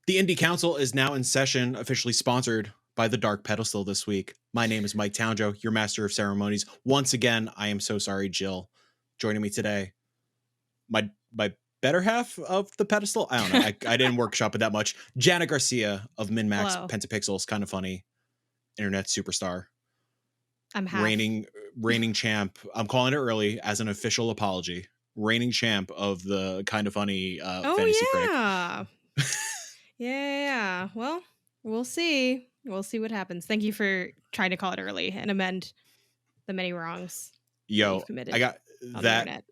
The Indie Council is now in session, officially sponsored by the Dark Pedestal this week. My name is Mike Towndrow, your master of ceremonies. Once again, I am so sorry, Jill, joining me today. My better half of the pedestal? I don't know. I didn't workshop it that much. Janet Garcia of MinMax Hello. Pentapixels, kind of funny. Internet superstar. I'm half. Reigning champ. I'm calling it early as an official apology. Reigning champ of the kind of funny fantasy critic. Yeah. Well, we'll see. We'll see what happens. Thank you for trying to call it early and amend the many wrongs that you've committed. I got on that. The internet.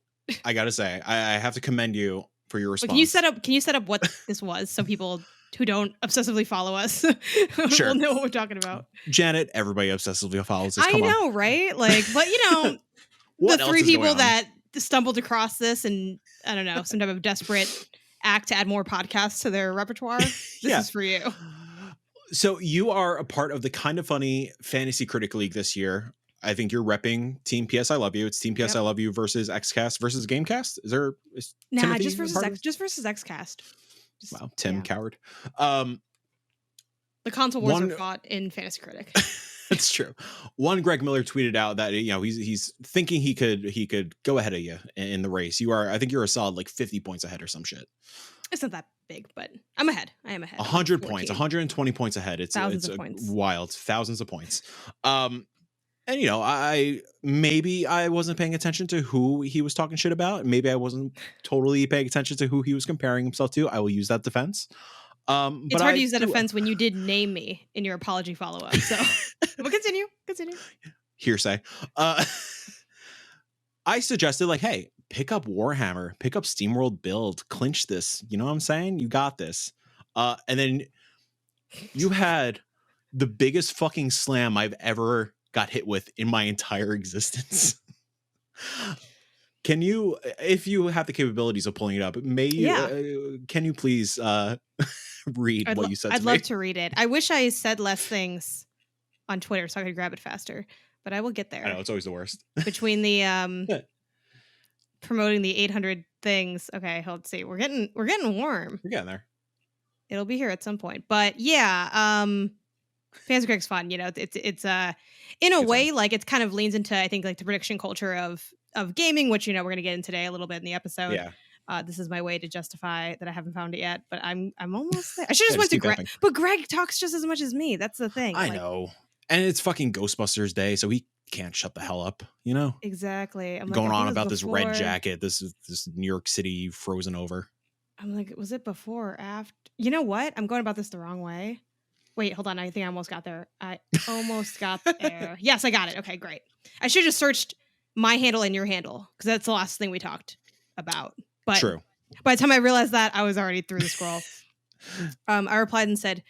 I gotta say, I have to commend you for your response. Can you set up what this was so people who don't obsessively follow us Sure. will know what we're talking about? Janet, everybody obsessively follows us. I know, right? Like, but the three people that stumbled across this and I don't know, some type of desperate act to add more podcasts to their repertoire. This is for you. So you are a part of the Kind of Funny Fantasy Critic League this year. I think you're repping Team PS I Love You. It's Team PS I Love You versus XCast versus Gamecast. Just versus XCast. Wow, Tim coward. The console wars are fought in Fantasy Critic. That's true. One Greg Miller tweeted out that he's thinking he could go ahead of you in the race. I think you're a solid like 50 points ahead or some shit. It's not that big, but I'm ahead. I am ahead. 100 points, 120 points ahead. It's points. Wild, thousands of points. And I wasn't paying attention to who he was talking shit about. Maybe I wasn't totally paying attention to who he was comparing himself to. I will use that defense. It's hard to use that defense when you did name me in your apology follow-up. So but continue. Hearsay. I suggested like, hey, pick up Warhammer, pick up SteamWorld Build, clinch this. You know what I'm saying? You got this. And then you had the biggest fucking slam I've ever got hit with in my entire existence. Can you, if you have the capabilities of pulling it up, can you please read what you said to me? I'd love to read it. I wish I said less things on Twitter so I could grab it faster, but I will get there. I know, it's always the worst. Between the promoting the 800 things. Okay, let's see. We're getting warm. We're getting there. It'll be here at some point. But yeah, Fantasy Cric's fun. It's in a way like it kind of leans into I think like the prediction culture of gaming, which we're gonna get in today a little bit in the episode. Yeah. This is my way to justify that I haven't found it yet, but I'm almost there. I should just went to Greg, but Greg talks just as much as me. That's the thing. I know, and it's fucking Ghostbusters Day, so he can't shut the hell up. Exactly. I'm going on about this red jacket, this New York City frozen over. I'm like, was it before or after? You know what? I'm going about this the wrong way. Wait, hold on. I think I almost got there. Yes, I got it. Okay, great. I should have just searched my handle and your handle because that's the last thing we talked about. But true. By the time I realized that, I was already through the scroll. I replied and said,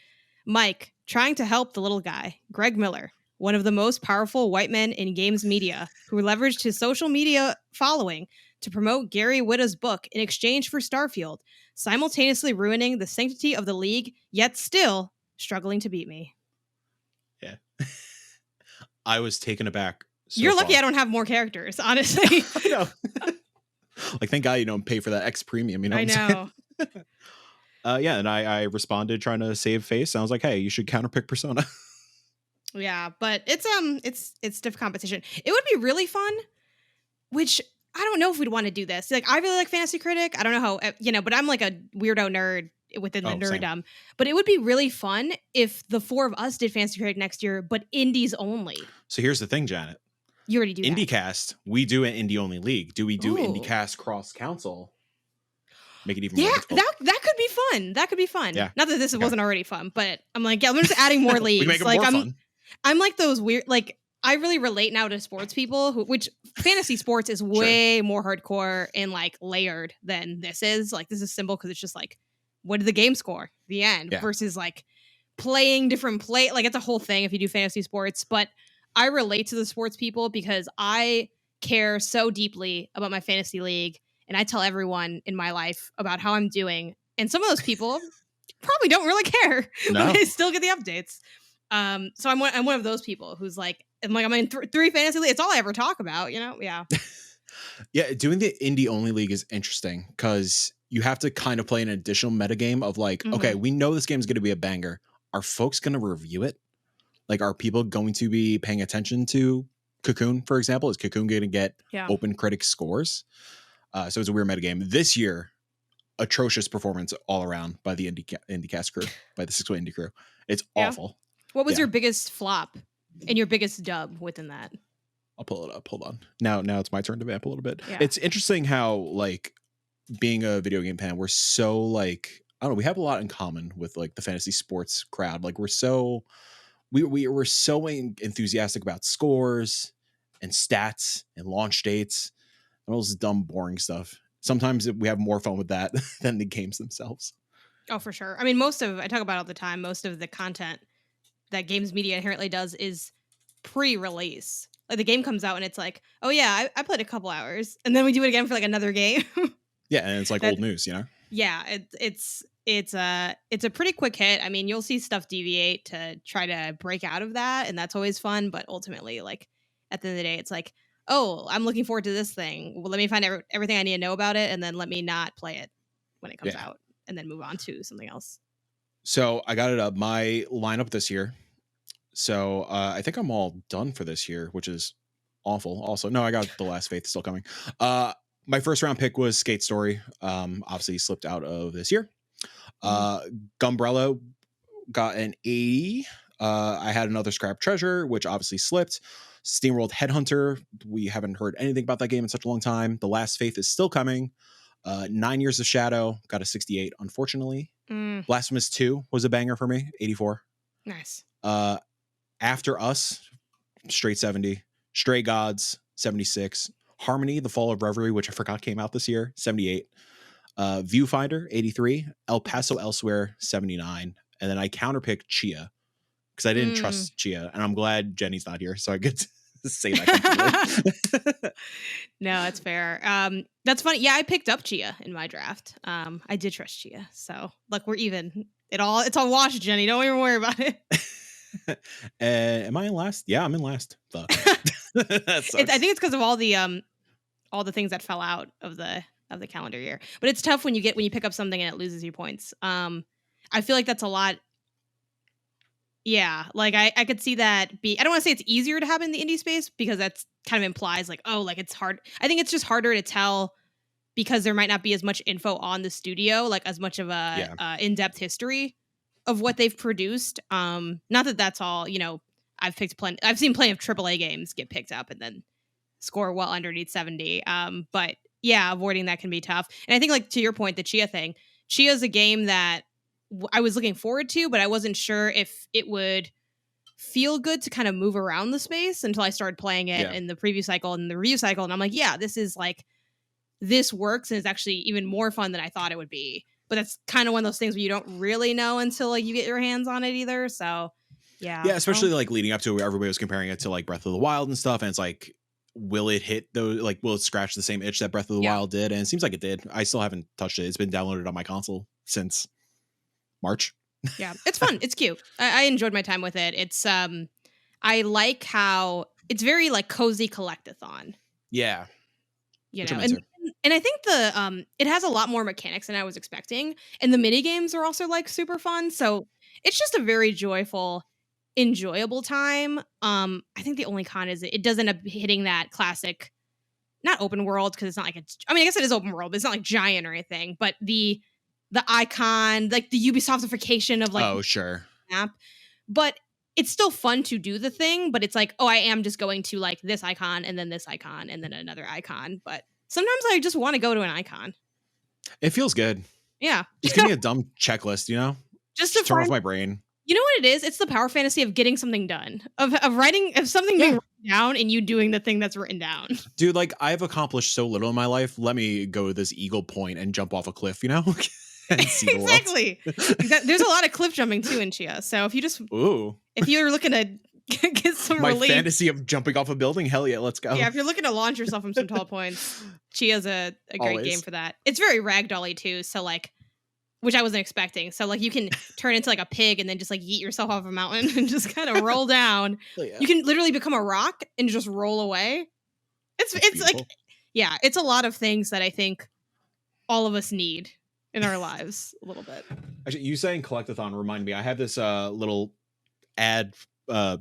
Mike, trying to help the little guy, Greg Miller, one of the most powerful white men in games media, who leveraged his social media following to promote Gary Whitta's book in exchange for Starfield, simultaneously ruining the sanctity of the league, yet still struggling to beat me. Yeah. I was taken aback. You're lucky I don't have more characters, honestly. I know. Like, thank God you don't pay for that X premium. I know. And I responded trying to save face. I was like, hey, you should counterpick Persona. Yeah, but it's stiff competition. It would be really fun, which I don't know if we'd want to do this. Like, I really like Fantasy Critic. I don't know how, but I'm like a weirdo nerd within the nerddom. Same. But it would be really fun if the four of us did Fantasy Critic next year, but indies only. So here's the thing, Janet. You already do IndieCast, we do an indie-only league. Do we do IndieCast cross-council? Make it even more difficult. that could be fun. That could be fun. Yeah. Not that this wasn't already fun, but I'm like, I'm just adding more leagues. We make it like, more fun. I'm like those weird, like, I really relate now to sports people, which fantasy sports is way more hardcore and like layered than this is. Like, this is simple because it's just like, what did the game score? The end. Versus like playing different like it's a whole thing if you do fantasy sports. But I relate to the sports people because I care so deeply about my fantasy league, and I tell everyone in my life about how I'm doing. And some of those people probably don't really care, but they still get the updates. So I'm one of those people who's like, I'm in three fantasy leagues. It's all I ever talk about, Yeah. Yeah, doing the indie only league is interesting because you have to kind of play an additional metagame of like, okay, we know this game is going to be a banger. Are folks going to review it? Like, are people going to be paying attention to Cocoon, for example? Is Cocoon going to get open critic scores? So it's a weird metagame. This year, atrocious performance all around by the IndieCast crew, by the 6-way indie crew. It's awful. What was your biggest flop and your biggest dub within that? I'll pull it up. Hold on. Now it's my turn to vamp a little bit. Yeah. It's interesting how, like, being a video game fan, we're so, like, I don't know, we have a lot in common with, like, the fantasy sports crowd. Like, we're so enthusiastic about scores and stats and launch dates and all this dumb, boring stuff. Sometimes we have more fun with that than the games themselves. Oh, for sure. I mean, I talk about it all the time, most of the content that games media inherently does is pre-release. Like, the game comes out and it's like, oh yeah, I played a couple hours, and then we do it again for like another game. Yeah, and it's like old news, you know? Yeah, it's a pretty quick hit. I mean, you'll see stuff deviate to try to break out of that, and that's always fun. But ultimately, like, at the end of the day, it's like, oh, I'm looking forward to this thing. Well, let me find everything I need to know about it, and then let me not play it when it comes out, and then move on to something else. So I got it up. My lineup this year. So I think I'm all done for this year, which is awful. Also, no, I got The Last Faith still coming. My first round pick was Skate Story. Obviously slipped out of this year. Gumbrella got an 80. I had another Scrap Treasure, which obviously slipped. SteamWorld Headhunter. We haven't heard anything about that game in such a long time. The Last Faith is still coming. 9 Years of Shadow got a 68, unfortunately. Blasphemous 2 was a banger for me, 84. Nice. After Us, straight 70. Stray Gods, 76. Harmony, The Fall of Reverie, which I forgot came out this year, 78. Viewfinder, 83. El Paso Elsewhere, 79. And then I counterpicked Chia because I didn't trust Chia. And I'm glad Jenny's not here, so I get to say that. No, that's fair. That's funny. Yeah, I picked up Chia in my draft. I did trust Chia. So, look, we're even. It's all washed, Jenny. Don't even worry about it. Am I in last? Yeah, I'm in last. Fuck. I think it's because of all the things that fell out of the calendar year. But it's tough when you pick up something and it loses you points. I feel like that's a lot. Yeah, like I could see that be. I don't want to say it's easier to happen in the indie space because that's kind of implies like, oh, like it's hard. I think it's just harder to tell because there might not be as much info on the studio, like as much of a in-depth history of what they've produced. Not that that's all, you know, I've seen plenty of AAA games get picked up and then score well underneath 70. But yeah, avoiding that can be tough. And I think, like, to your point, the Chia thing, Chia is a game that I was looking forward to, but I wasn't sure if it would feel good to kind of move around the space until I started playing it in the preview cycle and the review cycle. And I'm like, yeah, this works. And it's actually even more fun than I thought it would be. But that's kind of one of those things where you don't really know until like you get your hands on it either. So yeah. Yeah, especially like leading up to where everybody was comparing it to like Breath of the Wild and stuff. And it's like, will it hit those, like, will it scratch the same itch that Breath of the Wild did? And it seems like it did. I still haven't touched it. It's been downloaded on my console since March. Yeah, it's fun. It's cute. I enjoyed my time with it. It's I like how it's very like cozy collectathon. Yeah. You know, and I think it has a lot more mechanics than I was expecting. And the mini games are also like super fun. So it's just a very joyful, enjoyable time. I think the only con is it does end up hitting that classic, not open world, because it's not like I guess it is open world, but it's not like giant or anything. But the icon, like the Ubisoftification of like, oh sure, app. But it's still fun to do the thing. But it's like, oh, I am just going to like this icon and then this icon and then another icon. But sometimes I just want to go to an icon. It feels good. Yeah, just give me a dumb checklist, you know, just to turn off my brain. You know what it is? It's the power fantasy of getting something done, of something being written down and you doing the thing that's written down. Dude, like, I've accomplished so little in my life. Let me go to this Eagle Point and jump off a cliff, you know? And see the exactly. There's a lot of cliff jumping too in Chia. So if you're looking to get some my relief, fantasy of jumping off a building, hell yeah, let's go. Yeah, if you're looking to launch yourself from some tall points, Chia's a great game for that. It's very ragdoll-y too, so like, which I wasn't expecting. So like you can turn into like a pig and then just like yeet yourself off a mountain and just kind of roll down. Yeah. You can literally become a rock and just roll away. It's like, yeah, it's a lot of things that I think all of us need in our lives a little bit. Actually, you saying collectathon reminded me. I have this little ad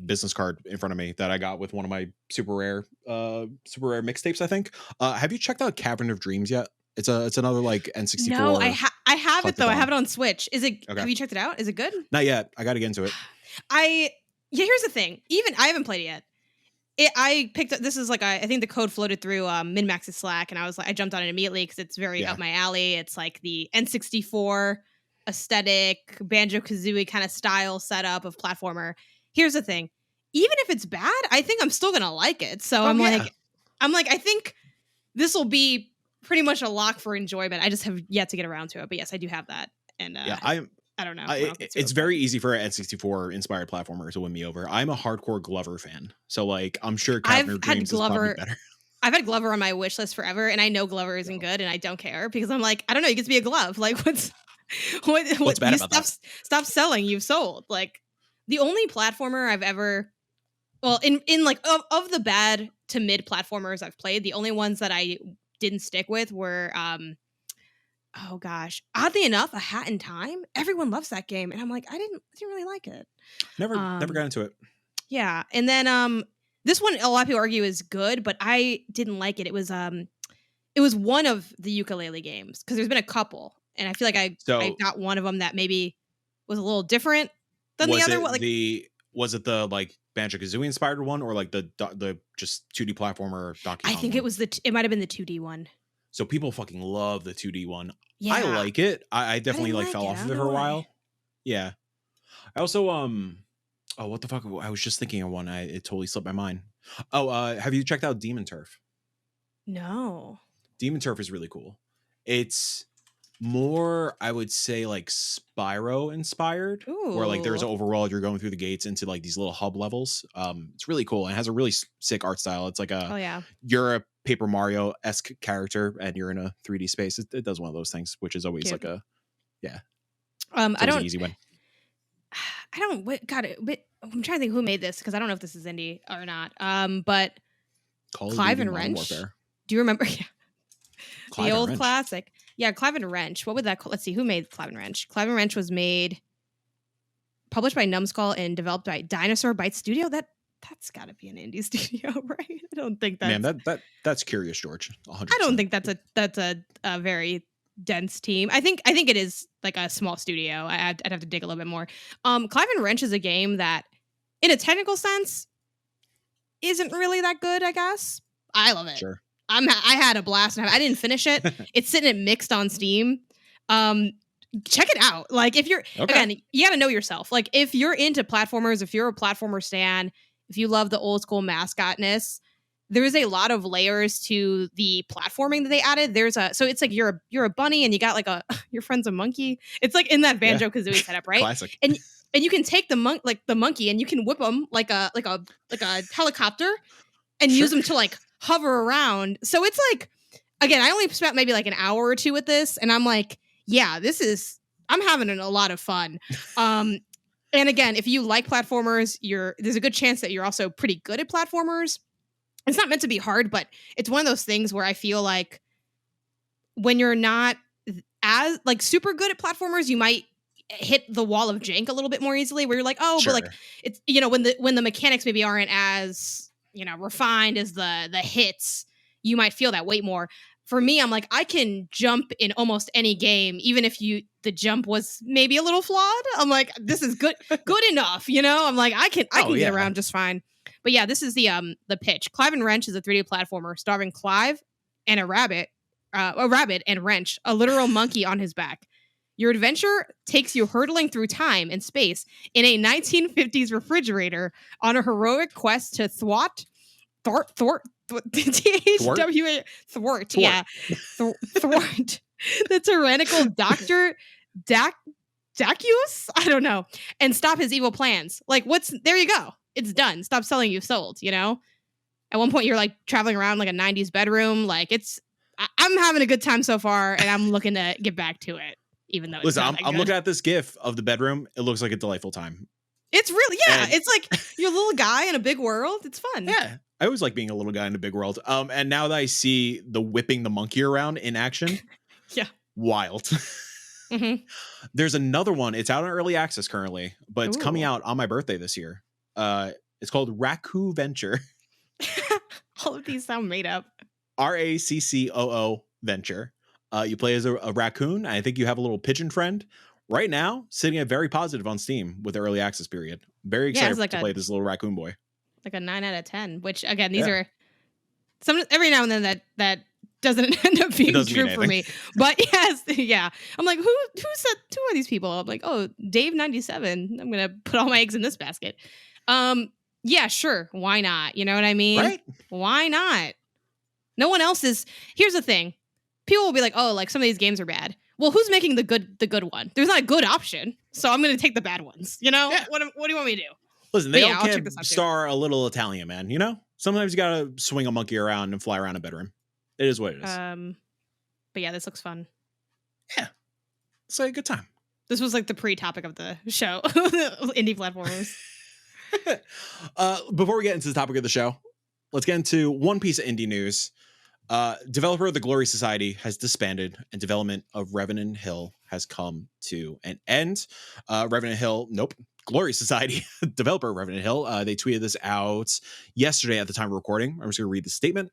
business card in front of me that I got with one of my super rare mixtapes, I think. Have you checked out Cavern of Dreams yet? It's another like N64. No, I have it though. I have it on Switch. Is it okay. Have you checked it out? Is it good? Not yet. I got to get into it. Here's the thing. Even I haven't played it yet. I picked up, this is like, I think the code floated through MinMax's Slack, and I jumped on it immediately because it's very up my alley. It's like the N64 aesthetic, Banjo-Kazooie kind of style setup of platformer. Here's the thing. Even if it's bad, I think I'm still going to like it. So I'm like, I think this will be pretty much a lock for enjoyment. I just have yet to get around to it. But yes, I do have that. And I don't know. It's very easy for an N64 inspired platformer to win me over. I'm a hardcore Glover fan, so like I'm sure Cavern of Dreams is probably better. I've had Glover on my wish list forever, and I know Glover isn't good, and I don't care because I'm like, I don't know. You get to be a glove. Like, what's bad about that? Stop selling. You've sold. Like, the only platformer I've ever, well, in like of the bad to mid platformers I've played, the only ones that I didn't stick with were oh gosh, oddly enough, A Hat in Time. Everyone loves that game, and I'm like, I didn't really like it. Never got into it. Yeah, and then this one a lot of people argue is good, but I didn't like it. It was one of the ukulele games because there's been a couple, and I feel like I got one of them that maybe was a little different than the other one. Like, was it the like Banjo-Kazooie inspired one, or like the just 2D platformer Donkey Kong? I think one? It might have been the 2D one. So people fucking love the 2D one. Yeah. I like it. I definitely like fell off of it for a while. Yeah. I also what the fuck? I was just thinking of one. It totally slipped my mind. Have you checked out Demon Turf? No. Demon Turf is really cool. It's more, I would say, like Spyro inspired. Ooh. Where like there's overall you're going through the gates into like these little hub levels. It's really cool and it has a really sick art style. It's like you're a Paper Mario-esque character and you're in a 3D space. It does one of those things, which is always cute. like I don't an easy win. I'm trying to think who made this because I don't know if this is indie or not. But Clive and Wrench. Do you remember? Yeah. The old classic. Yeah, Clive and Wrench. What would that call? Let's see, who made Clive and Wrench? Clive and Wrench was published by Numbskull and developed by Dinosaur Byte Studio. That's got to be an indie studio, right? I don't think that's... Man, that's Curious George. 100%. I don't think that's a very dense team. I think it is like a small studio. I'd have to dig a little bit more. Clive and Wrench is a game that, in a technical sense, isn't really that good, I guess. I love it. Sure. I had a blast. I didn't finish it. It's sitting at mixed on Steam. Check it out. Like, if you're again, you got to know yourself. Like, if you're into platformers, if you're a platformer stan, if you love the old school mascotness, there's a lot of layers to the platforming that they added. So it's like you're a bunny and you got like your friend's a monkey. It's like in that Banjo-Kazooie setup, right? Classic. And you can take the monkey and you can whip them like a helicopter and use them to like hover around. So it's like, again, I only spent maybe like an hour or two with this, and I'm like, yeah, I'm having a lot of fun. And again, if you like platformers, there's a good chance that you're also pretty good at platformers. It's not meant to be hard, but it's one of those things where I feel like when you're not as like super good at platformers, you might hit the wall of jank a little bit more easily, where you're like, oh, sure. But like it's, when the mechanics maybe aren't as, refined as the hits, you might feel that weight more. For me, I'm like, I can jump in almost any game, even if the jump was maybe a little flawed. I'm like, this is good enough, I'm like, I can get around just fine. But yeah, this is the pitch. Clive and Wrench is a 3D platformer starring Clive and a rabbit and Wrench, a literal monkey on his back. Your adventure takes you hurtling through time and space in a 1950s refrigerator on a heroic quest to thwart the tyrannical Dr. Dacius? I don't know. And stop his evil plans. Like, there you go. It's done. Stop selling, you sold, At one point you're like traveling around like a 90s bedroom. Like, I'm having a good time so far, and I'm looking to get back to it. Even though I'm looking at this GIF of the bedroom. It looks like a delightful time. It's really, it's like you're a little guy in a big world. It's fun. Yeah. I always like being a little guy in a big world. And now that I see the whipping the monkey around in action, Yeah. Wild. Mm-hmm. There's another one. It's out in early access currently, but it's coming Ooh. out on my birthday this year. It's called Raccoo Venture. All of these sound made up. RACCOO Venture. You play as a raccoon. I think you have a little pigeon friend. Right now, sitting at very positive on Steam with the early access period. Very excited like to play this little raccoon boy. Like a 9 out of 10. Which again, these are some every now and then that doesn't end up being true for me. But yes, yeah. I'm like, who are these people? I'm like, oh, Dave97. I'm gonna put all my eggs in this basket. Yeah, sure. Why not? You know what I mean? Right? Why not? No one else is. Here's the thing. People will be like, oh, like some of these games are bad. Well, who's making the good one? There's not a good option, so I'm gonna take the bad ones. You know? Yeah. What do you want me to do? Listen, they all can't star a little Italian, man. You know? Sometimes you gotta swing a monkey around and fly around a bedroom. It is what it is. But yeah, this looks fun. Yeah. It's like a good time. This was like the pre-topic of the show. Indie platformers. Before we get into the topic of the show, let's get into one piece of indie news. Developer of the Glory Society has disbanded, and development of Revenant Hill has come to an end. Revenant Hill, Glory Society, developer of Revenant Hill, they tweeted this out yesterday at the time of recording. I'm just going to read the statement.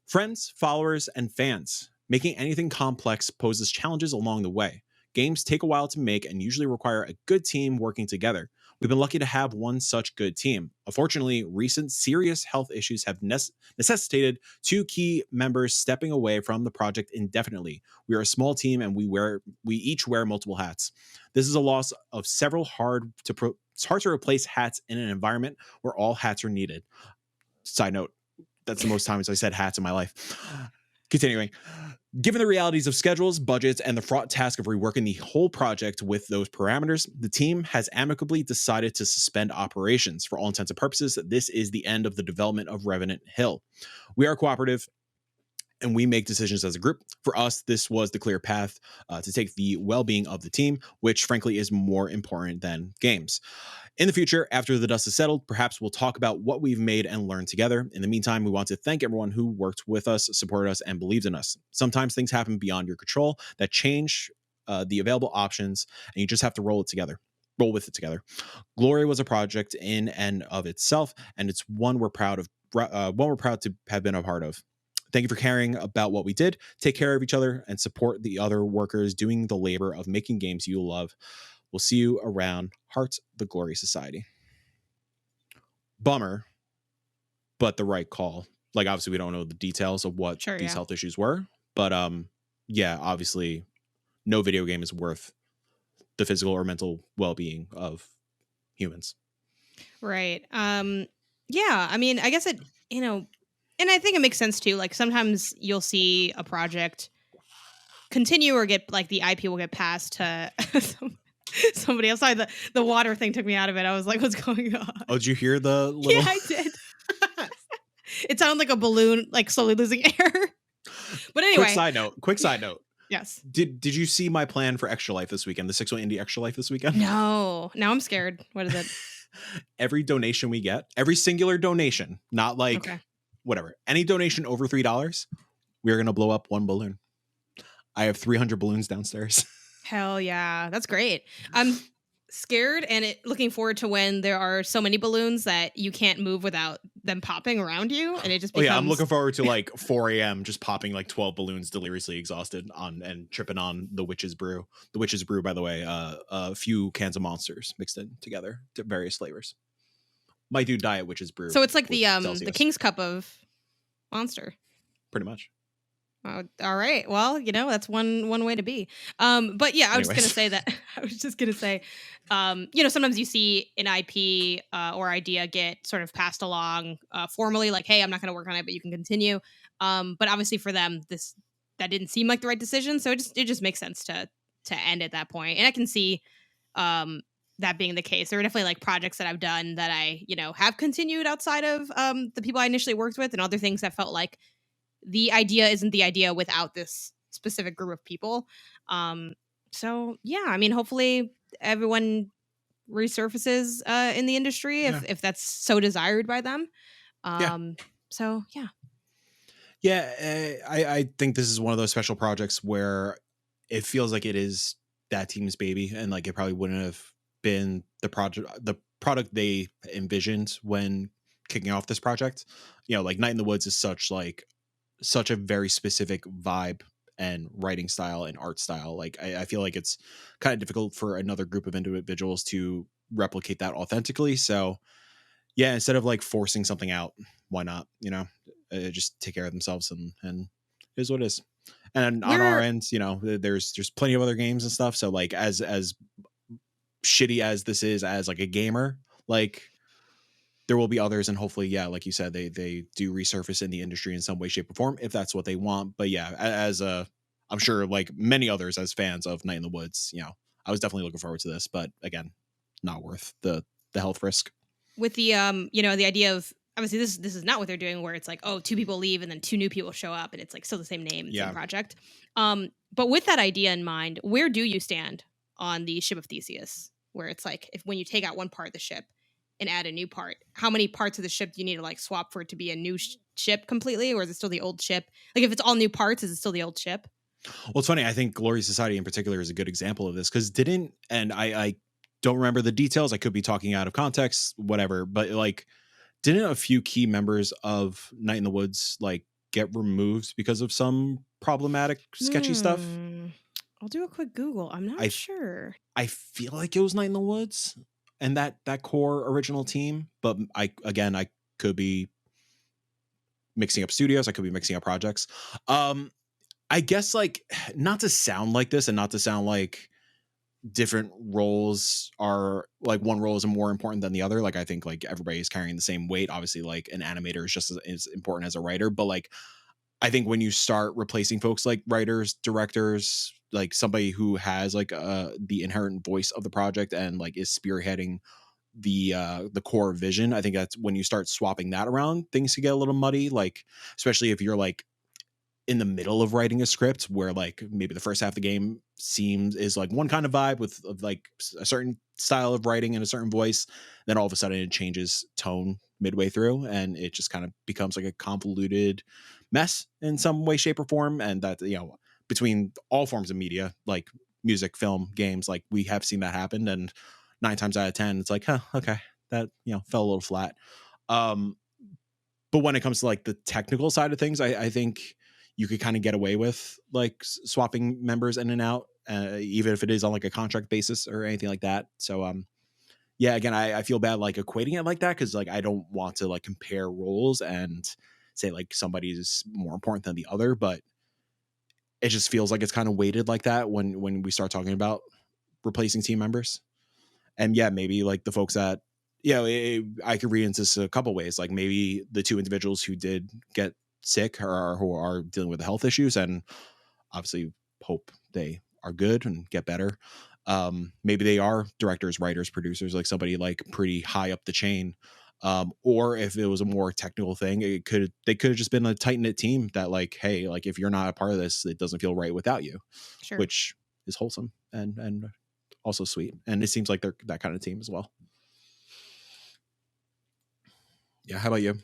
Friends, followers, and fans. Making anything complex poses challenges along the way. Games take a while to make and usually require a good team working together. We've been lucky to have one such good team. Unfortunately, recent serious health issues have necessitated 2 key members stepping away from the project indefinitely. We are a small team and we each wear multiple hats. This is a loss of several it's hard to replace hats in an environment where all hats are needed. Side note, that's the most times I said hats in my life. Continuing. Given the realities of schedules, budgets, and the fraught task of reworking the whole project with those parameters, the team has amicably decided to suspend operations. For all intents and purposes, this is the end of the development of Revenant Hill. We are cooperative, and we make decisions as a group. For us, this was the clear path to take the well-being of the team, which frankly is more important than games. In the future, after the dust is settled, perhaps we'll talk about what we've made and learned together. In the meantime, we want to thank everyone who worked with us, supported us, and believed in us. Sometimes things happen beyond your control that change the available options, and you just have to roll with it together. Glory was a project in and of itself, and it's one we're proud to have been a part of. Thank you for caring about what we did. Take care of each other and support the other workers doing the labor of making games you love. We'll see you around. Heart, the Glory Society. Bummer, but the right call. Like, obviously, we don't know the details of what these health issues were, but yeah, obviously, no video game is worth the physical or mental well-being of humans. Right. Yeah. I mean, I guess it, and I think it makes sense too. Like sometimes you'll see a project continue or get like the IP will get passed to somebody else. Sorry, the water thing took me out of it. I was like, what's going on? Oh, did you hear the little... Yeah, I did. It sounded like a balloon, like slowly losing air. But anyway. Quick side note. Yes. Did you see my plan for Extra Life this weekend? The 6-1 Indie Extra Life this weekend? No. Now I'm scared. What is it? Every donation we get, every singular donation, not like whatever, any donation over $3, we're going to blow up one balloon. I have 300 balloons downstairs. Hell yeah. That's great. I'm scared and looking forward to when there are so many balloons that you can't move without them popping around you. And it just becomes... I'm looking forward to like 4 a.m. just popping like 12 balloons deliriously exhausted and tripping on the Witches Brew. The Witches Brew, by the way, a few cans of Monsters mixed in together to various flavors. Might do Diet Witches Brew. So it's like the King's Cup of Monster. Pretty much. All right. Well, that's one way to be. But yeah, I was just gonna say, sometimes you see an IP or idea get sort of passed along formally, like, hey, I'm not gonna work on it, but you can continue. But obviously for them, that didn't seem like the right decision. So it just makes sense to end at that point. And I can see that being the case. There are definitely like projects that I've done that I, have continued outside of the people I initially worked with, and other things that felt like the idea isn't the idea without this specific group of people. So yeah, I mean, hopefully everyone resurfaces in the industry if that's so desired by them. So yeah. Yeah, I think this is one of those special projects where it feels like it is that team's baby, and like it probably wouldn't have been the product they envisioned when kicking off this project. You know, like Night in the Woods is such a very specific vibe and writing style and art style. Like I feel like it's kind of difficult for another group of individuals to replicate that authentically. So yeah, instead of like forcing something out, why not? You know, just take care of themselves, and it is what it is. And on our We're end, you know, there's plenty of other games and stuff. So like as shitty as this is as like a gamer, like there will be others, and hopefully, yeah, like you said, they do resurface in the industry in some way, shape, or form if that's what they want. But yeah, as a I'm sure like many others as fans of Night in the Woods, you know, I was definitely looking forward to this, but again, not worth the health risk. with the the idea of obviously this is not what they're doing where it's like, oh, two people leave and then two new people show up and it's like still the same name, same Yeah. project. But with that idea in mind, where do you stand on the ship of Theseus, where it's like if when you take out one part of the ship and add a new part, how many parts of the ship do you need to like swap for it to be a new ship completely, or is it still the old ship? Like if it's all new parts, is it still the old ship? Well, it's funny. I think Glory Society in particular is a good example of this because didn't, and I don't remember the details. I could be talking out of context, whatever. But like, didn't a few key members of Night in the Woods like get removed because of some problematic, sketchy stuff? I'll do a quick Google. I'm not I sure. I feel like it was Night in the Woods and that core original team. But I could be mixing up studios. I could be mixing up projects. I guess like not to sound like this and not to sound like different roles are like one role is more important than the other. Like I think like everybody's carrying the same weight. Obviously, like an animator is just as important as a writer, but like I think when you start replacing folks like writers, directors, like somebody who has like the inherent voice of the project and like is spearheading the core vision, I think that's when you start swapping that around, things can get a little muddy. Like especially if you're like in the middle of writing a script where like maybe the first half of the game seems is like one kind of vibe with of like a certain style of writing and a certain voice, then all of a sudden it changes tone midway through and it just kind of becomes like a convoluted mess in some way, shape, or form. And that, you know, between all forms of media like music, film, games, like we have seen that happen, and 9 times out of 10 it's like, huh, okay, that, you know, fell a little flat. um but when it comes to like the technical side of things, I think you could kind of get away with like swapping members in and out, even if it is on like a contract basis or anything like that. So, yeah, again, I feel bad like equating it like that because like I don't want to like compare roles and say like somebody's more important than the other, but it just feels like it's kind of weighted like that when we start talking about replacing team members. And yeah, maybe like the folks that, yeah, I could read into this a couple ways. Like maybe the two individuals who did get sick or who are dealing with the health issues, and obviously hope they are good and get better. Maybe they are directors, writers, producers, like somebody like pretty high up the chain. Or if it was a more technical thing, they could have just been a tight knit team that like, hey, like if you're not a part of this, it doesn't feel right without you, Sure. which is wholesome and also sweet. And it seems like they're that kind of team as well. Yeah. How about you?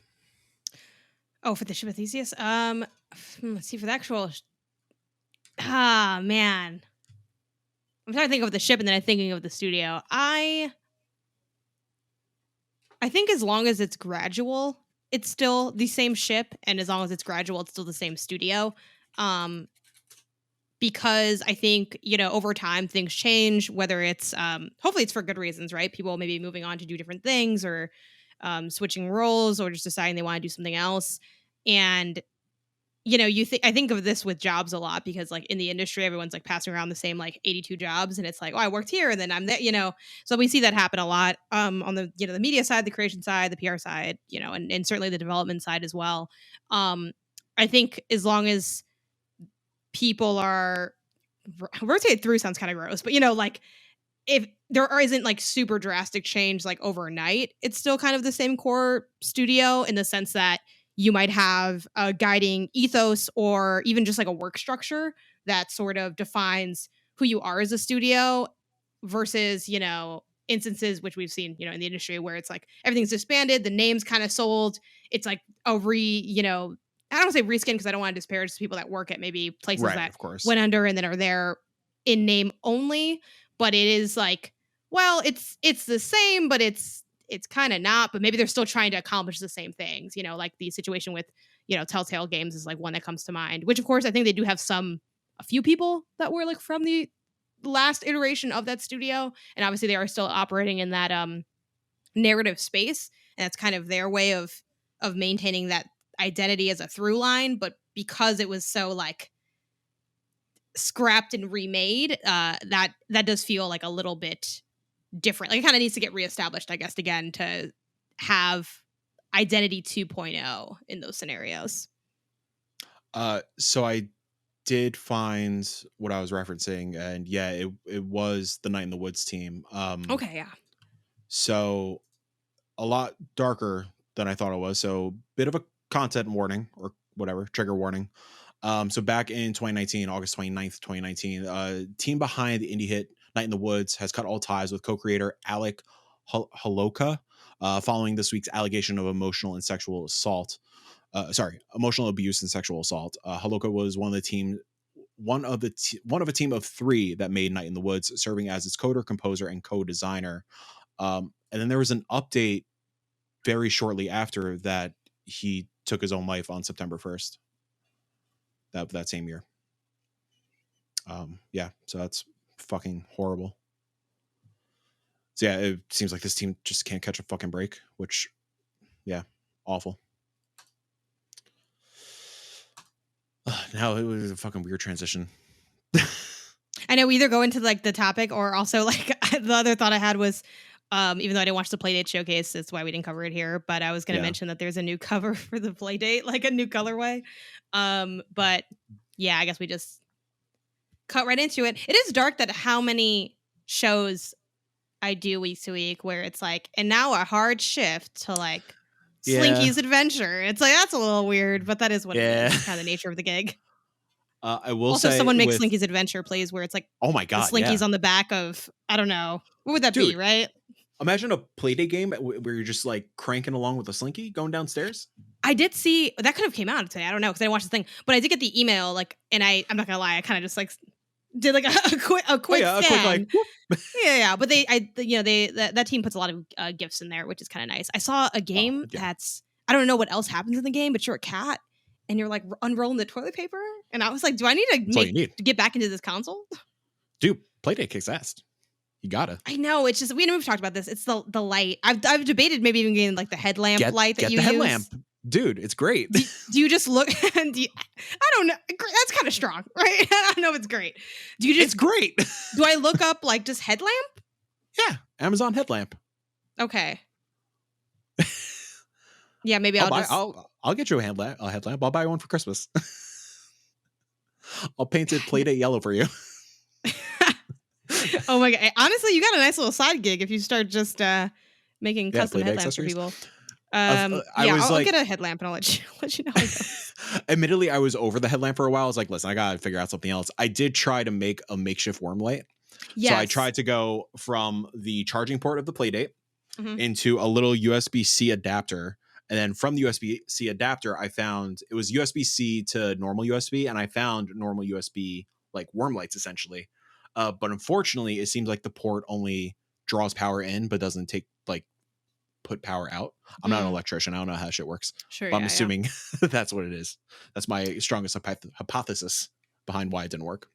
Oh, for the ship of Theseus? Let's see for the actual. Ah, man. I'm trying to think of the ship and then I'm thinking of the studio. I think as long as it's gradual, it's still the same ship, and as long as it's gradual, it's still the same studio. Because I think, over time things change, whether it's hopefully it's for good reasons, right? People maybe moving on to do different things or switching roles or just deciding they want to do something else. And I think of this with jobs a lot because like in the industry, everyone's like passing around the same like 82 jobs and it's like, oh, I worked here and then I'm there. So we see that happen a lot on the, the media side, the creation side, the PR side, and certainly the development side as well. I think as long as people are rotate through sounds kind of gross, but like if there isn't like super drastic change like overnight, it's still kind of the same core studio in the sense that you might have a guiding ethos or even just like a work structure that sort of defines who you are as a studio versus, instances which we've seen, in the industry where it's like everything's disbanded, the name's kind of sold. It's like I don't want to say reskin because I don't want to disparage people that work at maybe places Right, that of course. went under and then are there in name only. But it is like, well, it's the same, but it's kind of not. But maybe they're still trying to accomplish the same things. You know, like the situation with, you know, Telltale Games is like one that comes to mind. Which of course I think they do have a few people that were like from the last iteration of that studio, and obviously they are still operating in that narrative space, and that's kind of their way of maintaining that identity as a through line. But because it was so like scrapped and remade, that does feel like a little bit different. Like it kind of needs to get reestablished, I guess, again, to have identity 2.0 in those scenarios. So I did find what I was referencing, and yeah, it was the Night in the Woods team. Okay, yeah. So a lot darker than I thought it was. So bit of a content warning or whatever, trigger warning. So back in 2019, August 29th, 2019, team behind the indie hit Night in the Woods has cut all ties with co-creator Alec Holoka following this week's allegation of emotional and sexual assault. Emotional abuse and sexual assault. Holoka was one of a team of 3 that made Night in the Woods, serving as its coder, composer, and co-designer. And then there was an update very shortly after that he took his own life on September 1st. That same year. Yeah, so that's fucking horrible. So yeah, it seems like this team just can't catch a fucking break, which, yeah, awful. Now it was a fucking weird transition. I know we either go into like the topic or also like the other thought I had was, even though I didn't watch the Playdate showcase, that's why we didn't cover it here. But I was going to mention that there's a new cover for the Playdate, like a new colorway. But yeah, I guess we just cut right into it. It is dark that how many shows I do week to week where it's like, and now a hard shift to like Slinky's Adventure. It's like, that's a little weird, but that is what it is. It's kind of the nature of the gig. I will also, say someone makes Slinky's Adventure plays where it's like, oh my god, the Slinky's on the back of, I don't know, what would that be, right? Imagine a Playdate game where you're just like cranking along with a Slinky going downstairs. I did see that could have came out today. I don't know because I didn't watch the thing, but I did get the email. Like, and I'm not gonna lie, I kind of just like did like a quick scan. Yeah. But that team puts a lot of gifts in there, which is kind of nice. I saw a game that's, I don't know what else happens in the game, but you're a cat and you're like unrolling the toilet paper, and I was like, do I need to get back into this console? Dude, Playdate kicks ass. You gotta. I know. It's just we've talked about this. It's the light. I've debated maybe even getting like the headlamp light that you use. Get the headlamp, dude. It's great. Do you just look? And I don't know. That's kind of strong, right? I don't know if it's great. Do you just? It's great. Do I look up like just headlamp? Yeah, Amazon headlamp. Okay. Yeah, maybe I'll get you a headlamp. I'll buy one for Christmas. I'll paint it Playdate yellow for you. Oh my god! Honestly, you got a nice little side gig if you start just making custom headlamps for people. I'll get a headlamp and I'll let you know. Admittedly, I was over the headlamp for a while. I was like, listen, I gotta figure out something else. I did try to make a makeshift worm light. Yes. So I tried to go from the charging port of the Playdate into a little USB-C adapter. And then from the USB-C adapter, I found it was USB-C to normal USB. And I found normal USB like worm lights essentially. But unfortunately, it seems like the port only draws power in, but doesn't put power out. I'm not an electrician. I don't know how that shit works. Sure, but I'm assuming that's what it is. That's my strongest hypothesis behind why it didn't work.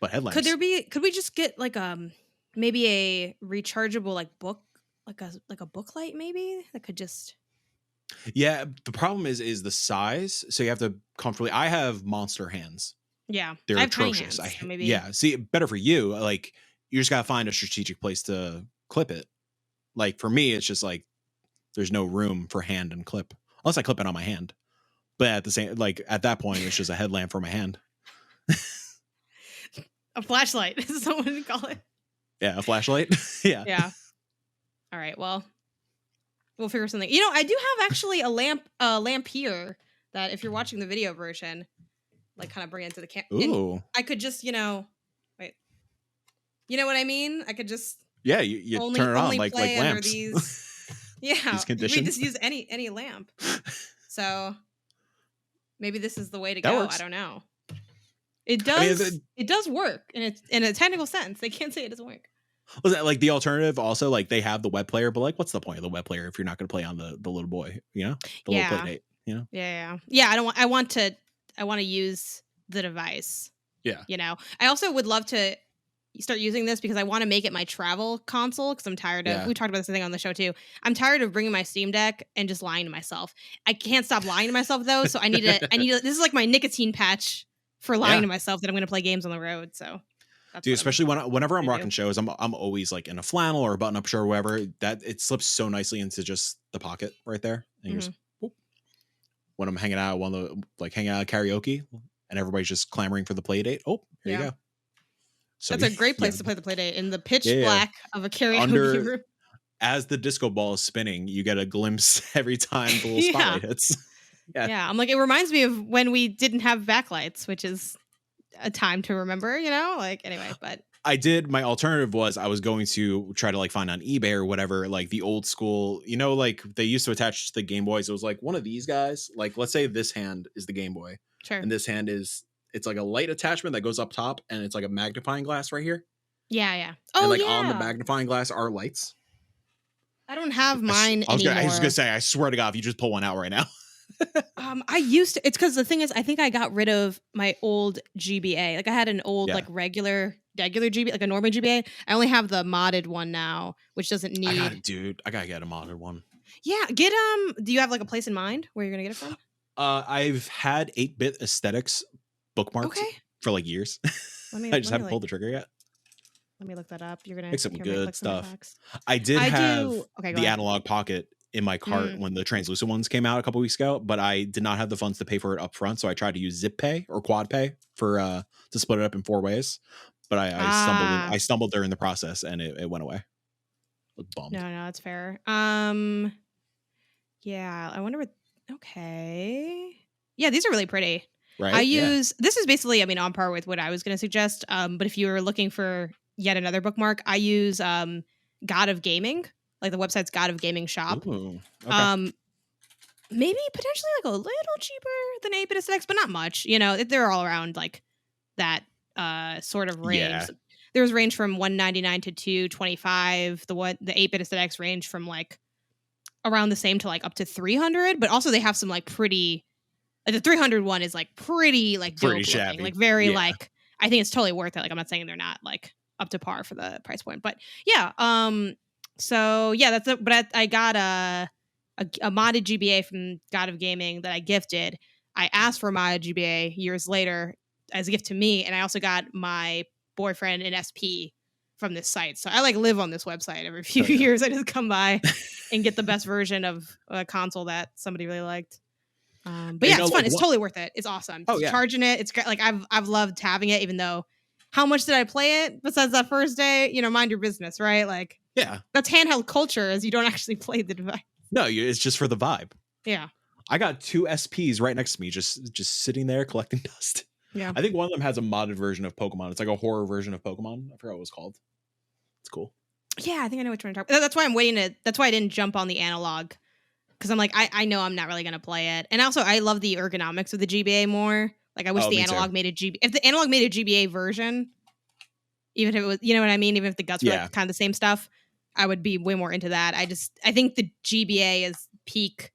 But headlamps. Could we just get like maybe a rechargeable like book, like a book light maybe that could just. Yeah, the problem is the size. So you have to comfortably. I have monster hands. Yeah, they're atrocious. Hands, so maybe. Yeah, see, better for you. Like you just gotta find a strategic place to clip it. Like for me, it's just like there's no room for hand and clip unless I clip it on my hand. But at that point, it's just a headlamp for my hand. A flashlight, is someone would call it. Yeah, a flashlight. Yeah. Yeah. All right. Well, we'll figure something. You know, I do have actually a lamp here that if you're watching the video version. Like kind of bring it to the camera. Ooh. I could just, wait. You know what I mean? I could just. Yeah, you turn it on like lamps. These, yeah, these conditions. We just use any lamp. So, Maybe this is the way to That go. works. I don't know. It I mean, does. It does work, and it's in a technical sense. They can't say it doesn't work. Was that like the alternative? Also, like they have the web player, but like, what's the point of the web player if you're not going to play on the little boy? You know, the little play date. You know. Yeah. I don't want. I want to use the device. Yeah. You know. I also would love to start using this because I want to make it my travel console because I'm tired of. We talked about this thing on the show too. I'm tired of bringing my Steam Deck and just lying to myself. I can't stop lying to myself though, so I need to. This is like my nicotine patch for lying to myself that I'm going to play games on the road. So. Dude, especially whenever I'm rocking shows, I'm always like in a flannel or a button up shirt or whatever. That it slips so nicely into just the pocket right there. And you're just, whoop. When I'm hanging out, hanging out at karaoke, and everybody's just clamoring for the play date. Oh, here you go. So that's a great place to play the play date in the pitch black of a karaoke room. As the disco ball is spinning, you get a glimpse every time the little spotlight hits. Yeah, I'm like, it reminds me of when we didn't have backlights, which is a time to remember, you know, like anyway. But my alternative was I was going to try to like find on eBay or whatever, like the old school, you know, like they used to attach to the Game Boys. It was like one of these guys, like let's say this hand is the Game Boy, and this hand is, it's like a light attachment that goes up top, and it's like a magnifying glass right here. Yeah. Oh, and on the magnifying glass are lights. I don't have mine anymore. I was gonna say, I swear to God, if you just pull one out right now. I used to. It's because the thing is, I think I got rid of my old GBA. Like I had an old like regular GBA, like a normal GBA. I only have the modded one now, which doesn't need. I gotta get a modded one. Yeah, get Do you have like a place in mind where you're gonna get it from? I've had 8-bit aesthetics bookmarked for like years. I just haven't pulled the trigger yet. Let me look that up. You're gonna make some good stuff. I did have the Analog Pocket in my cart when the translucent ones came out a couple weeks ago, but I did not have the funds to pay for it up front, so I tried to use Zip Pay or Quad Pay for to split it up in 4 ways. But I stumbled during the process, and it went away. I was bummed. No, that's fair. Yeah, I wonder what. Okay, yeah, these are really pretty. Right. I use this is basically, I mean, on par with what I was going to suggest. But if you were looking for yet another bookmark, I use God of Gaming. Like the website's God of Gaming Shop. Ooh, okay. Maybe potentially like a little cheaper than 8-bit aesthetics, but not much. You know, they're all around like that sort of range. Yeah. There's range from $199 to $225. The 8-bit aesthetics range from like around the same to like up to $300. But also they have some like pretty. The 300 one is like pretty like dope pretty shabby, looking, like very like. I think it's totally worth it. Like I'm not saying they're not like up to par for the price point, but yeah. So yeah, that's it. But I got a modded GBA from God of Gaming that I gifted. I asked for a modded GBA years later as a gift to me, and I also got my boyfriend an SP from this site. So I like live on this website every few years. I just come by and get the best version of a console that somebody really liked. But yeah, it's fun. It's totally worth it. It's awesome. Charging it, it's great. Like I've loved having it, even though how much did I play it besides that first day? You know, mind your business, right? Like that's handheld culture, as you don't actually play the device. No, it's just for the vibe. Yeah. I got 2 SPs right next to me, just sitting there collecting dust. Yeah. I think one of them has a modded version of Pokemon. It's like a horror version of Pokemon. I forgot what it was called. It's cool. Yeah, I think I know which one you're talking about. That's why I'm waiting to. That's why I didn't jump on the analog. Because I'm like, I know I'm not really going to play it. And also, I love the ergonomics of the GBA more. Like, I wish the analog made a GBA. If the analog made a GBA version, even if it was, you know what I mean? Even if the guts were like kind of the same stuff, I would be way more into that. I think the GBA is peak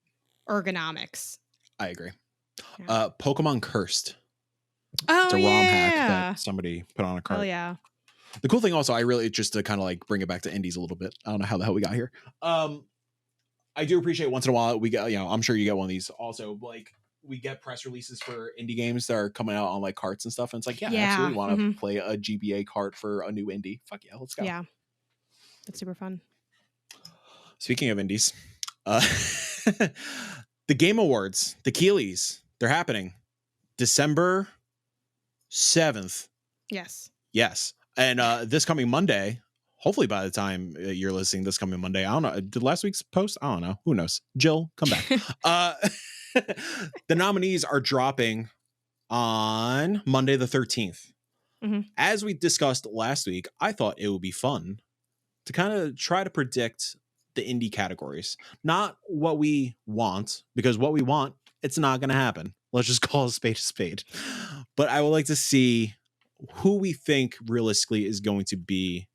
ergonomics. I agree. Yeah. Pokemon Cursed. Oh, it's a ROM hack that somebody put on a cart. Oh, yeah. The cool thing also, I really, just to kind of like bring it back to indies a little bit. I don't know how the hell we got here. I do appreciate once in a while we get, you know, I'm sure you get one of these also, like we get press releases for indie games that are coming out on like carts and stuff. And it's like, I absolutely want to play a GBA cart for a new indie. Fuck yeah, let's go. Yeah. That's super fun. Speaking of indies, the Game Awards, the Keeleys, they're happening December 7th. Yes. And this coming Monday, hopefully by the time you're listening this coming Monday, I don't know. Did last week's post? I don't know. Who knows? Jill, come back. The nominees are dropping on Monday the 13th. Mm-hmm. As we discussed last week, I thought it would be fun to kind of try to predict the indie categories. Not what we want, because what we want, it's not going to happen. Let's just call a spade. But I would like to see who we think realistically is going to be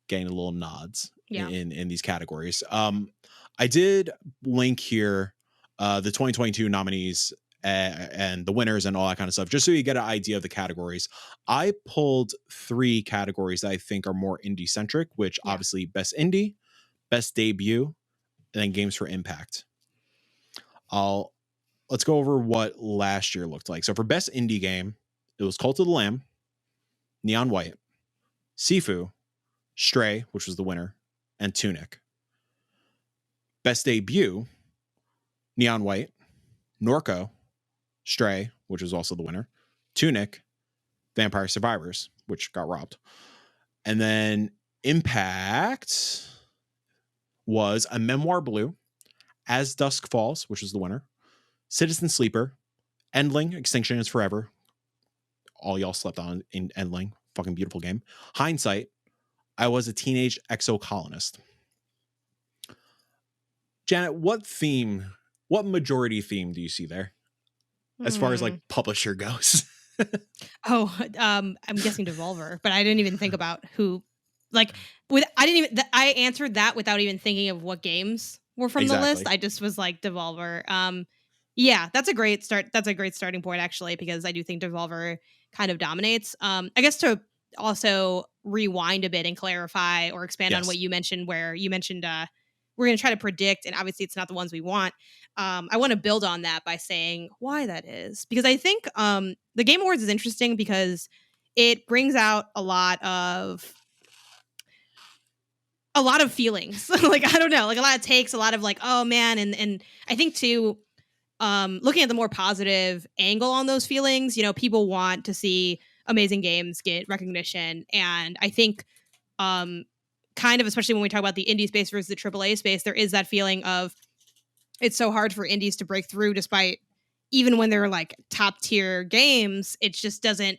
getting a little nods in these categories. I did link here the 2022 nominees and the winners and all that kind of stuff, just so you get an idea of the categories. I pulled 3 categories that I think are more indie centric, which obviously best indie, best debut, and then games for impact. Let's go over what last year looked like. So for best indie game, it was Cult of the Lamb, Neon White, Sifu, Stray, which was the winner, and Tunic. Best debut, Neon White, Norco, Stray, which was also the winner, Tunic, Vampire Survivors, which got robbed. And then impact was A Memoir Blue, As Dusk Falls, which was the winner, Citizen Sleeper, Endling, Extinction is Forever. All y'all slept on in Endling. Fucking beautiful game. Hindsight, I Was a Teenage Exocolonist. Janet, what majority theme do you see there? As far as like publisher goes. I'm guessing Devolver, but I didn't even think about who, like, I answered that without even thinking of what games were from the list. I just was like Devolver. Yeah, that's a great start. That's a great starting point, actually, because I do think Devolver kind of dominates. I guess to also rewind a bit and clarify or expand on what you mentioned, where you mentioned we're going to try to predict, and obviously it's not the ones we want. I want to build on that by saying why that is, because I think the Game Awards is interesting because it brings out a lot of feelings. Like, I don't know, like a lot of takes, a lot of like, oh man, and I think too, looking at the more positive angle on those feelings, people want to see amazing games get recognition, and I think kind of, especially when we talk about the indie space versus the AAA space, there is that feeling of it's so hard for indies to break through, despite even when they're like top tier games, it just doesn't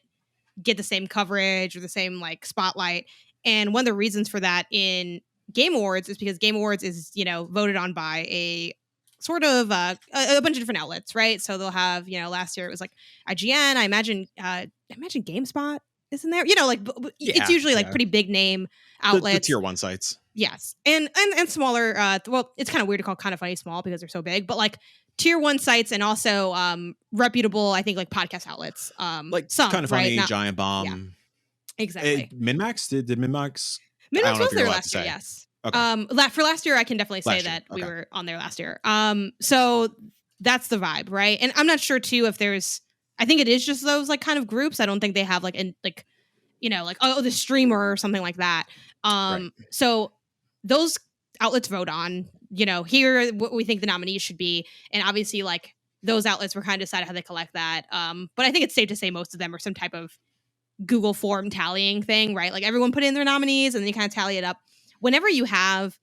get the same coverage or the same like spotlight. And one of the reasons for that in Game Awards is because Game Awards is, voted on by a sort of a bunch of different outlets, right? So they'll have, last year it was like IGN. I imagine GameSpot is in there. It's usually like pretty big name outlets. The tier 1 sites. Yes. And smaller, well, it's kind of weird to call Kind of Funny small because they're so big, but like tier 1 sites, and also reputable, I think, like podcast outlets. Like some Kind of Funny, right? Giant Bomb. Yeah, exactly. Minmax did Minmax? Minmax was there last year, yes. Okay. For last year, I can definitely say that we were on there last year. So that's the vibe, right? And I'm not sure too if there's, I think it is just those like kind of groups. I don't think they have like the streamer or something like that. Right. So those outlets vote on, here what we think the nominees should be, and obviously like those outlets were kind of decide how they collect that. But I think it's safe to say most of them are some type of Google form tallying thing, right? Like everyone put in their nominees and then you kind of tally it up. Whenever you have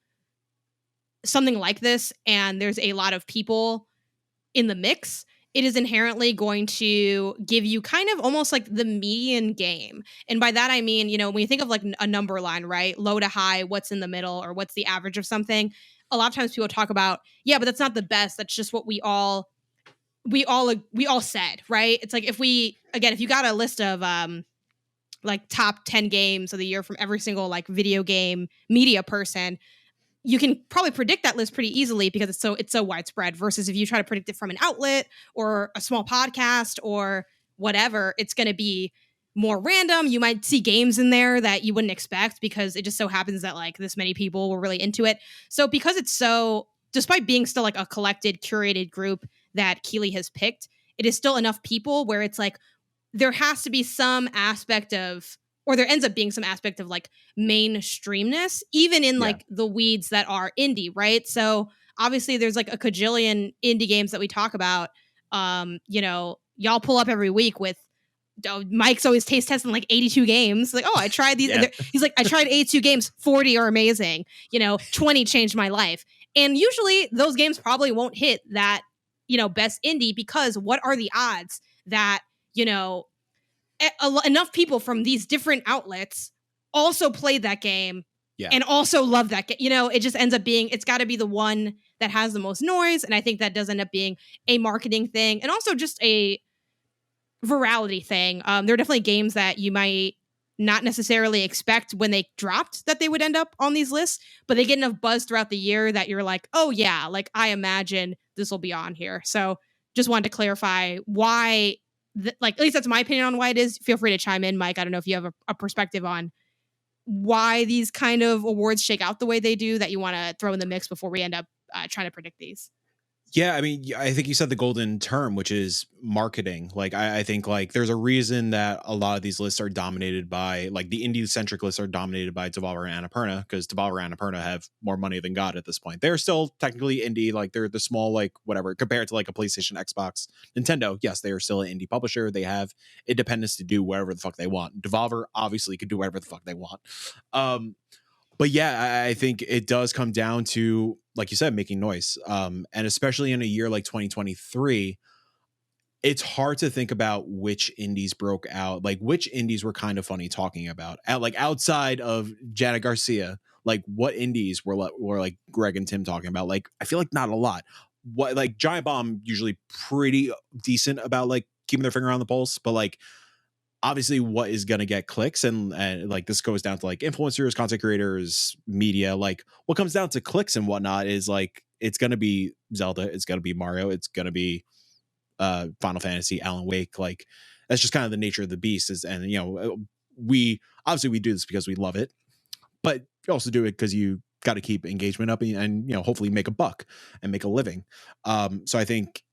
something like this and there's a lot of people in the mix, it is inherently going to give you kind of almost like the median game. And by that, I mean, when you think of like a number line, right? Low to high, what's in the middle, or what's the average of something. A lot of times people talk about, yeah, but that's not the best. That's just what we all said, right? It's like if you got a list of like top 10 games of the year from every single like video game media person, you can probably predict that list pretty easily because it's so widespread, versus if you try to predict it from an outlet or a small podcast or whatever, it's going to be more random. You might see games in there that you wouldn't expect because it just so happens that like this many people were really into it. So because it's so, despite being still like a collected, curated group that Keeley has picked, it is still enough people where it's like, there has to be some aspect of, or there ends up being some aspect of like mainstreamness, even in like the weeds that are indie, right? So obviously there's like a cajillion indie games that we talk about. Y'all pull up every week with Mike's always taste testing like 82 games. Like, oh, I tried these. Yeah. He's like, I tried 82 games, 40 are amazing. 20 changed my life. And usually those games probably won't hit that, best indie, because what are the odds that, enough people from these different outlets also played that game Yeah. and also love that game. You know, it just ends up being, it's got to be the one that has the most noise. And I think that does end up being a marketing thing and also just a virality thing. There are definitely games that you might not necessarily expect when they dropped that they would end up on these lists, but they get enough buzz throughout the year that you're like, oh yeah, like I imagine this will be on here. So just wanted to clarify why, like, at least that's my opinion on why it is. Feel free to chime in, Mike. I don't know if you have a perspective on why these kind of awards shake out the way they do that you want to throw in the mix before we end up trying to predict these. Yeah, I mean, I think you said the golden term, which is marketing. Like, I think like there's a reason that a lot of these lists are dominated by, like, the indie centric lists are dominated by Devolver and Annapurna, because Devolver and Annapurna have more money than God at this point. They're still technically indie, like they're the small, like whatever, compared to like a PlayStation, Xbox, Nintendo. Yes, they are still an indie publisher. They have independence to do whatever the fuck they want. Devolver obviously could do whatever the fuck they want. But yeah, I think it does come down to, like you said, making noise. And especially in a year like 2023, it's hard to think about which indies broke out, like which indies were kind of funny talking about. Like outside of Janet Garcia, like what indies were like Greg and Tim talking about? Like, I feel like not a lot. What, like Giant Bomb usually pretty decent about like keeping their finger on the pulse, but like obviously what is going to get clicks and like this goes down to like influencers, content creators, media. Like what comes down to clicks and whatnot is like it's going to be Zelda, it's going to be Mario, it's going to be Final Fantasy, Alan Wake. Like that's just kind of the nature of the beast. Is, and you know, we do this because we love it, but you also do it because you got to keep engagement up and you know, hopefully make a buck and make a living. So I think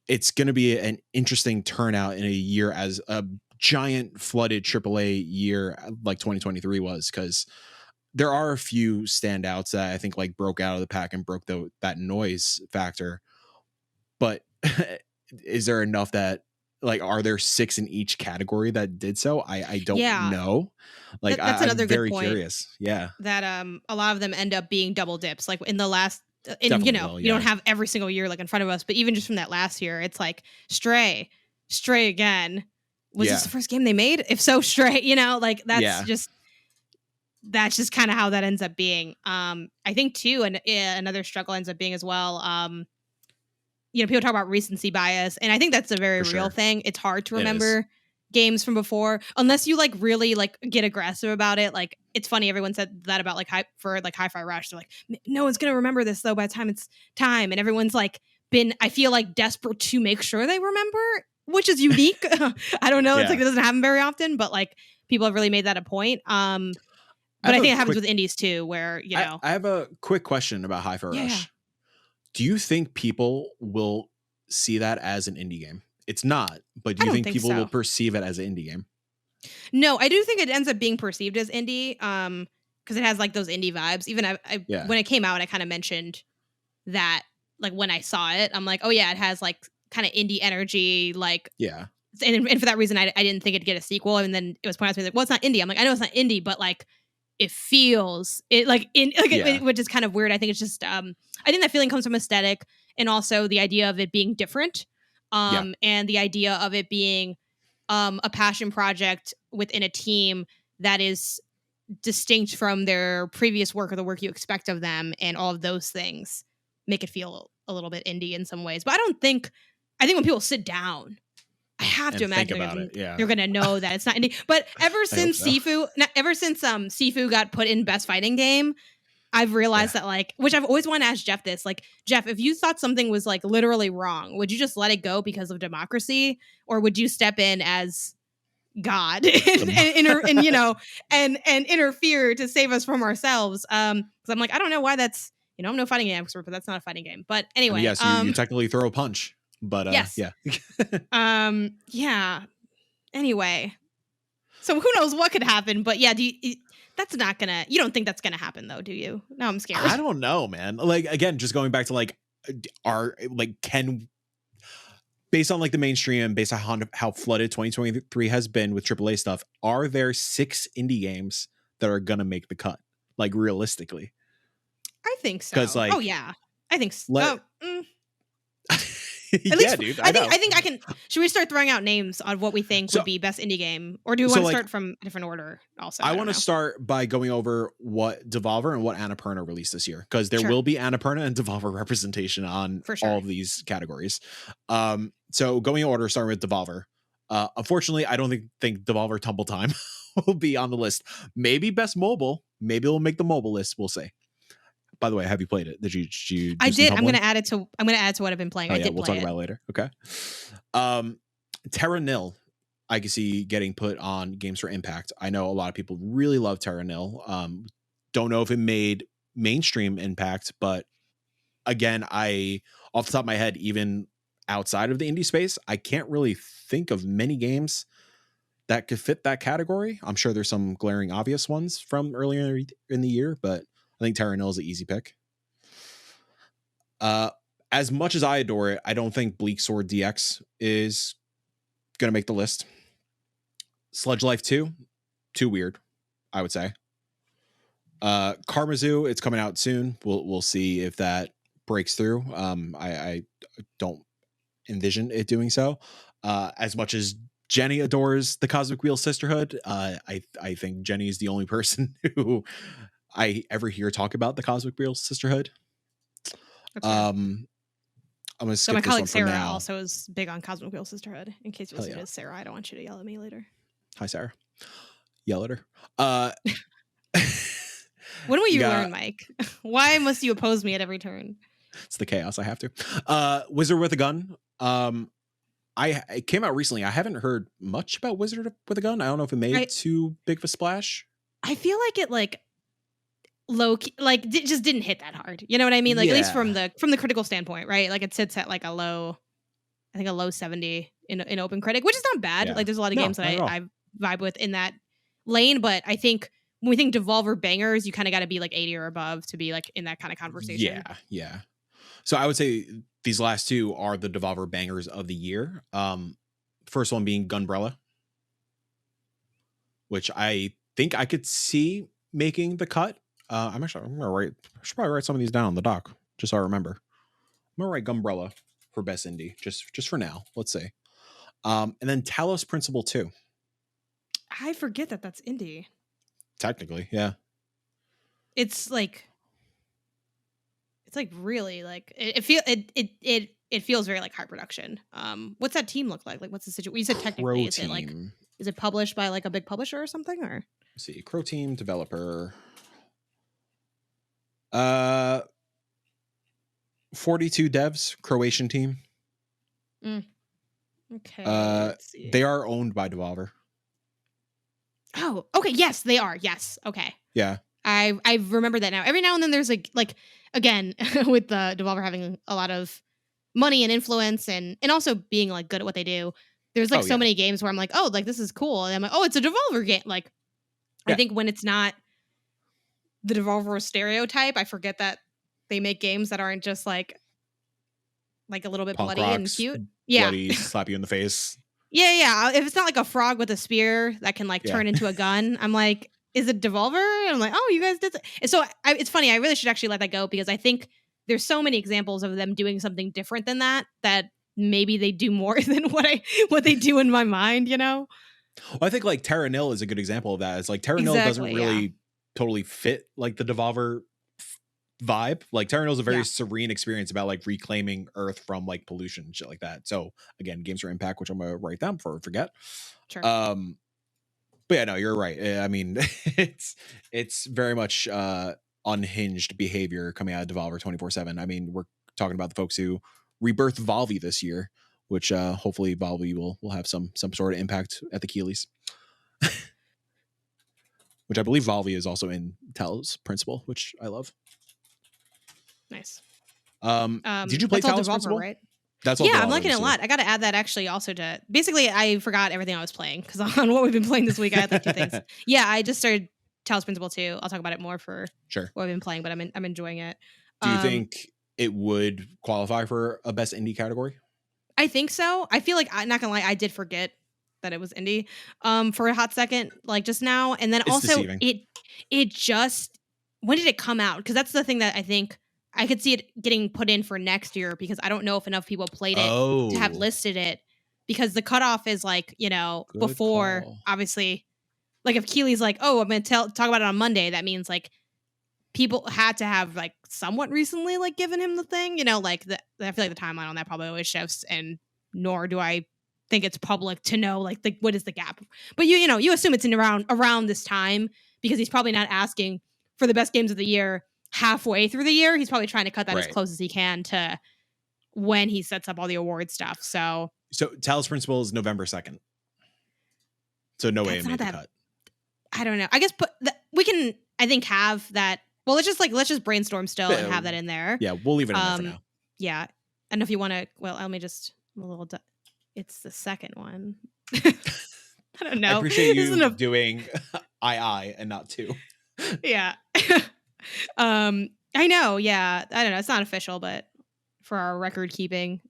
it's going to be an interesting turnout in a year as a giant flooded AAA year like 2023 was, because there are a few standouts that I think like broke out of the pack and broke that noise factor. But is there enough that like, are there 6 in each category that did so? I don't know. Like that's another I'm very good point. Curious. Yeah. That a lot of them end up being double dips. Like in the last, and Definitely you know, will, you don't have every single year like in front of us, but even just from that last year, it's like Stray again. Was this the first game they made? If so, Stray, you know, like that's just kind of how that ends up being. I think too, and another struggle ends up being as well. You know, people talk about recency bias, and I think that's a very real thing. It's hard to remember games from before unless you like really like get aggressive about it. Like it's funny, everyone said that about like Hi-Fi Rush. They're like, no one's gonna remember this though by the time it's time, and everyone's like been, I feel like, desperate to make sure they remember, which is unique. I don't know. It's like it doesn't happen very often, but like people have really made that a point. But I think it happens with indies too, where, you know. I have a quick question about Hi-Fi Rush. Do you think people will see that as an indie game? It's not, but do you think people will perceive it as an indie game? No, I do think it ends up being perceived as indie, because it has like those indie vibes. Even when it came out, I kind of mentioned that, like when I saw it, I'm like, oh yeah, it has like kind of indie energy, like and for that reason, I didn't think it'd get a sequel. And then it was pointed out to me like, well, it's not indie. I'm like, I know it's not indie, but like it feels it like which is kind of weird. I think it's just I think that feeling comes from aesthetic and also the idea of it being different, and the idea of it being a passion project within a team that is distinct from their previous work or the work you expect of them, and all of those things make it feel a little bit indie in some ways. But I think when people sit down, I have to imagine they're going to know that it's not indie. But ever since Sifu got put in Best Fighting Game, I've realized that, like, which I've always wanted to ask Jeff this, like, Jeff, if you thought something was like literally wrong, would you just let it go because of democracy, or would you step in as God and you know, and interfere to save us from ourselves? Because I'm like, I don't know why that's, you know, I'm no fighting game expert, but that's not a fighting game. But anyway, yes, you technically throw a punch, but Anyway, so who knows what could happen? But yeah, you don't think that's gonna happen though, do you? No, I'm scared. I don't know, man. Like, again, just going back to like, based on like the mainstream, based on how flooded 2023 has been with AAA stuff, are there 6 indie games that are gonna make the cut? Like, realistically, I think so. Because like, I think so. At least dude. I think I can. Should we start throwing out names on what we think would be best indie game, or do we want to start from a different order? Also, I want to start by going over what Devolver and what Annapurna released this year, because there will be Annapurna and Devolver representation on all of these categories. So going in order, starting with Devolver. Unfortunately, I don't think Devolver Tumble Time will be on the list. Maybe best mobile. Maybe we'll make the mobile list. We'll see. By the way, have you played it? Did you I did. I'm going to add it to what I've been playing. Oh, I did we'll talk about it later. Okay. Terra Nil, I can see getting put on Games for Impact. I know a lot of people really love Terra Nil. Don't know if it made mainstream impact, but again, off the top of my head, even outside of the indie space, I can't really think of many games that could fit that category. I'm sure there's some glaring obvious ones from earlier in the year, but I think Terra Nil is an easy pick. As much as I adore it, I don't think Bleak Sword DX is going to make the list. Sludge Life 2, too weird, I would say. Karmazoo, it's coming out soon. We'll see if that breaks through. I don't envision it doing so. As much as Jenny adores the Cosmic Wheel Sisterhood, I think Jenny is the only person who I ever hear talk about the Cosmic Wheel Sisterhood. I'm gonna skip my this colleague one for Sarah now. also is big on Cosmic Wheel Sisterhood. In case you're listening to Sarah, I don't want you to yell at me later. Hi, Sarah. Yell at her. When will you learn, Mike? Why must you oppose me at every turn? It's the chaos. I have to. Wizard with a Gun. It came out recently. I haven't heard much about Wizard with a Gun. I don't know if it made too big of a splash. I feel like it low key, just didn't hit that hard. You know what I mean? At least from the critical standpoint, right? Like it sits at a low 70 in Open Critic, which is not bad. Yeah. Like there's a lot of games that I vibe with in that lane, but I think when we think Devolver bangers, you kind of got to be 80 or above to be in that kind of conversation. Yeah. So I would say these last two are the Devolver bangers of the year. First one being Gunbrella, which I think I could see making the cut. I'm gonna I should probably write some of these down on the doc just so I remember. I'm gonna write Gunbrella for best indie just for now. Let's see. And then Talos Principle 2. I forget that that's indie. Technically, yeah. It's really it feels very high production. What's that team look like? What's the situation? You said technically, is it published by a big publisher or something? Or let's see, Crow Team developer. 42 devs, Croatian team. Okay. Let's see. They are owned by Devolver. Oh, okay. Yes, they are. Yes. Okay. Yeah. I remember that now. Every now and then there's again with the Devolver having a lot of money and influence and also being good at what they do. There's so many games where I'm this is cool, and I'm it's a Devolver game. I think when it's not the Devolver stereotype, I forget that they make games that aren't just a little bit Punk bloody rocks, and cute. Bloody, slap you in the face. Yeah. If it's not a frog with a spear that can turn into a gun, I'm is it Devolver? And I'm oh, you guys did that. And so it's funny. I really should actually let that go because I think there's so many examples of them doing something different than that maybe they do more than what they do in my mind, Well, I think Terra Nil is a good example of that. It's Terra Nil doesn't really totally fit the Devolver vibe. Terra Nil is a very serene experience about reclaiming Earth from pollution and shit like that. So again, Games for Impact, which I'm gonna write down before I forget. Sure. But yeah, no, you're right. I mean, it's very much unhinged behavior coming out of Devolver 24/7. I mean, we're talking about the folks who rebirthed Volvi this year, which hopefully Volvi will have some sort of impact at the Keeleys. Which I believe Volvi is also in Talos Principle, which I love. Nice. Did you play Talos Principle? Right? That's all. Yeah, I'm liking it a lot. I got to add that actually also to basically I forgot everything I was playing because on what we've been playing this week I had two things. Yeah, I just started Talos Principle 2. I'll talk about it more for what I've been playing, but I'm enjoying it. Do you think it would qualify for a best indie category? I think so. I feel I'm not gonna lie, I did forget that it was indie for a hot second, just now, and then it's also deceiving. It just when did it come out? Because that's the thing that I think I could see it getting put in for next year because I don't know if enough people played it to have listed it, because the cutoff is like, Good before, call. obviously, like if Keely's like, oh, I'm going to talk about it on Monday, that means like people had to have like somewhat recently like given him the thing, like I feel like the timeline on that probably always shifts, and nor do I think it's public to know like what is the gap. But you assume it's in around this time, because he's probably not asking for the best games of the year halfway through the year. He's probably trying to cut that as close as he can to when he sets up all the award stuff. So Talos Principle is November 2nd. So no way it made the cut. I don't know. I guess we can, I think, have that. Well, let's just brainstorm still and have that in there. Yeah, we'll leave it in there for now. Yeah. And if you want to, well, let me just it's the second one. I don't know. I appreciate you doing I and not two. Yeah. I know. Yeah. I don't know. It's not official, but for our record keeping.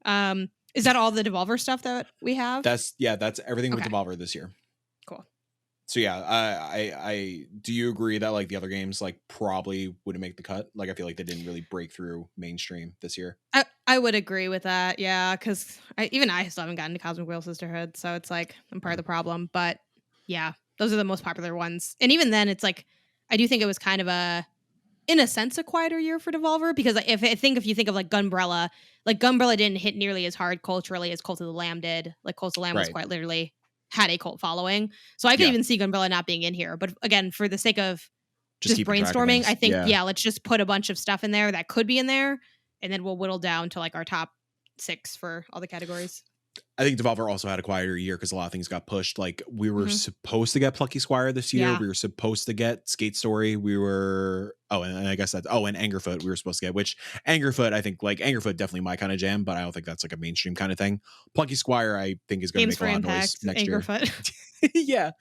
Is that all the Devolver stuff that we have? That's everything with Devolver this year. Cool. So yeah, I do you agree that like the other games like probably wouldn't make the cut? Like I feel like they didn't really break through mainstream this year. I would agree with that. Yeah, because I still haven't gotten to Cosmic Wheel Sisterhood, so it's like I'm part of the problem. But yeah, those are the most popular ones, and even then, it's like I do think it was kind of in a sense, a quieter year for Devolver, because if you think of like Gunbrella didn't hit nearly as hard culturally as Cult of the Lamb did. Like Cult of the Lamb was quite literally had a cult following. So I could even see Gunbrella not being in here. But again, for the sake of just brainstorming, I think, let's just put a bunch of stuff in there that could be in there, and then we'll whittle down to like our top 6 for all the categories. I think Devolver also had a quieter year because a lot of things got pushed. Like we were supposed to get Plucky Squire this year. Yeah. We were supposed to get Skate Story. We were and I guess that's and Angerfoot we were supposed to get, which Angerfoot, I think like Angerfoot definitely my kind of jam, but I don't think that's like a mainstream kind of thing. Plucky Squire I think is going to make a lot of noise next Angerfoot. Yeah.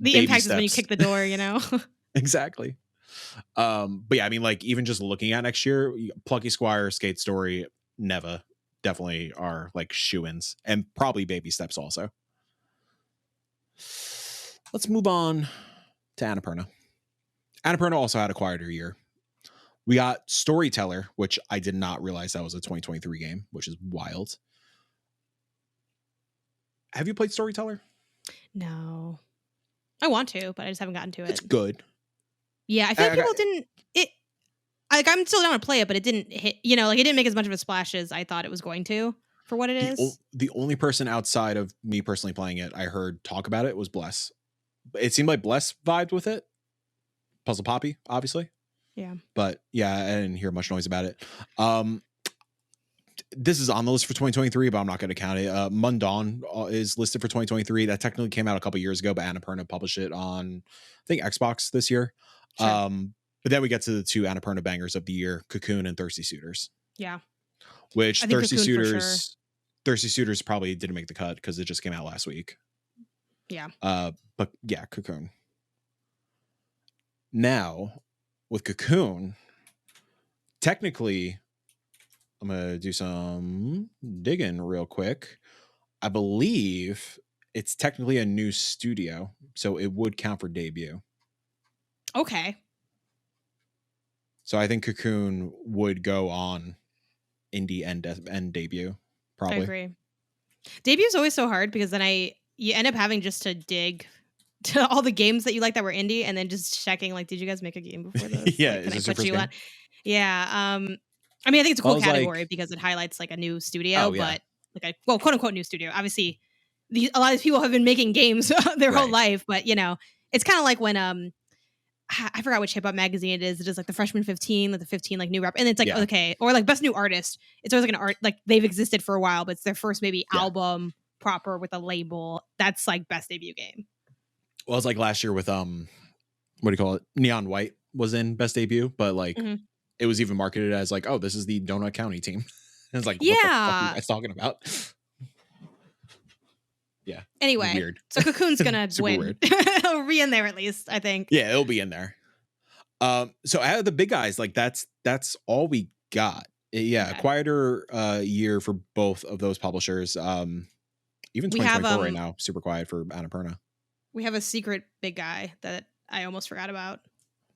The Baby impact steps. is when you kick the door, Exactly. But yeah, I mean like even just looking at next year, Plucky Squire, Skate Story, Neva definitely are like shoo-ins, and probably Baby Steps also. Let's move on to Annapurna. Annapurna also had a quieter year. We got Storyteller, which I did not realize that was a 2023 game, which is wild. Have you played Storyteller? No. I want to, but I just haven't gotten to it. It's good. Yeah, I feel like people didn't... Like I'm still down to play it, but it didn't hit, like it didn't make as much of a splash as I thought it was going to for what it is. The only person outside of me personally playing it I heard talk about it was Bless. It seemed like Bless vibed with it. Puzzle Poppy, obviously. Yeah. But yeah, I didn't hear much noise about it. This is on the list for 2023, but I'm not going to count it. Mundawn is listed for 2023. That technically came out a couple years ago, but Annapurna published it on, I think, Xbox this year. Sure. But then we get to the 2 Annapurna bangers of the year, Cocoon and Thirsty Suitors. Yeah. Which Thirsty Suitors probably didn't make the cut because it just came out last week. Yeah. But yeah, Cocoon. Now, with Cocoon, technically, I'm going to do some digging real quick. I believe it's technically a new studio, so it would count for debut. Okay. So I think Cocoon would go on indie and debut, probably. I agree. Debut is always so hard because then you end up having just to dig to all the games that you like that were indie, and then just checking like, did you guys make a game before this? Yeah, like, is this your first game? Yeah. I mean, I think it's a cool category because it highlights like a new studio, but like quote unquote new studio. Obviously, a lot of these people have been making games their whole life, but it's kind of like when I forgot which hip hop magazine it is. It is like the Freshman 15, like the 15 like new rap, and it's like okay, or like best new artist. It's always like an art like they've existed for a while, but it's their first maybe album proper with a label. That's like best debut game. Well, it's like last year with what do you call it? Neon White was in best debut, but like it was even marketed as like, oh, this is the Donut County team. And it's like, what the fuck are you guys talking about? Yeah. Anyway, weird. So Cocoon's gonna win. Weird. It'll be in there at least, I think. Yeah, it'll be in there. So out of the big guys, like that's all we got. Yeah, a quieter year for both of those publishers. Even 2024 right now, super quiet for Annapurna. We have a secret big guy that I almost forgot about.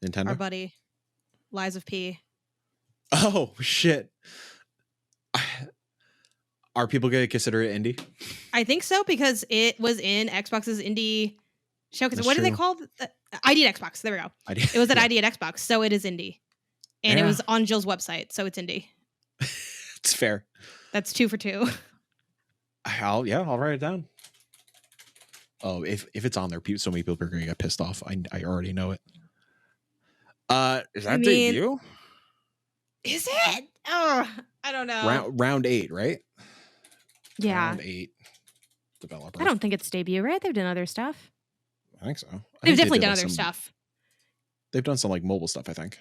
Nintendo. Our buddy, Lies of P. Oh shit. Are people going to consider it indie? I think so because it was in Xbox's indie show. Because That's what do they true. call it? ID at Xbox. There we go. It was at ID at Xbox, so it is indie, and it was on Jill's website, so it's indie. It's fair. That's 2 for 2. I'll write it down. Oh, if it's on there, so many people are going to get pissed off. I already know it. Is that debut? Is it? Oh, I don't know. Round 8, right? Yeah. Round 8 developer. I don't think it's debut, right? They've done other stuff. I think so. They've definitely done other stuff. They've done some like mobile stuff, I think.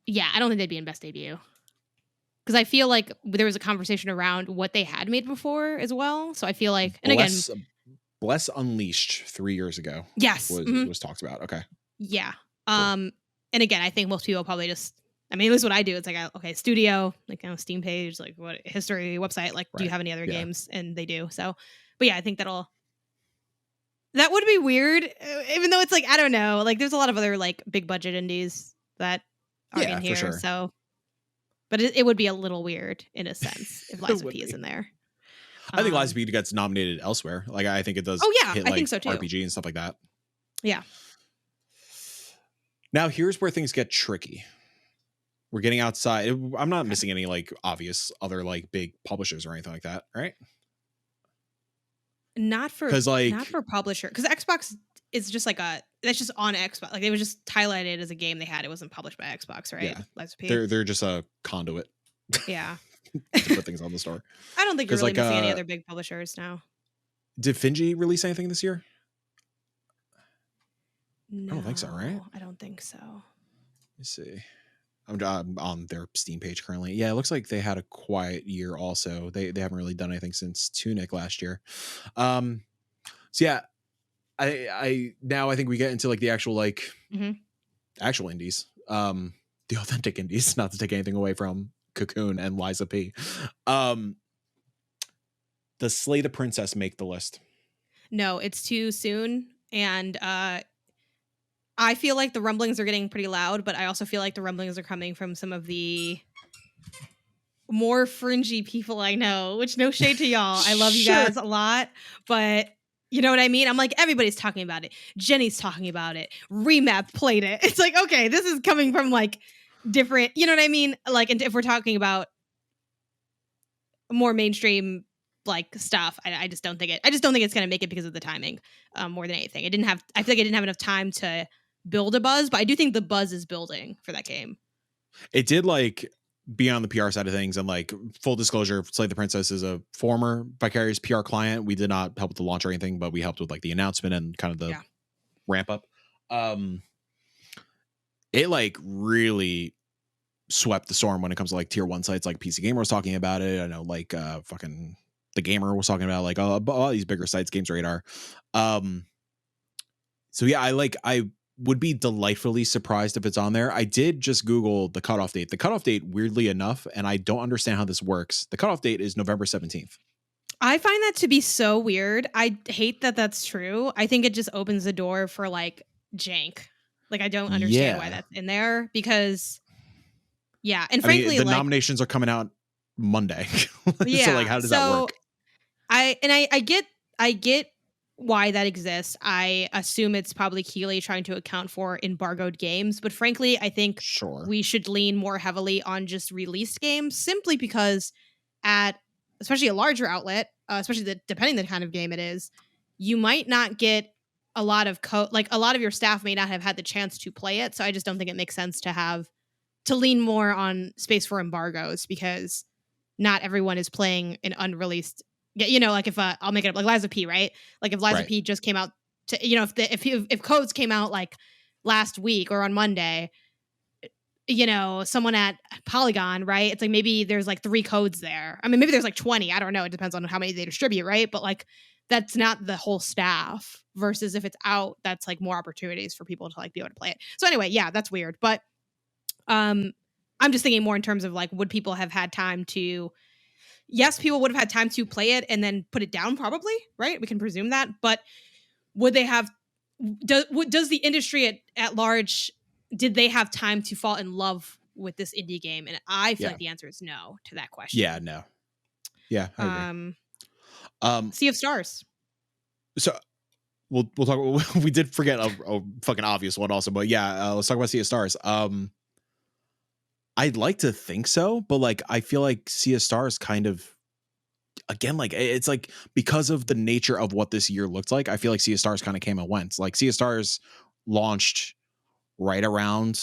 Yeah, I don't think they'd be in best debut. Because I feel like there was a conversation around what they had made before as well. So I feel like, and Bless Unleashed 3 years ago. Yes. Was talked about. Okay. Yeah. Cool. And again, I think most people probably just, I mean, at least what I do, it's like, okay, studio, like on a Steam page, like what history website, like, do you have any other games? And they do. So, but yeah, I think that would be weird, even though it's like, I don't know, like there's a lot of other like big budget indies that are in here. For sure. So, but it would be a little weird in a sense if Lies of P is in there. I think Lies of P gets nominated elsewhere. Like I think it does. Oh yeah, I think so too. RPG and stuff like that. Yeah. Now here's where things get tricky. We're getting outside. I'm not missing any like obvious other like big publishers or anything like that, right? Not for publisher, because Xbox is just like that's just on Xbox. Like it was just highlighted as a game they had. It wasn't published by Xbox, right? Yeah. They're just a conduit. Yeah. To put things on the store. I don't think you're really missing any other big publishers now. Did Finji release anything this year? No, I don't think so, right? I don't think so. Let me see. I'm on their Steam page currently. Yeah, it looks like they had a quiet year also. They haven't really done anything since Tunic last year. So yeah, I think we get into like the actual like actual indies. The authentic indies, not to take anything away from Cocoon and Lies of P. Does Slay the Princess make the list? No, it's too soon. And I feel like the rumblings are getting pretty loud, but I also feel like the rumblings are coming from some of the more fringy people I know, which no shade to y'all. I love you guys a lot, but you know what I mean? I'm like, everybody's talking about it. Jenny's talking about it. Remap played it. It's like, okay, this is coming from like different, you know what I mean? Like, and if we're talking about more mainstream like stuff, I just don't think it's going to make it because of the timing more than anything. I feel like I didn't have enough time to build a buzz, but I do think the buzz is building for that game. It did like be on the PR side of things, and like full disclosure, Slay the Princess is a former Vicarious PR client. We did not help with the launch or anything, but we helped with like the announcement and kind of the ramp up. It like really swept the storm when it comes to like tier 1 sites. Like PC Gamer was talking about it. I know like fucking The Gamer was talking about like all these bigger sites, Games Radar. So yeah, I would be delightfully surprised if it's on there. I did just Google the cutoff date. The cutoff date, weirdly enough, and I don't understand how this works. The cutoff date is November 17th. I find that to be so weird. I hate that that's true. I think it just opens the door for like jank. Like I don't understand why that's in there because and frankly, the nominations are coming out Monday. So like, how does that work? I get why that exists. I assume it's probably Keighley trying to account for embargoed games, but frankly, I think we should lean more heavily on just released games simply because especially a larger outlet, especially depending the kind of game it is, you might not get a lot of like a lot of your staff may not have had the chance to play it. So I just don't think it makes sense to lean more on space for embargoes because not everyone is playing an unreleased. You know, like if I'll make it up, like Lies of P, right? Like if Lies of P just came out to, you know, if codes came out like last week or on Monday, you know, someone at Polygon, right? It's like maybe there's like 3 codes there. I mean, maybe there's like 20. I don't know. It depends on how many they distribute, right? But like that's not the whole staff versus if it's out, that's like more opportunities for people to like be able to play it. So anyway, yeah, that's weird. But I'm just thinking more in terms of like, would people have had time to? Yes, people would have had time to play it and then put it down, probably, right? We can presume that. But would they have? Does the industry at large? Did they have time to fall in love with this indie game? And I feel Yeah. like the answer is no to that question. Yeah, no. Yeah, I agree. Sea of Stars. So we'll talk. We did forget a fucking obvious one also, but yeah, let's talk about Sea of Stars. I'd like to think so, but like I feel like Sea of Stars kind of, again, like it's like because of the nature of what this year looked like, I feel like Sea of Stars kind of came and went. Like Sea of Stars launched right around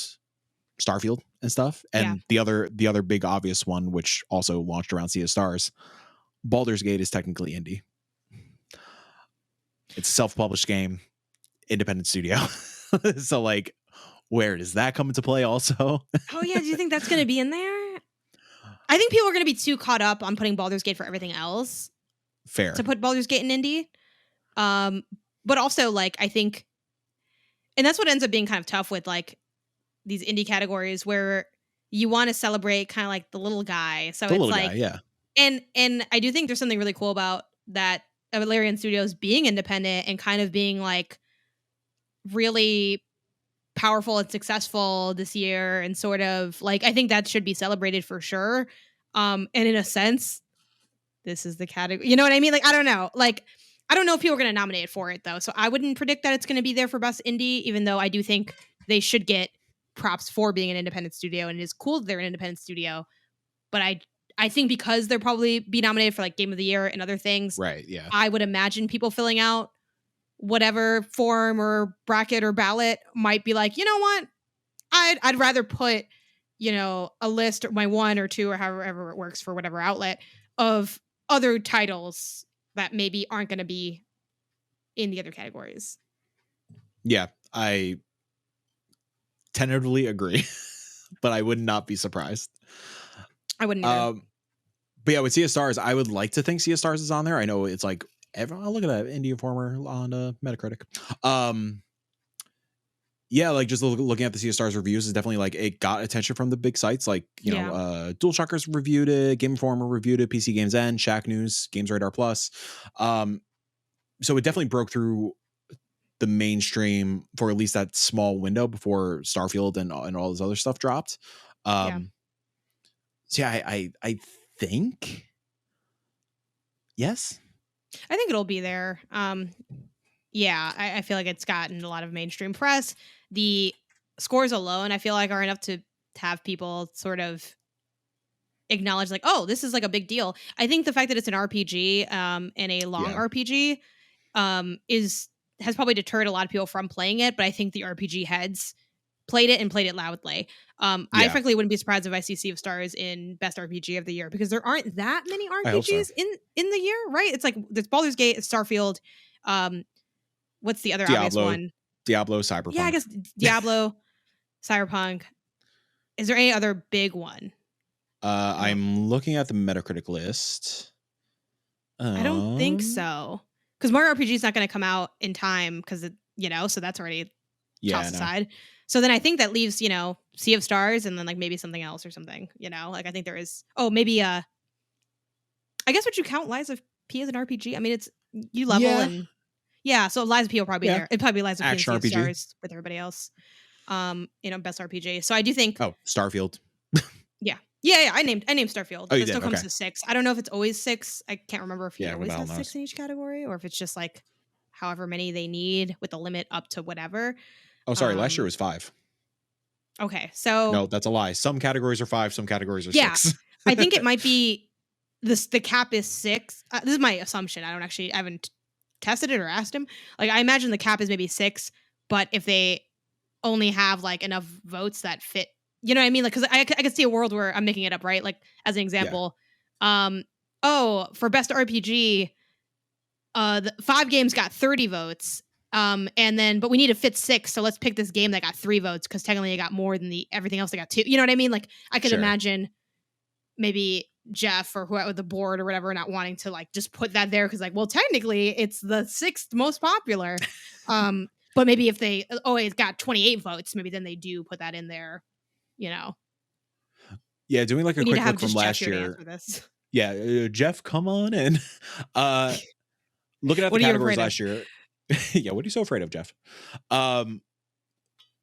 Starfield and stuff, and the other big obvious one, which also launched around Sea of Stars, Baldur's Gate is technically indie. It's a self-published game, independent studio. So like, where does that come into play also? Oh yeah, do you think that's going to be in there? I think people are going to be too caught up on putting Baldur's Gate for everything else. Fair. To put Baldur's Gate in indie. But also like I think, and that's what ends up being kind of tough with like these indie categories where you want to celebrate kind of like the little guy. So it's like, yeah. And I do think there's something really cool about that Larian Studios being independent and kind of being like really powerful and successful this year, and sort of like I think that should be celebrated for sure. And in a sense, this is the category. You know what I mean? Like I don't know. Like I don't know if people are going to nominate for it though, so I wouldn't predict that it's going to be there for best indie. Even though I do think they should get props for being an independent studio, and it is cool that they're an independent studio. But I think because they'll probably be nominated for like Game of the Year and other things, right? Yeah, I would imagine people filling out whatever form or bracket or ballot might be like, you know what, I'd rather put, you know, a list or my one or two or however it works for whatever outlet of other titles that maybe aren't going to be in the other categories. Yeah, I tentatively agree, but I would not be surprised. I wouldn't either. But yeah, with Sea of Stars, I would like to think Sea of Stars is on there. I know it's like everyone. I'll look at that Indie Informer on Metacritic. Yeah, like just looking at the Sea of Stars reviews is definitely like it got attention from the big sites, like you know, DualShockers reviewed it, Game Informer reviewed it, PC Games End, Shack News, Games Radar Plus. So it definitely broke through the mainstream for at least that small window before Starfield and all this other stuff dropped. So yeah, I think yes. I think it'll be there. Yeah, I feel like it's gotten a lot of mainstream press. The scores alone, I feel like, are enough to have people sort of acknowledge, like, oh, this is like a big deal. I think the fact that it's an RPG and a long RPG has probably deterred a lot of people from playing it. But I think the RPG heads played it and played it loudly. I frankly wouldn't be surprised if I see Sea of Stars in Best RPG of the Year, because there aren't that many RPGs in the year, right? It's like there's Baldur's Gate, it's Starfield. What's the other obvious one? Diablo, Cyberpunk. Yeah, I guess Diablo, Cyberpunk. Is there any other big one? I'm looking at the Metacritic list. I don't think so, because Mario RPG is not going to come out in time because so that's already tossed aside. So then I think that leaves, Sea of Stars and then like maybe something else or something, like I think there is, maybe, I guess would you count Lies of P as an RPG? I mean, it's, you level and so Lies of P will probably be there. It'd probably be Lies of P and Sea of Stars with everybody else. Best RPG. So I do think. Oh, Starfield. Yeah. I named Starfield. Oh, it still comes to 6. I don't know if it's always 6. I can't remember if you always have 6 in each category, or if it's just like however many they need with the limit up to whatever. Oh, sorry. Last year was 5. Okay, so no, that's a lie. Some categories are 5. Some categories are 6. I think it might be this. The cap is 6. This is my assumption. I haven't tested it or asked him. Like I imagine the cap is maybe 6, but if they only have like enough votes that fit, you know what I mean? Like, because I could see a world where I'm making it up, right? Like as an example, for best RPG, the 5 games got 30 votes. But we need to fit 6, so let's pick this game that got 3 votes because technically it got more than everything else that got 2. You know what I mean? Like I could imagine maybe Jeff or whoever, the board or whatever, not wanting to like just put that there because like, well, technically it's the 6th most popular. But maybe if they it got 28 votes, maybe then they do put that in there. Yeah, doing like a quick look from last year. Yeah, Jeff, come on in. Looking at the categories last year. Yeah, what are you so afraid of, Jeff?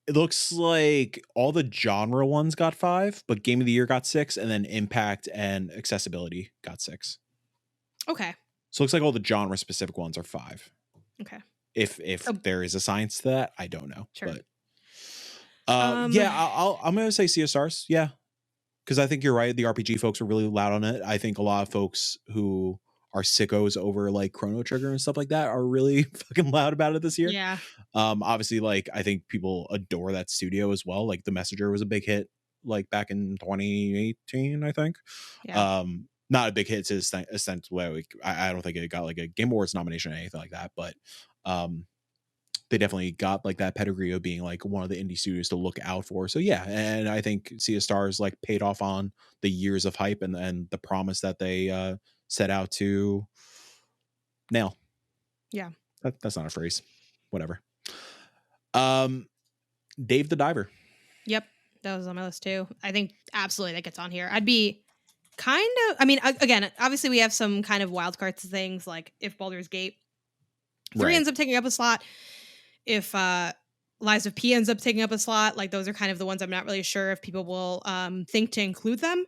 It looks like all the genre ones got 5, but Game of the Year got 6, and then Impact and Accessibility got 6. Okay. So it looks like all the genre specific ones are 5. Okay. If there is a science to that, I don't know. Sure. But yeah, I'm gonna say Sea of Stars. Yeah, because I think you're right. The RPG folks are really loud on it. I think a lot of folks who are sickos over like Chrono Trigger and stuff like that are really fucking loud about it this year. Yeah. Obviously, like I think people adore that studio as well. Like The Messenger was a big hit, like back in 2018, I think. Yeah. Not a big hit to extent where I don't think it got like a Game Awards nomination or anything like that, but they definitely got like that pedigree of being like one of the indie studios to look out for. So yeah, and I think Sea of Stars like paid off on the years of hype and the promise that they set out to nail. Yeah. That's not a phrase. Whatever. Dave the Diver. Yep. That was on my list too. I think absolutely that gets on here. I'd be kind of, I mean, again, obviously we have some kind of wild cards things like if Baldur's Gate 3 ends up taking up a slot, if Lies of P ends up taking up a slot, like those are kind of the ones I'm not really sure if people will think to include them,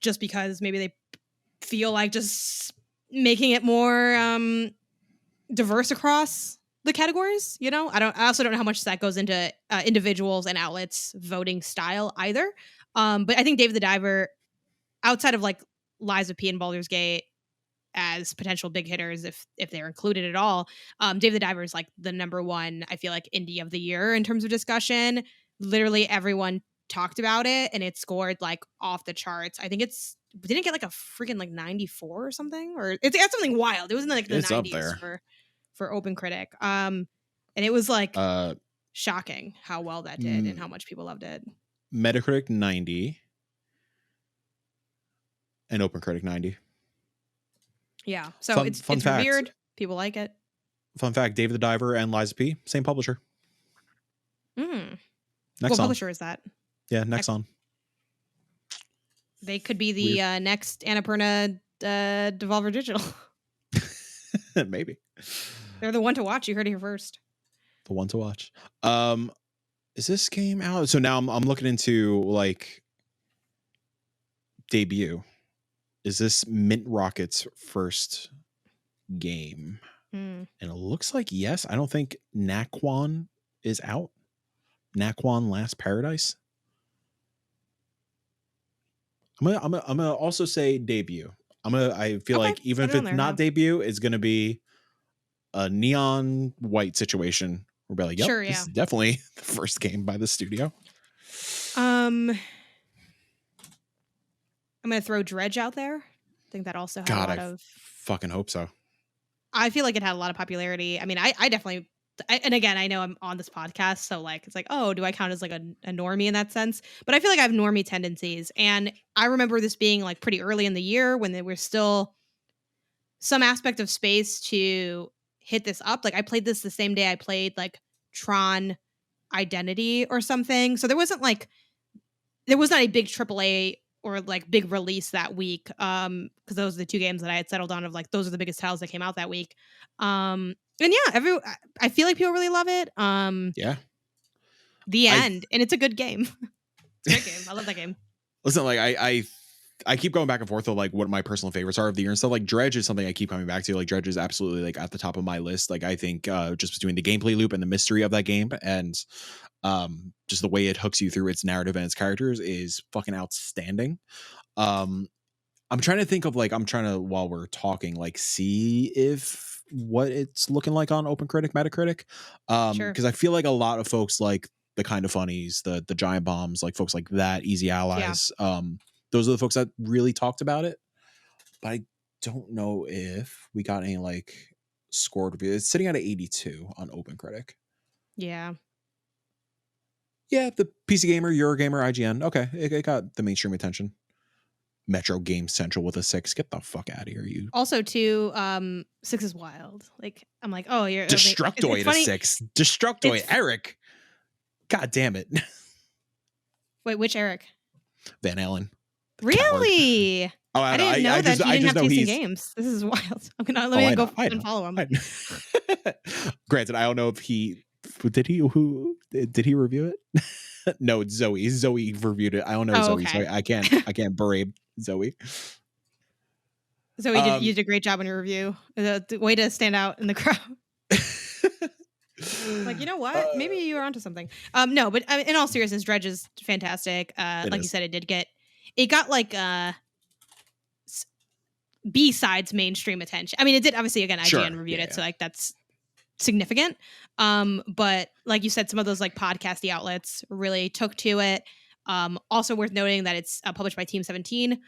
just because maybe they feel like just making it more diverse across the categories. You know, I also don't know how much that goes into individuals and outlets voting style either. But I think Dave the Diver, outside of like Lies of P and Baldur's Gate as potential big hitters, if they're included at all, Dave the Diver is like the number one, I feel like, indie of the year in terms of discussion. Literally everyone talked about it and it scored like off the charts. I think didn't get like a freaking like 94 or something, or it's something wild. It was in like the 90s for Open Critic. And it was like shocking how well that did and how much people loved it. Metacritic 90 and Open Critic 90. Yeah, so it's weird. People like it. Fun fact: Dave the Diver and Lies of P, same publisher. What publisher is that? Yeah, Nexon. They could be the next Annapurna Devolver Digital. Maybe. They're the one to watch. You heard it here first. The one to watch. Is this game out? So now I'm looking into like debut. Is this Mint Rocket's first game? And it looks like yes. I don't think Naquan is out. Naquan Last Paradise. I'm gonna also say debut. I feel like even if it's not debut, it's gonna be a neon white situation. We're like, yep, this is definitely the first game by the studio. I'm going to throw Dredge out there. I think that also had a lot of... fucking hope so. I feel like it had a lot of popularity. I mean, I definitely... and again, I know I'm on this podcast, so like, it's like, oh, do I count as like a normie in that sense? But I feel like I have normie tendencies. And I remember this being like pretty early in the year when there was still some aspect of space to hit this up. Like I played this the same day I played like Tron Identity or something. So there was not a big AAA or like big release that week, because those are the two games that I had settled on of like those are the biggest titles that came out that week. And yeah, I feel like people really love it. Yeah. The end, and it's a good game. It's a great game. I love that game. Listen, like I keep going back and forth of like what my personal favorites are of the year and stuff. Like Dredge is something I keep coming back to. Like Dredge is absolutely like at the top of my list. Like I think just between the gameplay loop and the mystery of that game and just the way it hooks you through its narrative and its characters is fucking outstanding. I'm trying to think of like, while we're talking, like see if what it's looking like on Open Critic, Metacritic. Sure. Because I feel like a lot of folks like the Kind of Funnies, the Giant Bombs, like folks like that, Easy Allies. Yeah. Those are the folks that really talked about it. But I don't know if we got any like scored review. It's sitting at an 82 on Open Critic. Yeah. Yeah, the PC Gamer, Eurogamer, IGN. Okay, it got the mainstream attention. Metro Game Central with a 6. Get the fuck out of here, you. Also, too, 6 is wild. Like, I'm like, oh, you're Destructoid a 6. Destructoid, Eric. God damn it. Wait, which Eric? Van Allen. Really? Oh, I didn't know that he didn't have taste in games. This is wild. Let me go and follow him. Granted, I don't know if he Did he? Who did he review it? No, it's Zoe. Zoe reviewed it. I don't know Zoe, okay. so I can't berate Zoe. Zoe, you did a great job on your review. The way to stand out in the crowd. Like, you know what? Maybe you were onto something. No, but in all seriousness, Dredge is fantastic. Like you said, it got like B-sides mainstream attention. I mean, it did obviously, again, IGN reviewed it, so like that's significant. But like you said, some of those like podcasty outlets really took to it. Also worth noting that it's published by Team 17,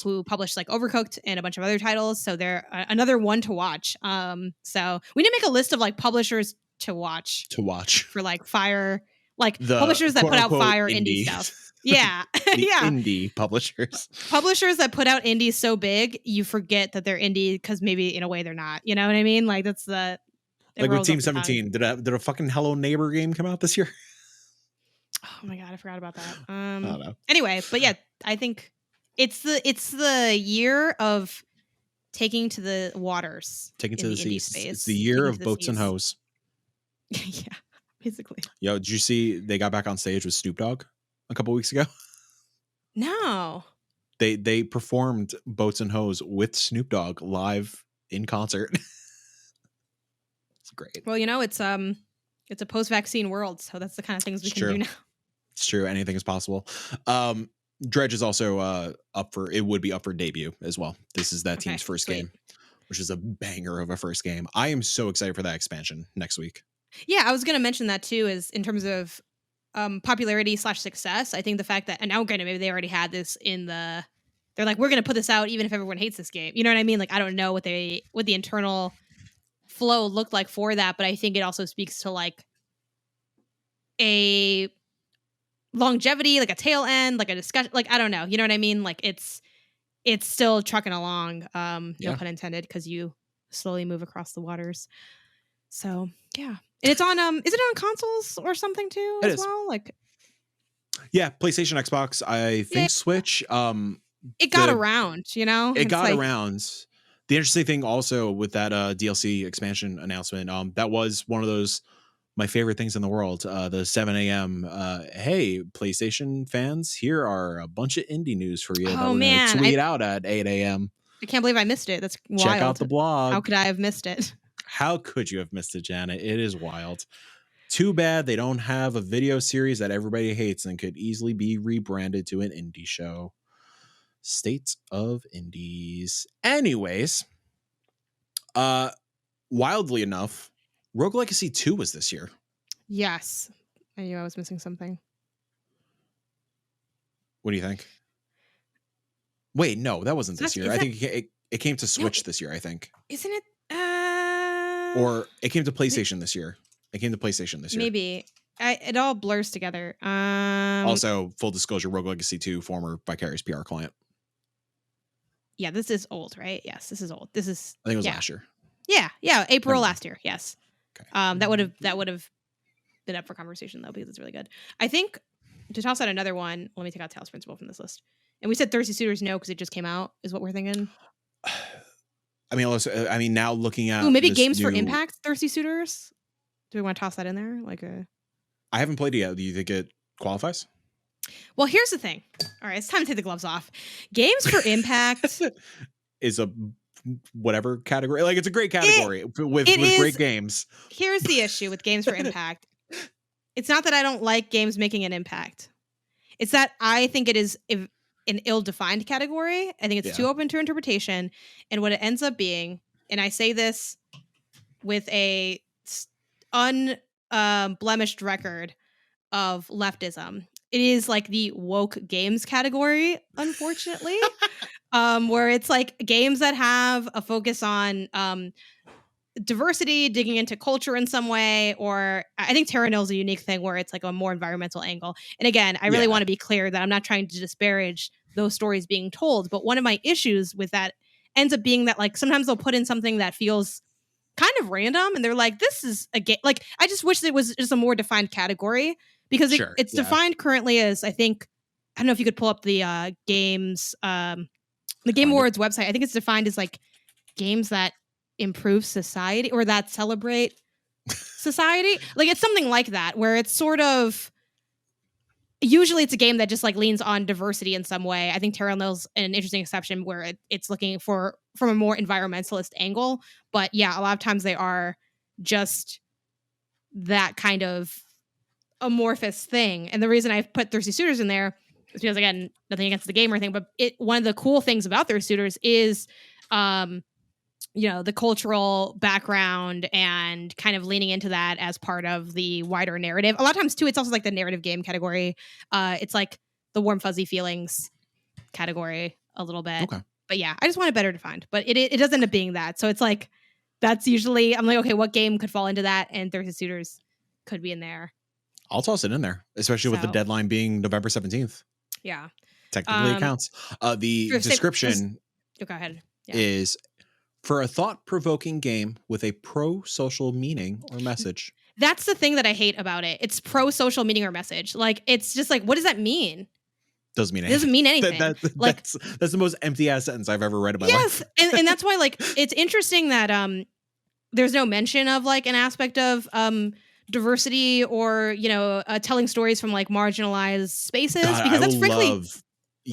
who published like Overcooked and a bunch of other titles. So they're another one to watch. So we need to make a list of like publishers to watch for like Fire, like the publishers that put out Fire indie stuff. Yeah. Yeah. Indie publishers that put out indies so big you forget that they're indie because maybe in a way they're not. You know what I mean? Like that's the like with Team 17. Did a fucking Hello Neighbor game come out this year? Oh my god, I forgot about that. I don't know. Anyway, but yeah, I think it's the year of taking to the waters, taking to the seas. It's the year of boats and hoes. Yeah, basically. Yo, did you see they got back on stage with Snoop Dogg a couple weeks ago? No. They performed Boats and Hoes with Snoop Dogg live in concert. It's great. Well, you know, it's a post-vaccine world, so that's the kind of things we can do now. It's true. Anything is possible. Dredge is also would be up for debut as well. This is that team's first game, which is a banger of a first game. I am so excited for that expansion next week. Yeah, I was going to mention that too, is in terms of popularity / success. I think the fact that, and now granted, maybe they already had this they're like, we're going to put this out even if everyone hates this game. You know what I mean? Like, I don't know what the internal flow looked like for that, but I think it also speaks to like a longevity, like a tail end, like a discussion, like I don't know, you know what I mean? Like it's still trucking along, no pun intended, because you slowly move across the waters. So yeah, and it's on is it on consoles or something too as well? Like yeah, PlayStation, Xbox, I think Switch. It got around, you know. It got around. The interesting thing also with that DLC expansion announcement, that was one of those my favorite things in the world. The 7 a.m. Hey, PlayStation fans, here are a bunch of indie news for you. Oh man, tweet out at 8 a.m. I can't believe I missed it. That's wild. Check out the blog. How could I have missed it? How could you have missed it, Janet? It is wild. Too bad they don't have a video series that everybody hates and could easily be rebranded to an indie show. State of Indies. Anyways, wildly enough, Rogue Legacy 2 was this year. Yes. I knew I was missing something. What do you think? Wait, no, that wasn't this year. I think it came to Switch this year, I think. Isn't it? Or it came to PlayStation this year. It came to PlayStation this year. Maybe. It all blurs together. Also, full disclosure, Rogue Legacy 2, former Vicarious PR client. Yeah, this is old, right? Yes, this is old. I think it was last year. Yeah, April last year. Yes. Okay. That would have been up for conversation though, because it's really good. I think to toss out another one, let me take out Talos Principle from this list. And we said Thirsty Suitors no because it just came out, is what we're thinking. I mean, now looking at maybe Games for Impact, Thirsty Suitors. Do we want to toss that in there? I haven't played it yet. Do you think it qualifies? Well, here's the thing. All right, it's time to take the gloves off. Games for Impact is a whatever category. Like, it's a great category with great games. Here's the issue with Games for Impact. It's not that I don't like games making an impact. It's that I think it is an ill-defined category. I think it's too open to interpretation. And what it ends up being, and I say this with a unblemished record of leftism, it is like the woke games category, unfortunately, where it's like games that have a focus on diversity, digging into culture in some way, or I think Terra Nil is a unique thing where it's like a more environmental angle. And again, I really want to be clear that I'm not trying to disparage those stories being told, but one of my issues with that ends up being that like sometimes they'll put in something that feels kind of random and they're like, this is a game. Like, I just wish it was just a more defined category, because it's defined currently as, I don't know if you could pull up the games, the Game Awards website. I think it's defined as like games that improve society or that celebrate society. Like it's something like that where it's sort of usually it's a game that just like leans on diversity in some way. I think Terra Nil's an interesting exception where it's looking for from a more environmentalist angle. But yeah, a lot of times they are just that kind of amorphous thing. And the reason I've put Thirsty Suitors in there is because, again, nothing against the game or anything, but one of the cool things about Thirsty Suitors is the cultural background and kind of leaning into that as part of the wider narrative. A lot of times too, it's also like the narrative game category. It's like the warm fuzzy feelings category a little bit. Okay. But yeah, I just want it better defined. But it does end up being that. So it's like that's usually I'm like, okay, what game could fall into that? And Thirsty Suitors could be in there. I'll toss it in there, especially with the deadline being November 17th. Yeah. Technically it counts. The description go ahead. Yeah. is for a thought-provoking game with a pro-social meaning or message. That's the thing that I hate about it. It's pro-social meaning or message. Like, it's just like, what does that mean? Doesn't mean anything. It doesn't mean anything. That's the most empty-ass sentence I've ever read in my life. Yes, and that's why, like, it's interesting that there's no mention of, like, an aspect of diversity or, telling stories from, like, marginalized spaces. God, because that's frankly...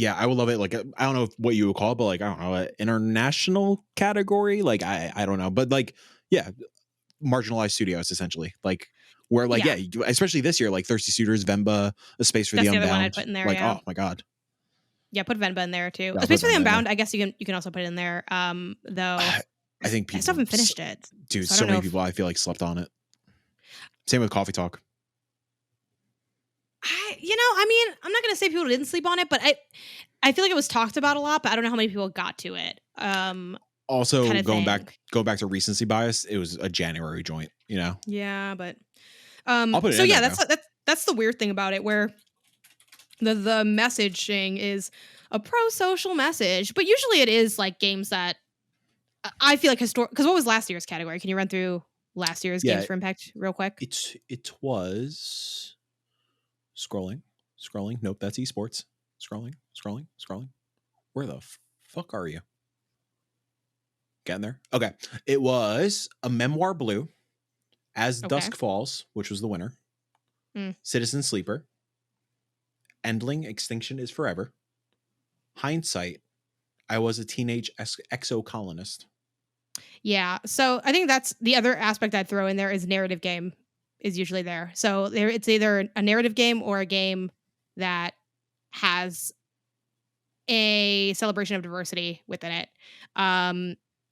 I would love it. Like, I don't know what you would call it, but like, I don't know, an international category. Like, I don't know, but like, yeah, marginalized studios essentially. Like, where like, especially this year, like Thirsty Suitors, Venba, A Space for the Unbound. Other one I'd put in there, like, oh my god. Yeah, put Venba in there too. A Space for the Unbound. I guess you can also put it in there. Though I think people I still haven't finished it. Dude, so many people I feel like slept on it. Same with Coffee Talk. I'm not going to say people didn't sleep on it, but I feel like it was talked about a lot, but I don't know how many people got to it. Also, going back to recency bias, it was a January joint, Yeah, but that's the weird thing about it, where the messaging is a pro-social message, but usually it is like games that I feel like because what was last year's category? Can you run through last year's games for Impact real quick? It was scrolling. Nope, that's esports. Scrolling. Where the fuck are you? Getting there. Okay. It was A Memoir Blue, As Dusk Falls, which was the winner. Citizen Sleeper, Endling, Extinction is Forever, Hindsight, I Was a Teenage Exo-Colonist. Yeah. So I think that's the other aspect I'd throw in there is narrative game is usually there. So it's either a narrative game or a game that has a celebration of diversity within it.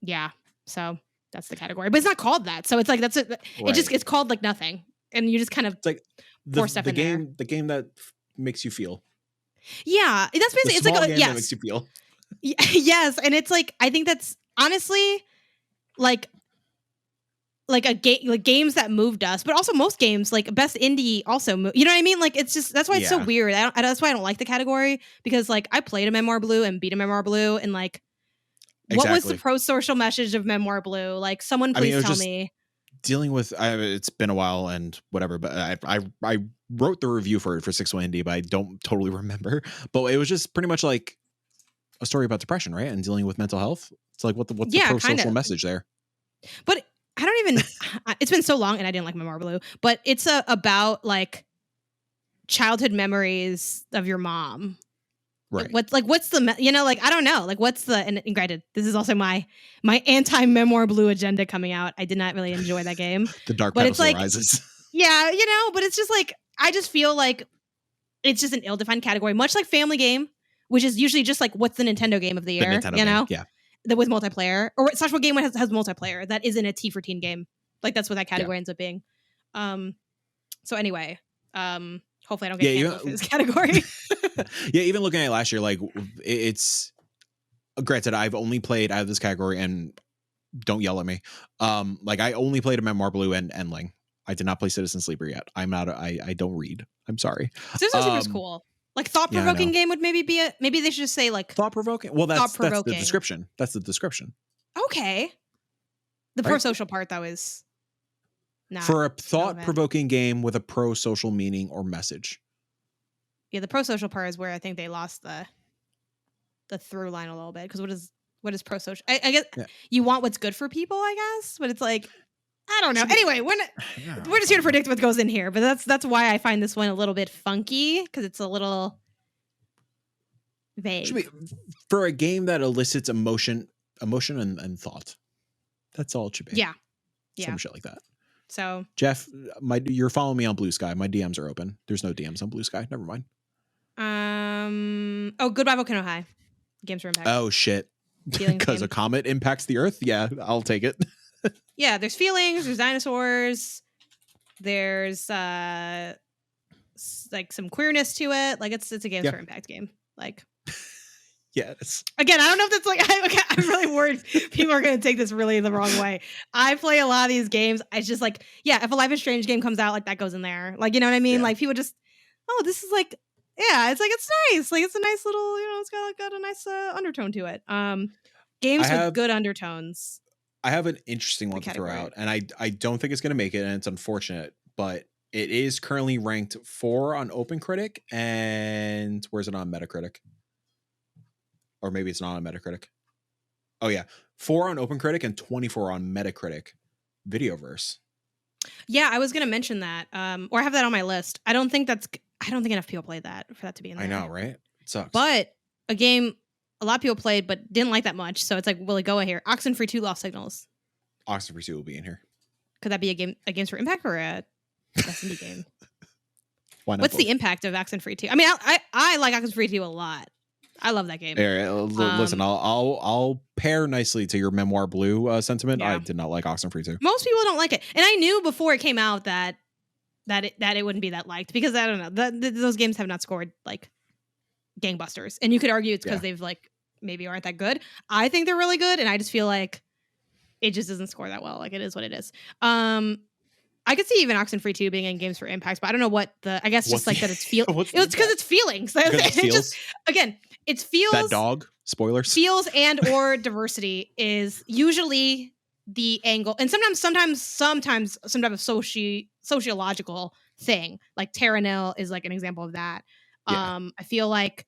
Yeah. So that's the category, but it's not called that. So it's like, that's it. Right. It's called like nothing. And you just kind of like the game that makes you feel. Yeah. That's basically, it's like, game that makes you feel. Yes. And it's like, I think that's honestly like a game, like games that moved us, but also most games, like best indie also move, you know what I mean? Like it's just, that's why it's so weird. That's why I don't like the category, because like I played A Memoir Blue and beat A Memoir Blue, and like, what was the pro-social message of Memoir Blue? Like, someone please tell me. Dealing with, it's been a while and whatever, but I wrote the review for it for 6-1 Indie, but I don't totally remember. But it was just pretty much like a story about depression, right? And dealing with mental health. It's like, what's the pro-social message there? But I don't even, it's been so long and I didn't like Memoir Blue, but it's about like childhood memories of your mom. Right. What's the, I don't know, like what's the, and granted, this is also my anti-Memoir Blue agenda coming out. I did not really enjoy that game. The dark pedestal rises. Yeah, but it's just like, I just feel like it's just an ill-defined category, much like Family Game, which is usually just like, what's the Nintendo game of the year, game, yeah. With multiplayer, or such what game has multiplayer that isn't a T for teen game. Like that's what that category ends up being. So anyway, hopefully I don't get canceled for this category. Yeah, even looking at last year, like it's granted, I've only played out of this category, and don't yell at me. Like I only played A Memoir Blue and Endling. I did not play Citizen Sleeper yet. I don't read. I'm sorry. Citizen Sleeper's cool. Like thought-provoking game would maybe be maybe they should just say like thought-provoking. Well, that's the description. That's the description. Okay. The pro-social part though is not for a thought-provoking game with a pro-social meaning or message. Yeah, the pro-social part is where I think they lost the through line a little bit, because what is pro-social? I guess you want what's good for people, I guess, but it's like I don't know. Anyway, we're just here to predict what goes in here, but that's why I find this one a little bit funky because it's a little vague. Should be for a game that elicits emotion and thought. That's all it should be. Yeah. Some shit like that. So Jeff, you're following me on Blue Sky. My DMs are open. There's no DMs on Blue Sky. Never mind. Goodbye Volcano High. Games for Impact. Oh shit. Because a comet impacts the Earth? Yeah, I'll take it. Yeah, there's feelings, there's dinosaurs, there's like some queerness to it. Like it's a Games for Impact game. Like yes. Again, I don't know if that's like I'm really worried people are going to take this really the wrong way. I play a lot of these games. I just like, yeah, if a Life is Strange game comes out, like that goes in there. Like, you know what I mean? Yeah. Like people just, oh, this is like, yeah, it's like it's nice. Like it's a nice little, it's got a nice undertone to it. Games with good undertones. I have an interesting one to throw out, and I don't think it's going to make it, and it's unfortunate, but it is currently ranked 4 on OpenCritic, and where's it on Metacritic? Or maybe it's not on Metacritic. Oh yeah, 4 on OpenCritic and 24 on Metacritic. Videoverse. Yeah, I was going to mention that, or I have that on my list. I don't think enough people played that for that to be in there. I know, right? It sucks. But a game a lot of people played but didn't like that much, so it's like, will it go in here? Oxenfree 2 Lost Signals. Oxenfree 2 will be in here. Could that be a Games for Impact or a Destiny game? Why not? What's the impact of Oxenfree 2? I mean, I like Oxenfree 2 a lot. I love that game. Listen, I'll pair nicely to your Memoir Blue sentiment. Yeah. I did not like Oxenfree 2. Most people don't like it, and I knew before it came out that it wouldn't be that liked because I don't know, those games have not scored like gangbusters, and you could argue it's because they've like maybe aren't that good. I think they're really good, and I just feel like it just doesn't score that well. Like it is what it is. I could see even Oxenfree 2 being in Games for Impact, but I don't know what I guess just like that it's it's because it's feelings. It's just again, it's feels that dog spoilers feels and or diversity is usually the angle, and sometimes some type of sociological thing. Like Terra Nil is like an example of that. Yeah. I feel like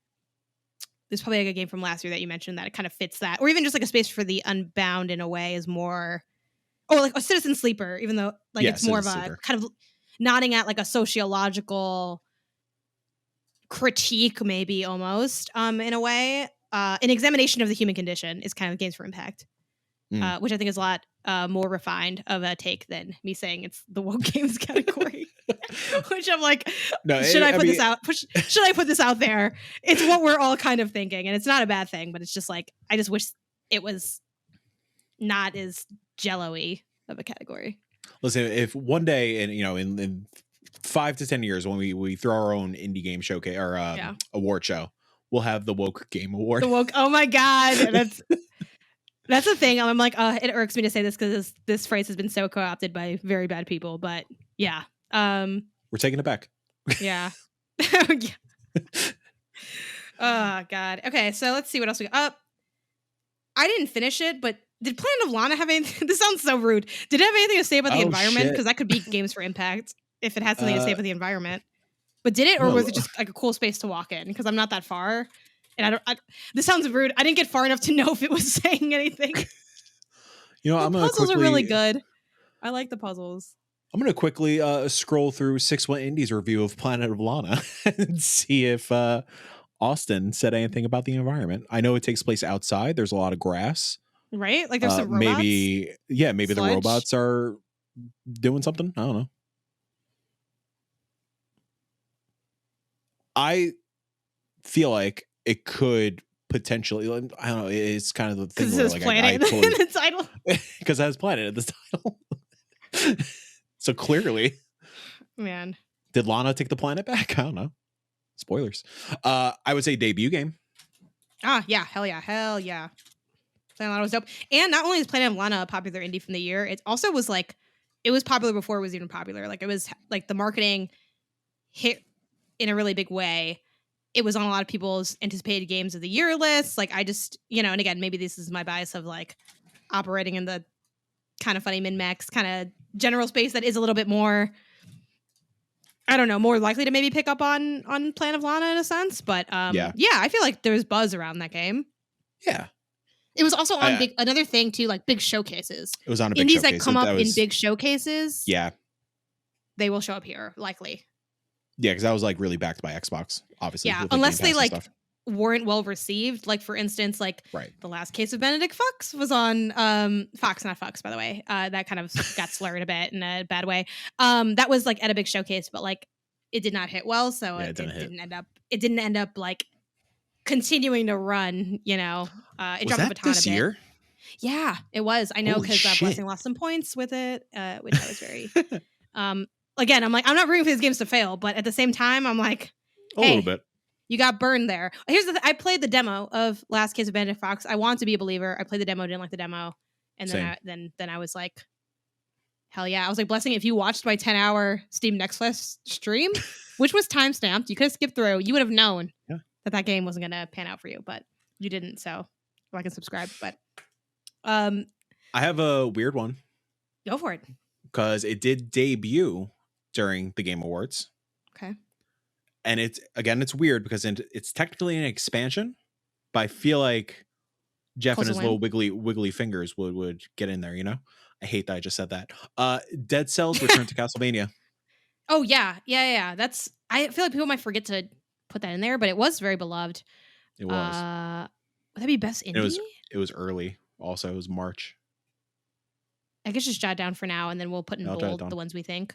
there's probably like a game from last year that you mentioned that it kind of fits that, or even just like a Space for the Unbound in a way is more, or like a Citizen Sleeper, even though like it's more of a kind of nodding at like a sociological critique, maybe almost in a way. An examination of the human condition is kind of Games for Impact, which I think is a lot more refined of a take than me saying it's the woke games category. Which I'm like, should I put this out? Should I put this out there? It's what we're all kind of thinking, and it's not a bad thing, but it's just like I just wish it was not as jello-y of a category. Listen, if one day, and in 5 to 10 years, when we throw our own indie game showcase or award show, we'll have the woke game award. The woke. Oh my god, that's the thing. I'm like, it irks me to say this because this phrase has been so co-opted by very bad people. But yeah, we're taking it back. Yeah. Oh god. Okay, so let's see what else we got. I didn't finish it, but did Planet of Lana have anything? This sounds so rude. Did it have anything to say about the environment? Because that could be Games for Impact if it has something to say about the environment. But did it, or was it just like a cool space to walk in? Because I'm not that far. And this sounds rude. I didn't get far enough to know if it was saying anything. I'm gonna puzzles are really good. I like the puzzles. I'm gonna quickly scroll through 6-1 Indies review of Planet of Lana and see if Austin said anything about the environment. I know it takes place outside. There's a lot of grass. Right? Like there's some robots. Maybe the robots are doing something. I don't know. I feel like it could potentially, I don't know, it's kind of the thing where like Planet in the title. Because it has Planet in the title. So clearly. Man. Did Lana take the planet back? I don't know. Spoilers. I would say debut game. Yeah. Hell yeah. Planet of Lana was dope. And not only is Planet of Lana a popular indie from the year, it also was like, it was popular before it was even popular. Like it was like the marketing hit in a really big way. It was on a lot of people's anticipated games of the year lists. Like I just, and again, maybe this is my bias of like operating in the kind of funny min-max kind of general space that is a little bit more, I don't know, more likely to maybe pick up on Planet of Lana in a sense. But I feel like there's buzz around that game. Yeah. It was also on another thing too, like big showcases. It was on a big Indies showcase. that come up in big showcases. Yeah. They will show up here, likely. Yeah, because that was like really backed by Xbox, obviously. Yeah, unless they like weren't well received. Like for instance, like the last case of Benedict Fox was on Fox, not Fox, by the way. That kind of got slurred a bit in a bad way. That was like at a big showcase, but like it did not hit well, so it didn't end up like continuing to run. You know, it dropped the baton this a bit. Year? Yeah, it was. I know because Blessing lost some points with it, which I was very. Again, I'm like, I'm not rooting for these games to fail, but at the same time, I'm like, hey, a little bit. You got burned there. Here's the I played the demo of Last Case of Benedict Fox. I want to be a believer. I played the demo, didn't like the demo, and then I was like, hell yeah! I was like, Blessing, if you watched my 10-hour Steam Next Fest stream, which was time stamped, you could have skipped through. You would have known that game wasn't gonna pan out for you, but you didn't. So like and subscribe. But I have a weird one. Go for it. Because it did debut during the Game Awards. Okay. And it's weird because it's technically an expansion, but I feel like Jeff and his little wiggly fingers would get in there, you know? I hate that I just said that. Dead Cells Return to Castlevania. Oh yeah. That's I feel like people might forget to put that in there, but it was very beloved. It was. Would that be best indie? It was early. Also, it was March. I guess just jot down for now, and then we'll put in bold the ones we think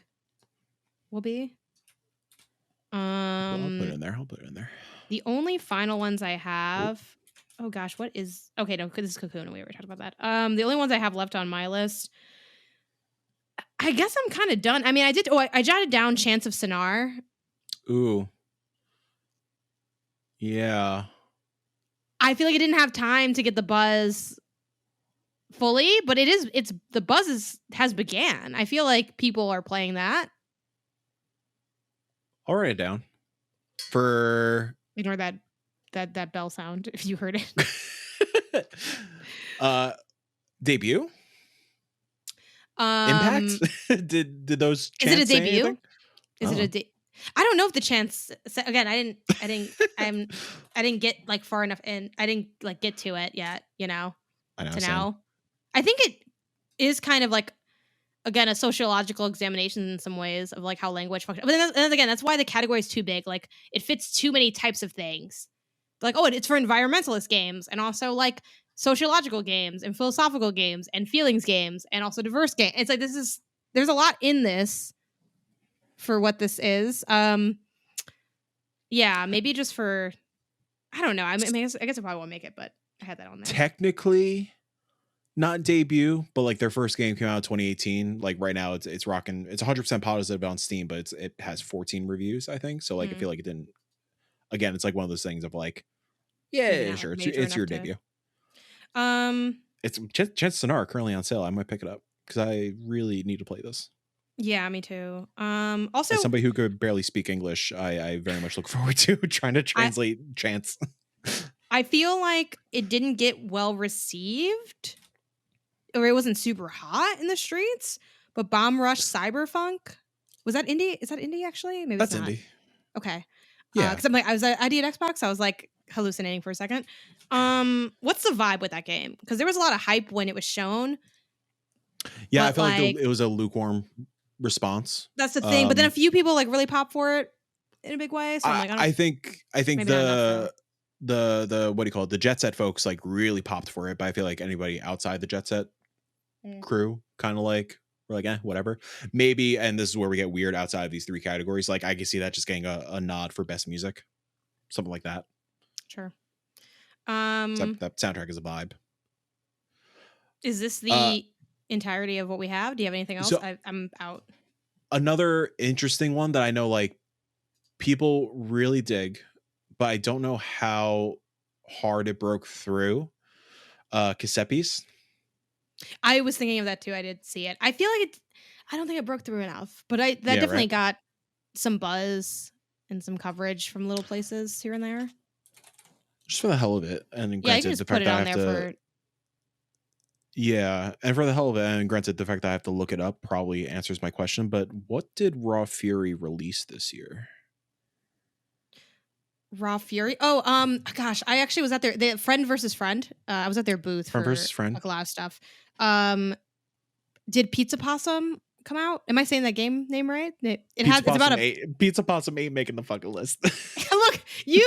will be. I'll put it in there. The only final ones I have. Oh gosh, what is? Okay, no, this is Cocoon. We already talked about that. The only ones I have left on my list. I guess I'm kind of done. I mean, I jotted down Chance of Sonar. Ooh. Yeah. I feel like I didn't have time to get the buzz fully, but it's the buzz has began. I feel like people are playing that. I'll write it down. For ignore that bell sound if you heard it. Debut? Impact? did those Is it a debut? Is it a I don't know if the chance again, I didn't get like far enough in. I didn't like get to it yet, you know. I know. To now. I think it is kind of like again a sociological examination in some ways of like how language functions. But then again, that's why the category is too big. Like it fits too many types of things. Like, oh, it's for environmentalist games and also like sociological games and philosophical games and feelings games and also diverse games. It's like there's a lot in this for what this is. Yeah, maybe just for I don't know. I guess I probably won't make it, but I had that on there. Technically not debut, but like their first game came out in 2018. Like right now it's rocking. It's 100% positive on Steam, but it has 14 reviews, I think. So like I feel like it didn't. Again, it's like one of those things of like, yeah, sure, it's your debut. It's Chance Sonar currently on sale. I might pick it up because I really need to play this. Yeah, me too. Also, as somebody who could barely speak English, I very much look forward to trying to translate Chance. I feel like it didn't get well received, or it wasn't super hot in the streets. But Bomb Rush Cyberpunk, was that indie? Is that indie actually? Maybe that's it's not. Indie. Okay. Yeah. Because I'm like, I was at ID at Xbox. I was like hallucinating for a second. What's the vibe with that game? Because there was a lot of hype when it was shown. Yeah, I feel like it was a lukewarm response. That's the thing. But then a few people like really pop for it in a big way. So I'm like, I think the what do you call it? The Jet Set folks like really popped for it, but I feel like anybody outside the Jet Set crew kind of like we're like, whatever. Maybe, and this is where we get weird outside of these three categories. Like I can see that just getting a nod for best music. Something like that. Sure. That soundtrack is a vibe. Is this the entirety of what we have? Do you have anything else? So, I'm out. Another interesting one that I know like people really dig, but I don't know how hard it broke through. Casepis. I was thinking of that too. I did see it. I feel like I don't think it broke through enough, but that definitely got some buzz and some coverage from little places here and there. Just for the hell of it, and yeah, you can just put it on there for. Yeah, and for the hell of it, and granted, the fact that I have to look it up probably answers my question. But what did Raw Fury release this year? Raw Fury. Oh, gosh, I actually was at the Friend versus Friend. I was at their booth Friend for versus friend. like a lot of stuff. Did Pizza Possum come out? Am I saying that game name right? It's about a Pizza Possum 8 making the fucking list. Look, you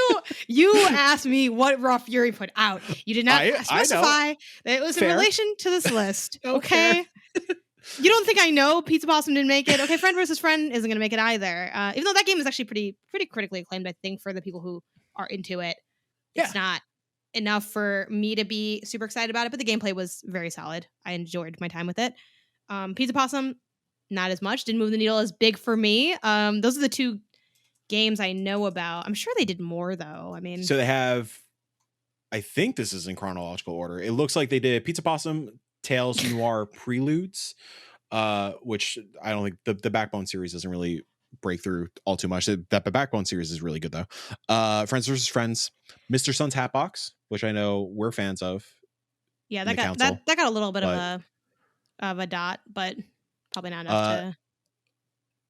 asked me what Raw Fury put out. You did not specify that it was in relation to this list. Okay. You don't think I know Pizza Possum didn't make it? Okay, Friend versus Friend isn't going to make it either. Even though that game is actually pretty critically acclaimed, I think, for the people who are into it. Yeah. It's not enough for me to be super excited about it, but the gameplay was very solid. I enjoyed my time with it. Pizza Possum, not as much. Didn't move the needle as big for me. Those are the two games I know about. I'm sure they did more, though. I mean, so they have, I think this is in chronological order. It looks like they did Pizza Possum, Tales Noir Preludes, which I don't think the Backbone series doesn't really break through all too much. The Backbone series is really good though. Friends versus Friends, Mr. Sun's Hatbox, which I know we're fans of. Yeah, that got a little bit of a dot, but probably not enough to.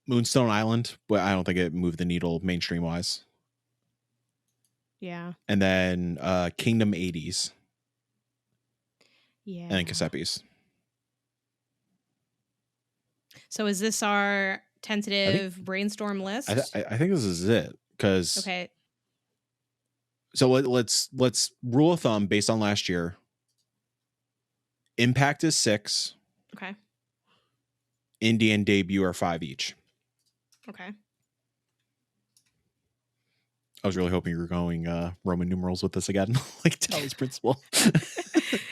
Moonstone Island, but I don't think it moved the needle mainstream wise. Yeah. And then Kingdom 80s. Yeah. And then Caseppi's. So is this our tentative brainstorm list? I think this is it. Because okay. So let's rule of thumb based on last year. Impact is 6. Okay. Indie and debut are 5 each. Okay. I was really hoping you were going Roman numerals with this again, like Tally's principle. Isn't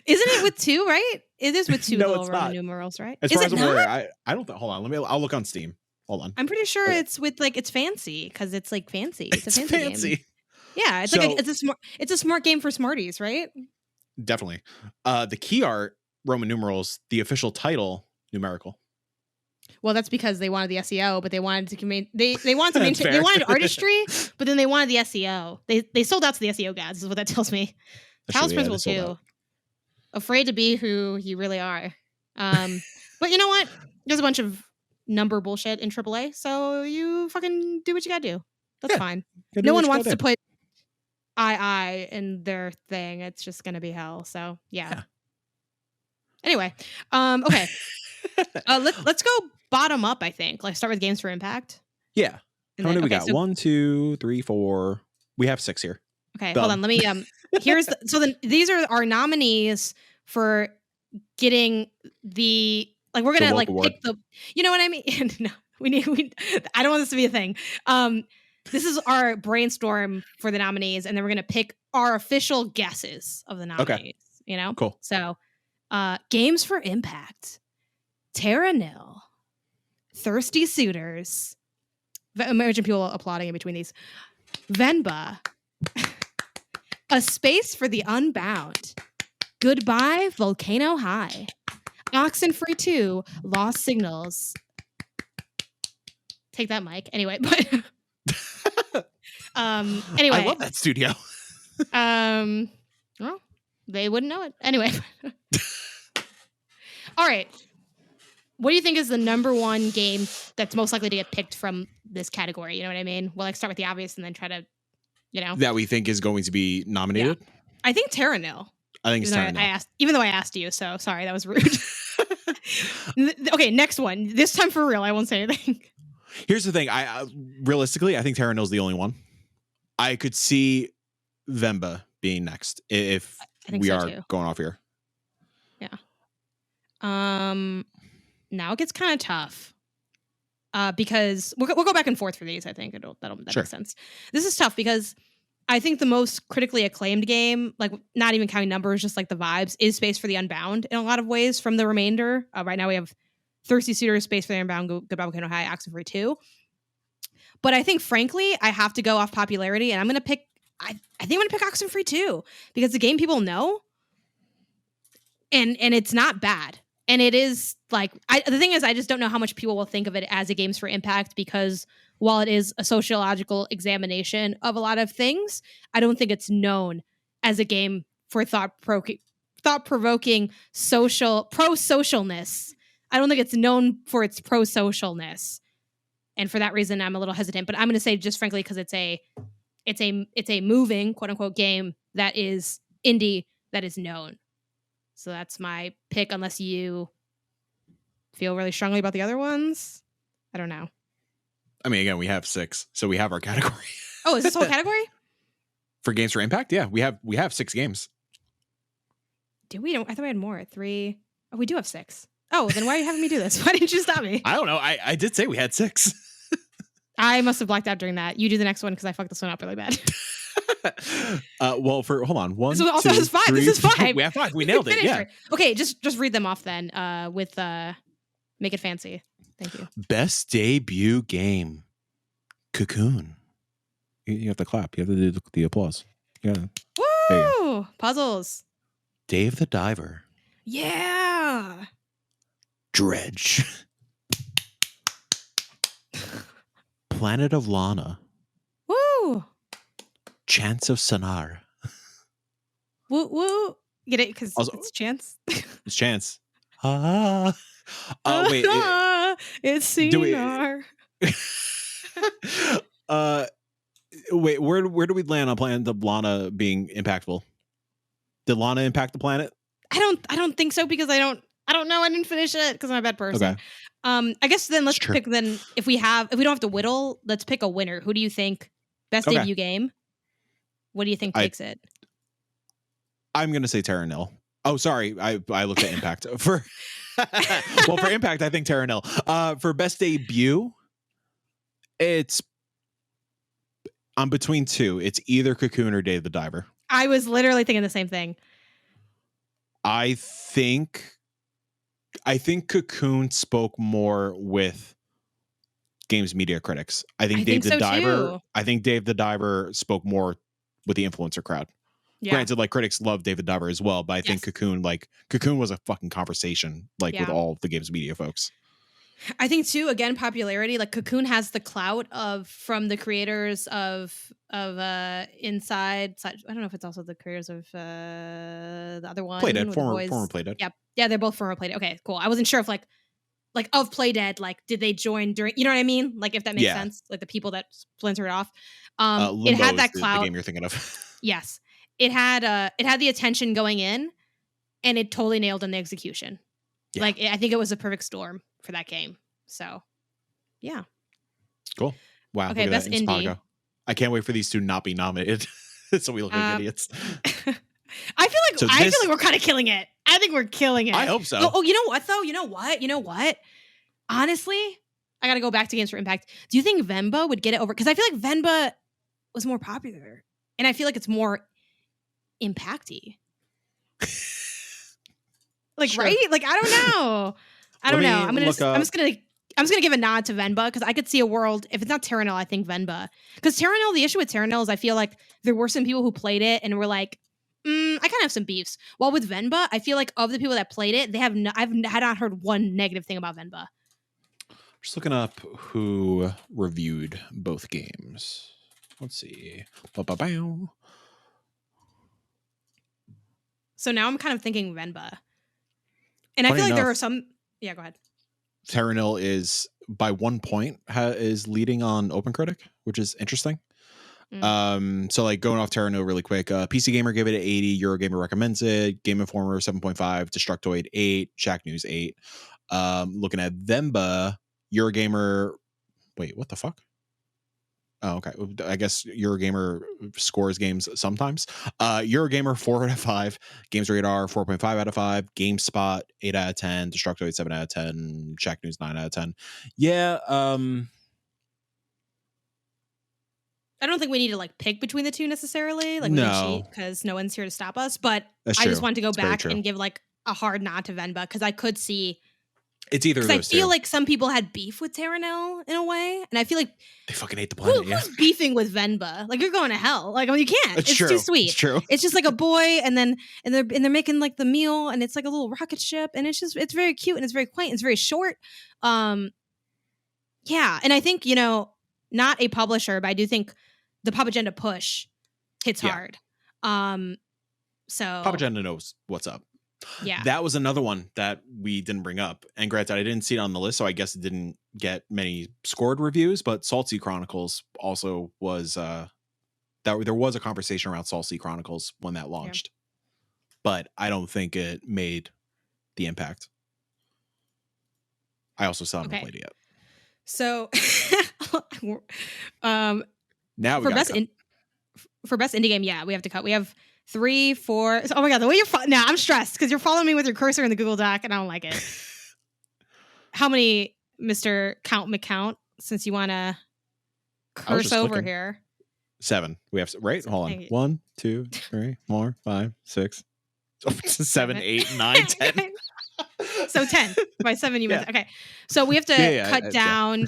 it with 2, right? It is with 2 no, little it's Roman not. numerals, right? As far as I'm aware, I don't think. Hold on, I'll look on Steam. Hold on. I'm pretty sure it's with like it's fancy because it's like fancy. It's a fancy game. Yeah, it's like it's a smart game for smarties, right? Definitely. The key art Roman numerals, the official title numerical. Well, that's because they wanted the SEO, but they wanted to they wanted to maintain they wanted artistry, but then they wanted the SEO. They sold out to the SEO gods, is what that tells me. Tal's principle too. Afraid to be who you really are. But you know what? There's a bunch of number bullshit in AAA, so you fucking do what you gotta do. That's fine. No one wants to put I in their thing. It's just gonna be hell. So yeah. Anyway, okay. Let's go bottom up, I think. Like start with games for impact. Yeah. How many we got? So, 1, 2, 3, 4. We have 6 here. Okay, hold on. Let me these are our nominees for getting the we're gonna pick the, you know what I mean? No, I don't want this to be a thing. This is our brainstorm for the nominees, and then we're gonna pick our official guesses of the nominees. Okay. You know? Cool. So games for impact. Terra Nil, Thirsty Suitors. Imagine people applauding in between these. Venba, A Space for the Unbound, Goodbye Volcano High, Oxenfree 2, Lost Signals. Take that, Mike. Anyway, but anyway, I love that studio. Well, they wouldn't know it anyway. All right. What do you think is the number one game that's most likely to get picked from this category? You know what I mean? We'll start with the obvious and then try to, that we think is going to be nominated. Yeah. I think Terra Nil. I think it's Terra Nil. Even though I asked you, so sorry, that was rude. Okay, next one. This time for real, I won't say anything. Here's the thing. I realistically, I think Terra Nil's the only one. I could see Venba being next if we are going off here. Yeah. Now it gets kind of tough because we'll go back and forth for these. I think that makes sense. This is tough because I think the most critically acclaimed game, like not even counting numbers, just like the vibes, is Space for the Unbound in a lot of ways from the remainder. Right now we have Thirsty Suitors, Space for the Unbound, Goodbye Volcano High, Oxenfree 2. But I think, frankly, I have to go off popularity, and I'm going to pick, I think I'm going to pick Oxenfree 2 because it's a game people know, and it's not bad. And it is the thing is, I just don't know how much people will think of it as a games for impact because while it is a sociological examination of a lot of things, I don't think it's known as a game for thought-provoking pro-socialness. I don't think it's known for its pro-socialness. And for that reason, I'm a little hesitant. But I'm going to say just frankly because it's a It's a moving, quote unquote, game that is indie, that is known. So that's my pick, unless you feel really strongly about the other ones. I don't know. I mean, again, we have 6, so we have our category. Oh, is this whole category? For games for impact? Yeah, we have 6 games. Do we? I thought we had more. 3. Oh, we do have 6. Oh, then why are you having me do this? Why didn't you stop me? I don't know. I did say we had 6. I must have blacked out during that. You do the next one because I fucked this one up really bad. Well, hold on. 1, this also 2, has 5. 3, This is 5. We have 5. We nailed it. Yeah. Okay, just read them off then. With make it fancy. Thank you. Best debut game. Cocoon. You have to clap. You have to do the applause. Yeah. Woo! Puzzles. Dave the Diver. Yeah. Dredge. Planet of Lana. Woo! Chance of Sonar. Woo woo. Get it? Because Also, it's Chance. It's Chance. Wait. It's Sonar. Wait. Where do we land on Planet of Lana being impactful? Did Lana impact the planet? I don't think so, because I don't know. I didn't finish it because I'm a bad person. Okay. I guess then let's pick. Then if we don't have to whittle, let's pick a winner. Who do you think best debut game? What do you think takes it? I'm gonna say Terra Nil. Oh, sorry, I looked at Impact for. Well, for Impact, I think Terra Nil. For best debut, I'm between 2. It's either Cocoon or Dave the Diver. I was literally thinking the same thing. I think Cocoon spoke more with games media critics. I think Dave the Diver spoke more with the influencer crowd. Yeah. Granted, like, critics love Dave the Diver as well, but I think Cocoon was a fucking conversation, with all the games media folks. I think too, again, popularity, like Cocoon has the clout from the creators of Inside. I don't know if it's also the creators of the other one. Playdead, former Playdead. Yep. Yeah, they're both former Playdead. Okay, cool. I wasn't sure if like of Playdead, like, did they join during, you know what I mean? Like, if that makes sense, like the people that splintered off. It had that clout. The game you're thinking of. Yes. It had the attention going in, and it totally nailed in the execution. Yeah. Like, I think it was a perfect storm for that game. So, yeah. Cool. Wow. Okay, best indie. I can't wait for these to not be nominated, so we look like idiots. I feel like we're kind of killing it. I think we're killing it. I hope so. Oh, you know what though? You know what? Honestly, I got to go back to Games for Impact. Do you think Venba would get it over? Because I feel like Venba was more popular, and I feel like it's more impacty. Like, sure. Right? Like, I don't know. I'm just gonna give a nod to Venba, because I could see a world, if it's not Terra Nil, I think Venba. Because Terra Nil, the issue with Terra Nil is I feel like there were some people who played it and were like, I kind of have some beefs. While with Venba, I feel like of the people that played it, I've not heard one negative thing about Venba. Just looking up who reviewed both games. Let's see. So now I'm kind of thinking Venba. And I feel like there are some... Yeah, go ahead. Terra Nil is, by 1 point, is leading on OpenCritic, which is interesting. So, like, going off Terra Nil really quick, PC Gamer gave it an 80, Eurogamer recommends it, Game Informer 7.5, Destructoid 8, Shack News 8. Looking at Venba, Eurogamer... Wait, what the fuck? Oh, okay. I guess Eurogamer scores games sometimes. Eurogamer 4 out of 5, Games Radar 4.5 out of 5, GameSpot 8 out of 10, Destructoid 7 out of 10, Shack News 9 out of 10. Yeah. I don't think we need to like pick between the two necessarily. Like, no, because no one's here to stop us. But that's I true. just wanted to go back and give like a hard nod to Venba, because I could see. It's either of those I feel like some people had beef with Terra Nil in a way, and I feel like they fucking hate the planet. Who's beefing with Venba? Like, you're going to hell. Like, I mean, you can't. It's true. Too sweet. It's true. It's just like a boy, and they're making like the meal, and it's like a little rocket ship, and it's very cute, and it's very quaint, and it's very short. Yeah, and I think, not a publisher, but I do think the Pop Agenda push hits hard. So Pop Agenda knows what's up. Yeah, that was another one that we didn't bring up, and granted, I didn't see it on the list, so I guess it didn't get many scored reviews. But Salt Sea Chronicles also was that that there was a conversation around Salt Sea Chronicles when that launched, but I don't think it made the impact. I also still haven't played it yet. So, now we for best indie game, we have to cut. We have 3, 4. Oh my god, the way you're now I'm stressed because you're following me with your cursor in the Google Doc, and I don't like it. How many, Mr. Count McCount? Since you want to curse over looking. here. 7. We have right. Hold on. 1, 2, 3, 4, 5, 6, 7, 8, 9, 10. So 10 by 7 you meant. Okay, so we have to cut down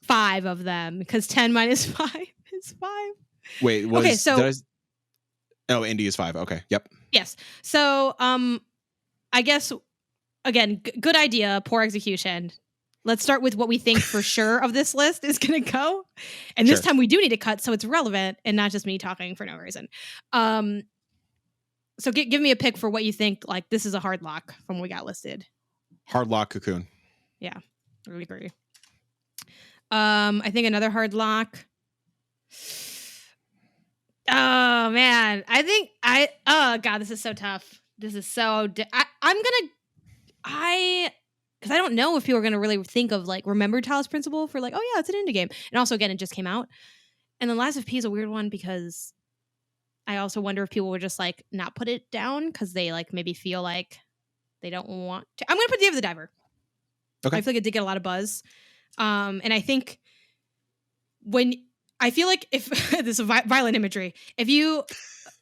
5 of them because 10 minus 5 is 5. Wait, okay, so indie is 5. Okay, yep. Yes. So I guess again, good idea, poor execution. Let's start with what we think for sure of this list is going to go, and this time we do need to cut so it's relevant and not just me talking for no reason. So give me a pick for what you think. Like this is a hard lock from what we got listed. Hard lock, Cocoon. Yeah, I really agree. I think another hard lock. Oh man, oh god, this is so tough. This is so. Because I don't know if people are gonna really think of like remember Talos Principle for like, oh yeah, it's an indie game, and also again it just came out, and then Lies of P is a weird one because I also wonder if people would just like not put it down because they like maybe feel like they don't want to. I'm gonna put Day of the Diver. Okay. I feel like it did get a lot of buzz, and I think I feel like if this is violent imagery, if you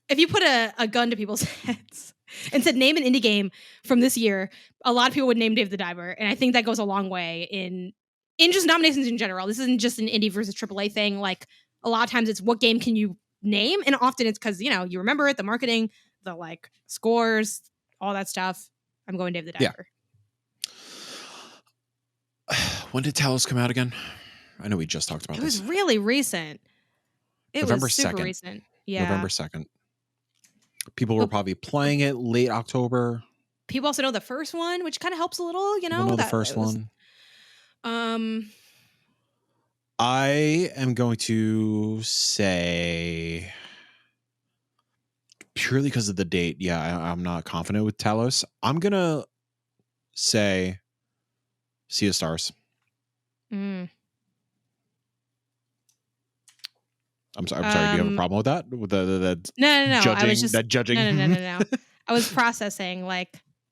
put a gun to people's heads and said name an indie game from this year, a lot of people would name Dave the Diver, and I think that goes a long way in just nominations in general. This isn't just an indie versus AAA thing. Like a lot of times, it's what game can you name, and often it's because you remember it, the marketing, the like scores, all that stuff. I'm going Dave the Diver. Yeah. When did Talos come out again? I know we just talked about this. It was really recent. November was super 2nd. recent. Yeah. November 2nd. People were probably playing it late October. People also know the first one, which kind of helps a little, the first one. I am going to say, purely because of the date, I'm not confident with Talos. I'm going to say Sea of Stars. I'm sorry. Do you have a problem with that? With the no. Judging, I was just that judging. No. I was processing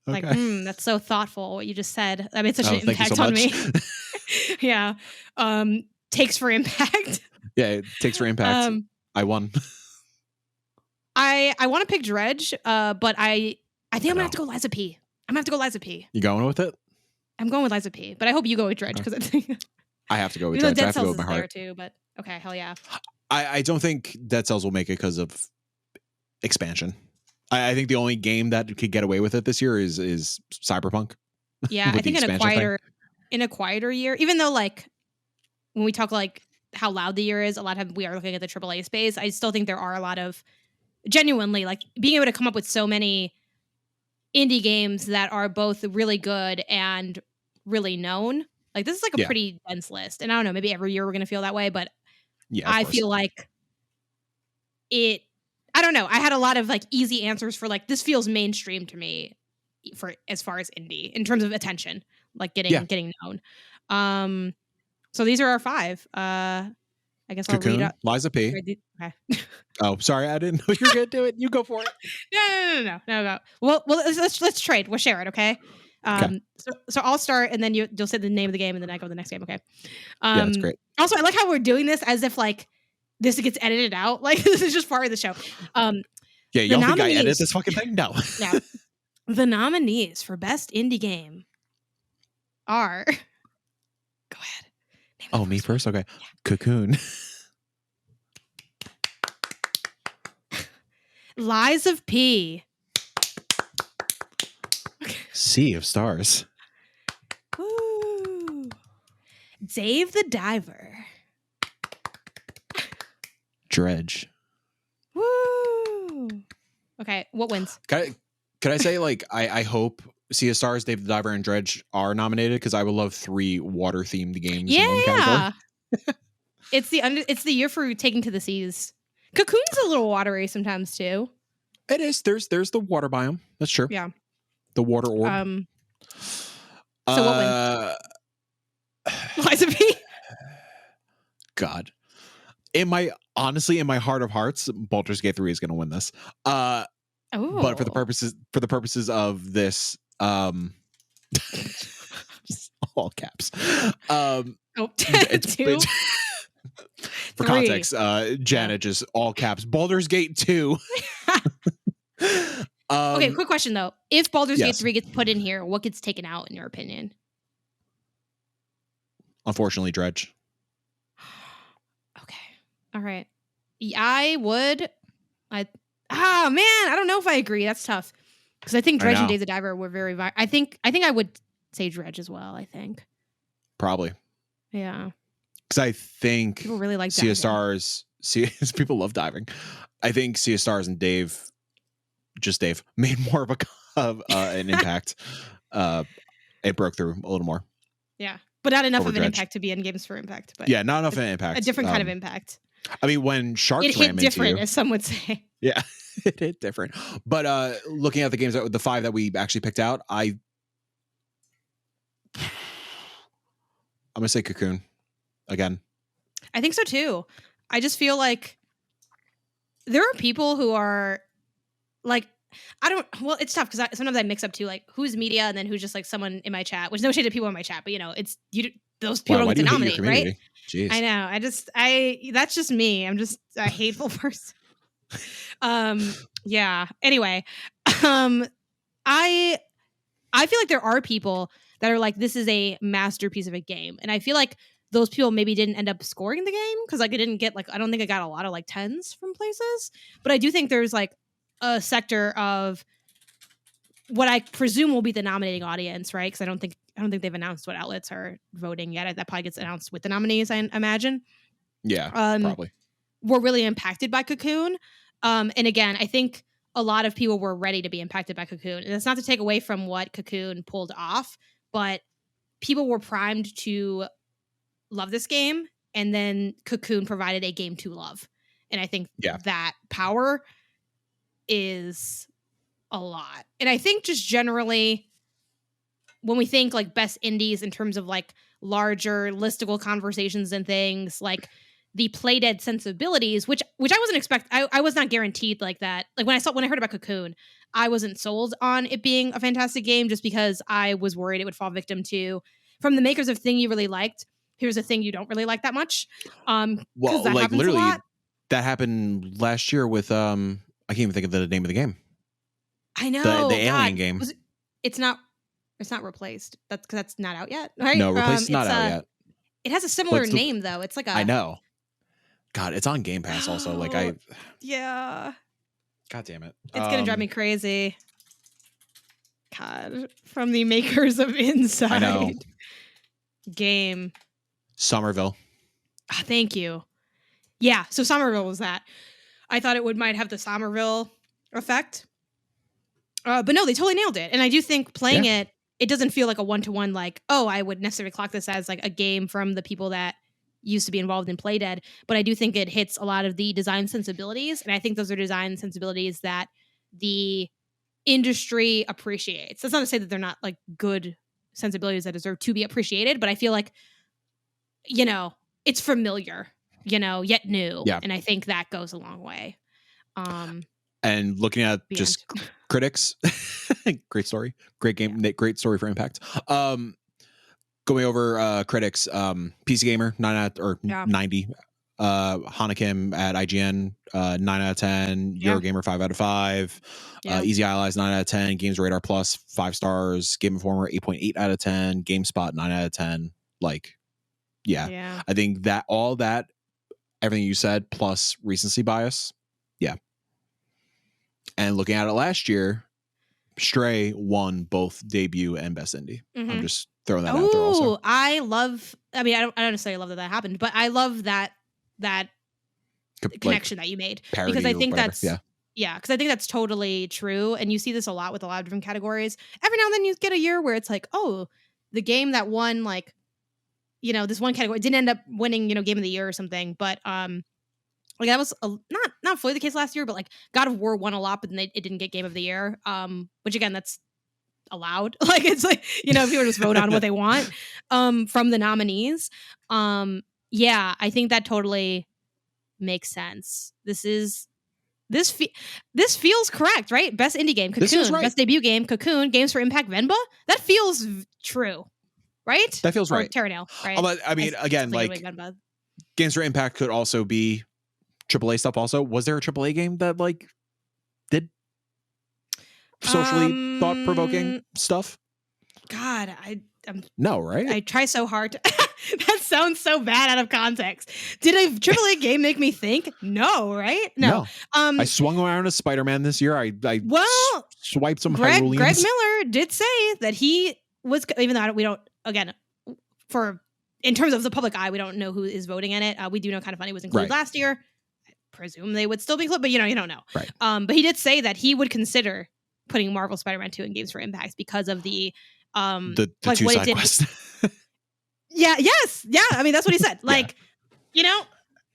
that's so thoughtful what you just said. I mean, it's such an impact on me. Yeah. Takes for impact. Yeah, it takes for impact. I won. I want to pick Dredge, but I think I'm gonna have to go Liza P. I'm gonna have to go Liza P. You going with it? I'm going with Liza P, but I hope you go with Dredge because I think I have to go with Dredge. I have to go with my heart there too. But okay, hell yeah. I don't think Dead Cells will make it because of expansion. I think the only game that could get away with it this year is Cyberpunk. Yeah, I think in a quieter year, even though like when we talk like how loud the year is, a lot of we are looking at the AAA space. I still think there are a lot of genuinely like being able to come up with so many indie games that are both really good and really known. Like this is like a pretty dense list, and I don't know, maybe every year we're gonna feel that way, but I feel like it. I don't know. I had a lot of like easy answers for like this feels mainstream to me for as far as indie in terms of attention, like getting known. So these are our 5. I guess Cocoon, I'll read out. Liza P. Okay. Oh, sorry, I didn't know you were gonna do it. You go for it. No. Well, let's trade. We'll share it, okay? Okay. So I'll start, and then you'll say the name of the game, and then I go to the next game, okay? Yeah, that's great. Also, I like how we're doing this as if like this gets edited out. Like this is just part of the show. Yeah, y'all think I edit this fucking thing? No. Yeah. The nominees for best indie game are. Go ahead. Me first? Okay. Yeah. Cocoon. Lies of P. Sea of Stars. Woo. Dave the Diver. Dredge. Woo. Okay, what wins? Could I say like I hope Sea of Stars, Dave the Diver, and Dredge are nominated because I would love 3 water themed games in one category. It's the year for Taking to the Seas. Cocoon's a little watery sometimes too. It is. There's the water biome. That's true. Yeah. The water orb. So what wins? Liza P. God. In my heart of hearts, Baldur's Gate 3 is going to win this. But for the purposes of this, all caps. Two. For context, Janet just all caps. Baldur's Gate 2. Okay, quick question though. If Baldur's Gate yes. 3 gets put in here, what gets taken out in your opinion? Unfortunately, Dredge. Okay. All right. I don't know if I agree. That's tough. Because I think Dredge and Days of Diver were very I think I would say Dredge as well, I think. Probably. Yeah. Because I think people really like Sea of Stars. People love diving. I think Sea of Stars and Dave made more of an impact. It broke through a little more. Yeah, but not enough of an Dredge. impact to be in games for impact. But yeah, not enough of an impact. A different kind of impact. I mean, when sharks it hit different, as some would say. Yeah, it hit different. But looking at the games, the 5 that we actually picked out, I'm gonna say Cocoon again. I think so too. I just feel like there are people who are like, it's tough because sometimes I mix up too, like who's media and then who's just like someone in my chat, which no shade to people in my chat, but it's those people don't get to nominate, right? Jeez. I know. That's just me. I'm just a hateful person. Yeah. Anyway, I feel like there are people that are like, this is a masterpiece of a game. And I feel like those people maybe didn't end up scoring the game because like it didn't get I don't think I got a lot of like 10s from places. But I do think there's like a sector of what I presume will be the nominating audience, right? Because I don't think they've announced what outlets are voting yet. That probably gets announced with the nominees, I imagine. Yeah, probably. Were really impacted by Cocoon. And again, I think a lot of people were ready to be impacted by Cocoon. And it's not to take away from what Cocoon pulled off, but people were primed to love this game, and then Cocoon provided a game to love. And I think that power is a lot. And I think just generally, when we think like best indies in terms of like larger listicle conversations and things, like the Playdead sensibilities, which I wasn't I was not guaranteed like that. Like when I heard about Cocoon, I wasn't sold on it being a fantastic game just because I was worried it would fall victim to, from the makers of Thing You Really Liked, here's a thing you don't really like that much. Well, that like literally, that happened last year with I can't even think of the name of the game. I know the Alien game. It's not Replaced. That's because that's not out yet, right? No, Replaced is not out yet. It has a similar name though. It's like I know. God, it's on Game Pass also. Yeah. God damn it! It's gonna drive me crazy. God, from the makers of Inside. I know. Game. Somerville. Oh, thank you. Yeah, so Somerville was that. I thought it might have the Somerville effect. But no, they totally nailed it. And I do think playing it doesn't feel like a one-to-one, like, oh, I would necessarily clock this as like a game from the people that used to be involved in Playdead. But I do think it hits a lot of the design sensibilities. And I think those are design sensibilities that the industry appreciates. That's not to say that they're not like good sensibilities that deserve to be appreciated, but I feel like, it's familiar, yet new. Yeah. And I think that goes a long way. And looking at just critics, great story, great game, great story for impact. Going over critics, PC Gamer 90, Hanakim at IGN 9 out of 10, Eurogamer 5 out of 5, Easy Allies 9 out of 10, Games Radar Plus 5 stars, Game Informer 8.8 out of 10, GameSpot 9 out of 10. I think that all that, everything you said plus recency bias, and looking at it last year, Stray won both debut and best indie. Mm-hmm. I'm just throwing that out there also. I don't necessarily love that happened, but I love that connection that you made, because I think that's because I think that's totally true. And you see this a lot with a lot of different categories. Every now and then you get a year where it's like, oh, the game that won this one category didn't end up winning, game of the year or something, but Like that was not fully the case last year, but like God of War won a lot, but then it didn't get Game of the Year. Which again, that's allowed. Like it's like, you know, people just vote on what they want from the nominees. Yeah, I think that totally makes sense. This feels correct, right? Best indie game, Cocoon. Right. Best debut game, Cocoon. Games for Impact, Venba. That feels true, right? That feels right. Terranil, right? I mean, again, like Games for Impact could also be AAA stuff. Also, was there a AAA game that like did socially thought-provoking stuff? God, no, right? I try so hard to that sounds so bad out of context. Did a AAA game make me think? No, right? No. I swung around a Spider-Man this year. I swiped some Greg Hyruleans. Miller did say that he was, even though we don't, again, in terms of the public eye, we don't know who is voting in it. We do know Kind of Funny was included last year. I presume they would still be included, but you don't know. Right. But he did say that he would consider putting Marvel Spider-Man 2 in Games for Impact because of the like two what side it did. quest. Yeah. I mean, that's what he said. Like, you know,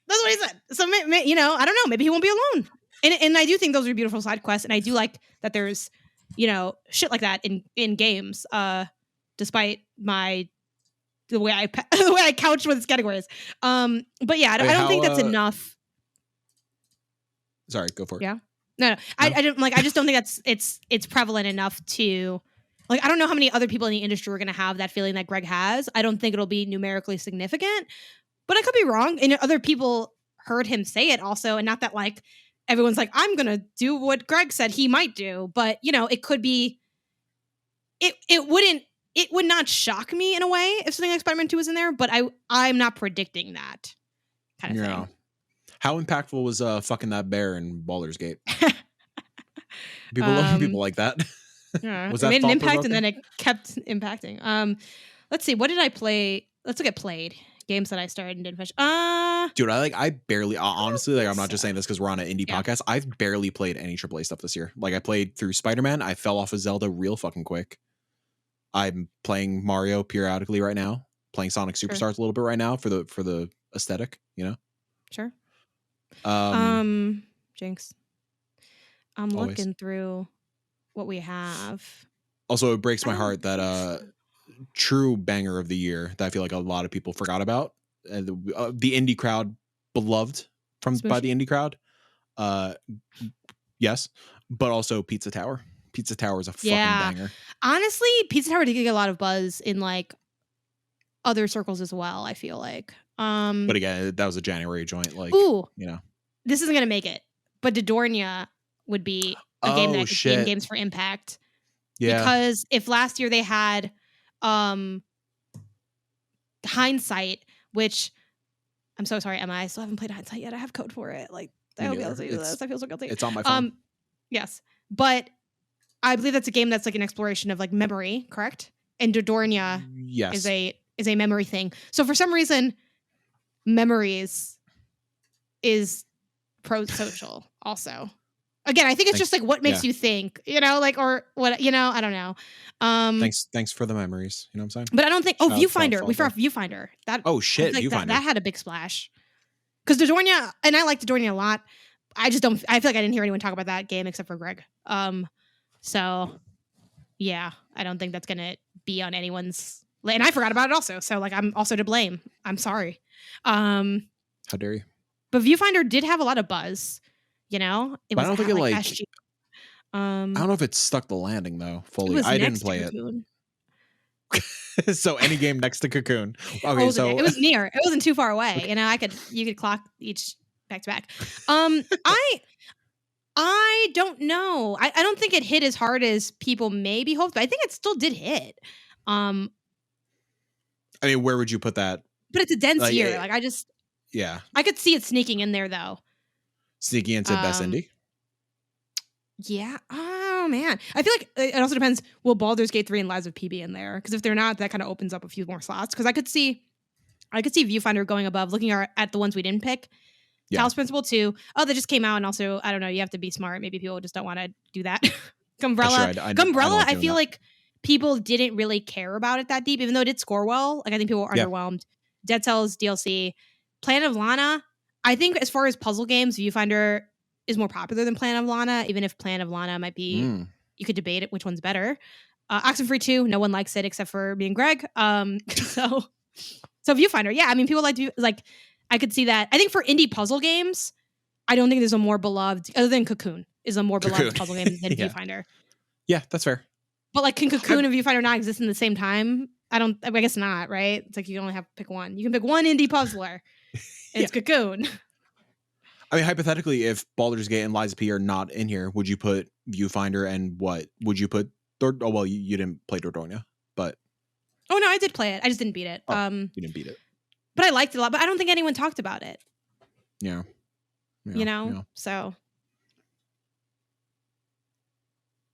that's what he said. So, you know, I don't know. Maybe he won't be alone. And I do think those are beautiful side quests, and I do like that there's, you know, shit like that in games. Despite the way I couch with its categories. But yeah, I don't think that's enough. Sorry, go for it. Yeah. No. I just don't think it's prevalent enough to, like, I don't know how many other people in the industry are going to have that feeling that Greg has. I don't think it'll be numerically significant, but I could be wrong. And other people heard him say it also. And not that like everyone's like, I'm going to do what Greg said he might do, but you know, it could be, it would not shock me in a way if something like Spider-Man 2 was in there, but I'm not predicting that kind of thing. How impactful was fucking that bear in Baldur's Gate? People love people like that. Yeah, was that made an impact and then it kept impacting. Let's see, what did I play? Let's look at played games that I started and didn't finish. Dude, I barely, honestly, like I'm not just saying this because we're on an indie podcast. I've barely played any AAA stuff this year. Like I played through Spider-Man. I fell off of Zelda real fucking quick. I'm playing Mario periodically right now. Playing Sonic Superstars a little bit right now for the aesthetic, you know. Sure. Jinx. I'm always looking through what we have. Also, it breaks my heart that true banger of the year that I feel like a lot of people forgot about. The indie crowd beloved by the indie crowd. Yes, but also Pizza Tower. Pizza Tower is a fucking banger. Honestly, Pizza Tower did get a lot of buzz in like other circles as well, I feel like. But again, that was a January joint. Like, you know, this isn't gonna make it, but Dodornia would be a game that could be in Games for Impact. Yeah. Because if last year they had Hindsight, which I'm so sorry, Emma, I still haven't played Hindsight yet. I have code for it. Like, I hope you'll do this. I feel so guilty. It's on my phone. Yes. But I believe that's a game that's like an exploration of like memory, correct? And Dodornia is a memory thing. So for some reason, memories is pro-social also. Again, I think it's just like what makes you think, you know, like, or what, you know, I don't know. Thanks for the memories. You know what I'm saying? But I don't think, Viewfinder. We forgot Viewfinder. Viewfinder. That had a big splash. Because Dodornia, and I like Dodornia a lot. I feel like I didn't hear anyone talk about that game except for Greg. So yeah, I don't think that's going to be on anyone's, and I forgot about it also. So like, I'm also to blame. I'm sorry. How dare you? But Viewfinder did have a lot of buzz. You know, I don't think it I don't know if it stuck the landing though fully. I didn't play it. So any game next to Cocoon. Okay, so it was near. It wasn't too far away. You know, you could clock each back to back. I don't know. I don't think it hit as hard as people maybe hoped, but I think it still did hit. I mean, where would you put that? But it's a dense year. Like I could see it sneaking in there though. Sneaking into best indie? Yeah. Oh, man. I feel like it also depends. Will Baldur's Gate 3 and Lies of P be in there? Because if they're not, that kind of opens up a few more slots. Because I could see Viewfinder going above, looking at the ones we didn't pick. Yeah. Talos Principle 2. Oh, they just came out. And also, I don't know, you have to be smart. Maybe people just don't want to do that. Gumbrella. Gumbrella, I feel like people didn't really care about it that deep, even though it did score well. Like, I think people were underwhelmed. Dead Cells DLC. Planet of Lana. I think as far as puzzle games, Viewfinder is more popular than Plan of Lana, even if Plan of Lana might be, you could debate it, which one's better. Oxenfree 2, no one likes it except for me and Greg. So Viewfinder, yeah, I mean, people like, I could see that. I think for indie puzzle games, I don't think there's a more beloved, other than Cocoon, is a more beloved puzzle game than Yeah. Viewfinder. Yeah, that's fair. But like, can Cocoon and Viewfinder not exist in the same time? I guess not, right? It's like you only have to pick one. You can pick one indie puzzler. It's Cocoon. I mean, hypothetically, if Baldur's Gate and Lies of P are not in here, would you put Viewfinder and what? Would you put you didn't play Dordogne, but oh no, I did play it. I just didn't beat it. You didn't beat it. But I liked it a lot. But I don't think anyone talked about it. Yeah. You know? So.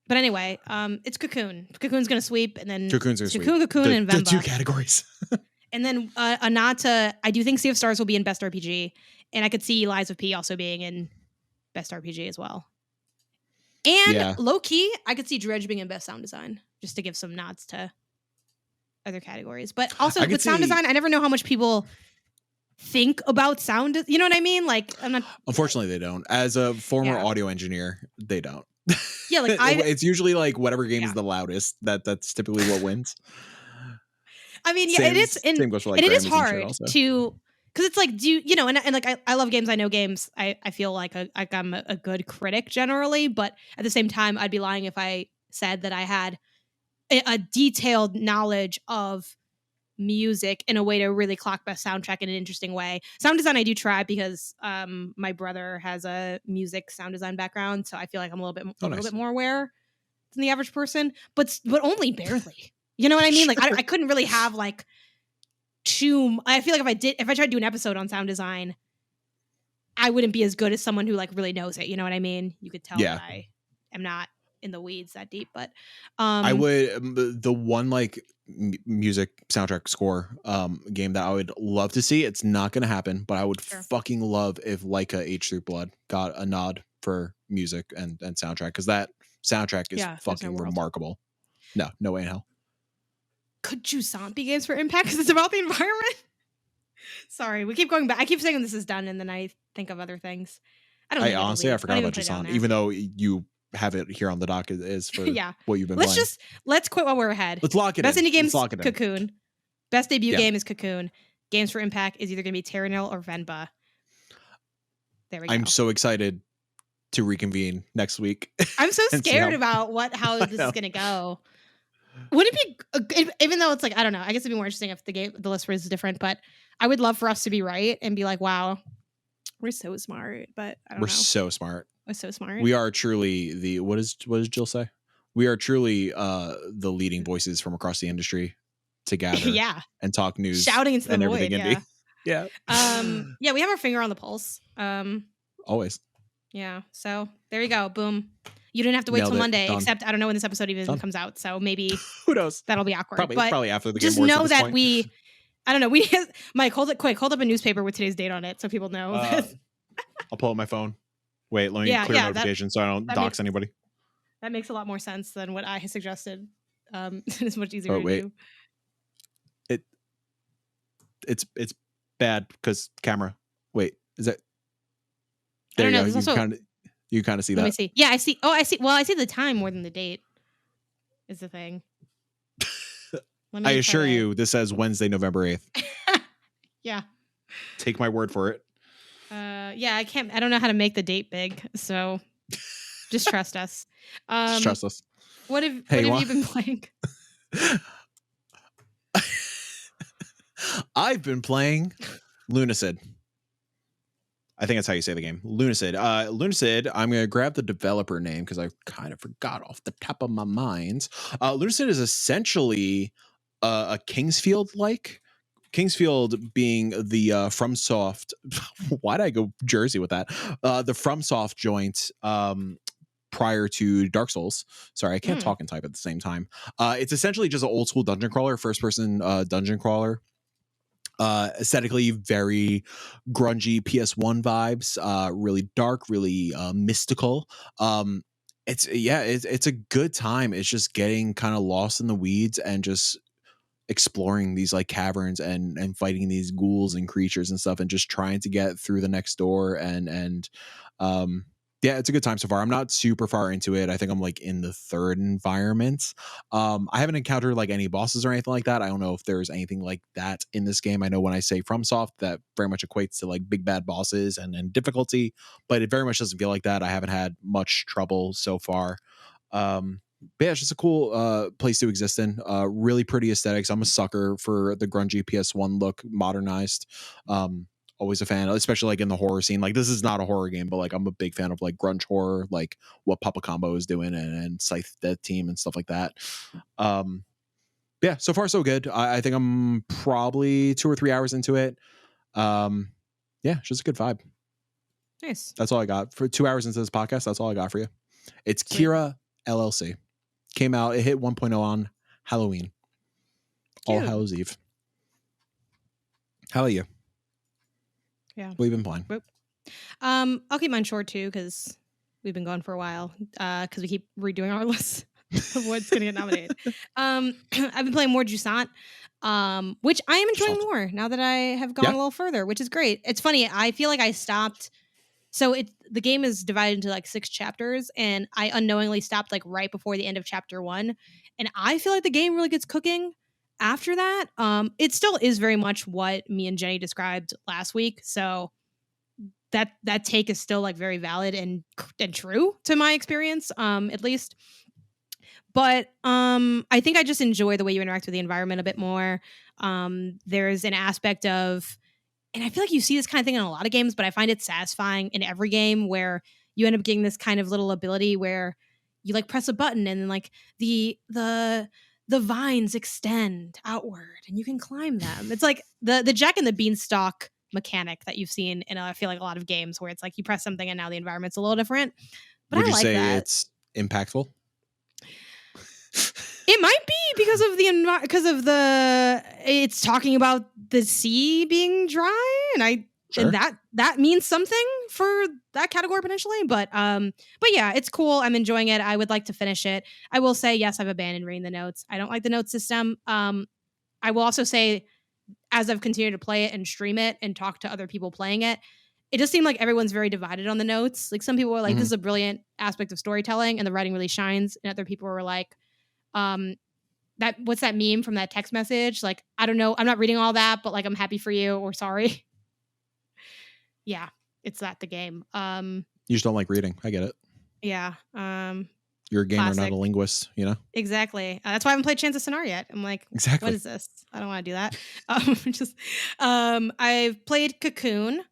But anyway, it's Cocoon. Cocoon's gonna sweep, and then Cocoon's gonna sweep. Cocoon, and Vemba. The two categories. And then a nod to, I do think Sea of Stars will be in Best RPG, and I could see Lies of P also being in Best RPG as well. And low key, I could see Dredge being in Best Sound Design, just to give some nods to other categories. But also with sound design, I never know how much people think about sound. You know what I mean? Like, I'm not. Unfortunately, they don't. As a former audio engineer, they don't. Yeah, like it's usually like whatever game is the loudest. That's typically what wins. I mean, yeah, it is, and it is hard to, because it's like, and like I love games, I know games. I feel like I'm a good critic generally, but at the same time, I'd be lying if I said that I had a detailed knowledge of music in a way to really clock best soundtrack in an interesting way. Sound design I do try because my brother has a music sound design background, so I feel like I'm a little bit more aware than the average person, but only barely. You know what I mean? Like I couldn't really have like I feel like if I tried to do an episode on sound design, I wouldn't be as good as someone who like really knows it. You know what I mean? You could tell that I am not in the weeds that deep, but I would, the one like music soundtrack score game that I would love to see, it's not going to happen, but I would fucking love if Leica H Through Blood got a nod for music and soundtrack, because that soundtrack is fucking remarkable. No way in hell. Could Jusant be games for impact because it's about the environment? Sorry, we keep going back. I keep saying this is done, and then I think of other things. I forgot about Jusant, even though you have it here on the dock is for what you've been playing. Let's quit while we're ahead. Let's lock it Best in. Best indie games, Cocoon. Best debut game is Cocoon. Games for impact is either going to be Terranil or Venba. There we go. I'm so excited to reconvene next week. I'm so scared about how this is going to go. Wouldn't it be, even though it's like, I don't know, I guess it'd be more interesting if the list was different, but I would love for us to be right and be like, wow, we're so smart, but I don't know. We're so smart. We're so smart. We are truly what does Jill say? We are truly the leading voices from across the industry to gather and talk news. Shouting into the void, yeah. We have our finger on the pulse. Always. Yeah, so there you go. Boom. You didn't have to wait till Monday, except I don't know when this episode even comes out, so maybe who knows? That'll be awkward. Probably after the game. Just know that I don't know. Mike, hold it quick. Hold up a newspaper with today's date on it, so people know. I'll pull up my phone. Wait, let me clear notifications so I don't dox anybody. That makes a lot more sense than what I suggested. It's much easier to do. It's bad because camera. Wait, is that? There you go. You kind of see that. Let me see. Yeah, I see. Oh, I see. Well, I see the time more than the date. Is the thing. I assure you, this says Wednesday, November 8th. Yeah. Take my word for it. I can't. I don't know how to make the date big, so just trust us. Just trust us. What have you been playing? I've been playing Lunacid. I think that's how you say the game. Lunacid. Lunacid, I'm going to grab the developer name because I kind of forgot off the top of my mind. Lunacid is essentially a Kingsfield-like. Kingsfield being the FromSoft. Why did I go Jersey with that? The FromSoft joint prior to Dark Souls. Sorry, I can't talk and type at the same time. It's essentially just an old school dungeon crawler, first-person dungeon crawler. Aesthetically very grungy PS1 vibes, really dark, really mystical. It's a good time. It's just getting kind of lost in the weeds and just exploring these like caverns and fighting these ghouls and creatures and stuff and just trying to get through the next door and yeah, it's a good time so far. I'm not super far into it. I think I'm like in the third environment. I haven't encountered like any bosses or anything like that. I don't know if there's anything like that in this game. I know when I say FromSoft, that very much equates to like big bad bosses and difficulty, but it very much doesn't feel like that. I haven't had much trouble so far. But yeah, it's just a cool place to exist in. Really pretty aesthetics. I'm a sucker for the grungy PS1 look modernized. Always a fan, especially like in the horror scene. Like this is not a horror game, but like I'm a big fan of like grunge horror, like what Papa Combo is doing and Scythe Death Team and stuff like that. Yeah, so far so good. I think I'm probably 2 or 3 hours into it. Yeah, it's just a good vibe. Nice. That's all I got for 2 hours into this podcast. That's all I got for you. It's Sweet. Kira LLC. Came out, it hit 1.0 on Halloween. Cute. All Hallows Eve. How are you? Yeah. What have you been playing? I'll keep mine short too, because we've been going for a while. Because we keep redoing our list of what's gonna get nominated. I've been playing more Jusant, which I am enjoying more now that I have gone a little further, which is great. It's funny, I feel like I stopped. So the game is divided into like 6 chapters, and I unknowingly stopped like right before the end of chapter 1. And I feel like the game really gets cooking after that. It still is very much what me and Jenny described last week. So that take is still like very valid and true to my experience, at least. But I think I just enjoy the way you interact with the environment a bit more. There's an aspect of, and I feel like you see this kind of thing in a lot of games, but I find it satisfying in every game where you end up getting this kind of little ability where you like press a button and then like the vines extend outward and you can climb them. It's like the Jack and the Beanstalk mechanic that you've seen in I feel like a lot of games where it's like you press something and now the environment's a little different. But Would I you like say that. it's impactful? It might be because of the it's talking about the sea being dry, and that means something for that category potentially. But yeah, it's cool. I'm enjoying it. I would like to finish it. I will say yes, I've abandoned reading the notes. I don't like the note system. I will also say, as I've continued to play it and stream it and talk to other people playing it, it just seemed like everyone's very divided on the notes. Like some people were like, this is a brilliant aspect of storytelling and the writing really shines, and other people were like, that what's that meme from that text message? Like, I don't know, I'm not reading all that, but like I'm happy for you or sorry. Yeah, it's that the game. You just don't like reading. I get it. Yeah. You're a gamer, classic. not a linguist, you know? Exactly. That's why I haven't played Chance of Sonar yet. I'm like, exactly. What is this? I don't want to do that. I've played Cocoon.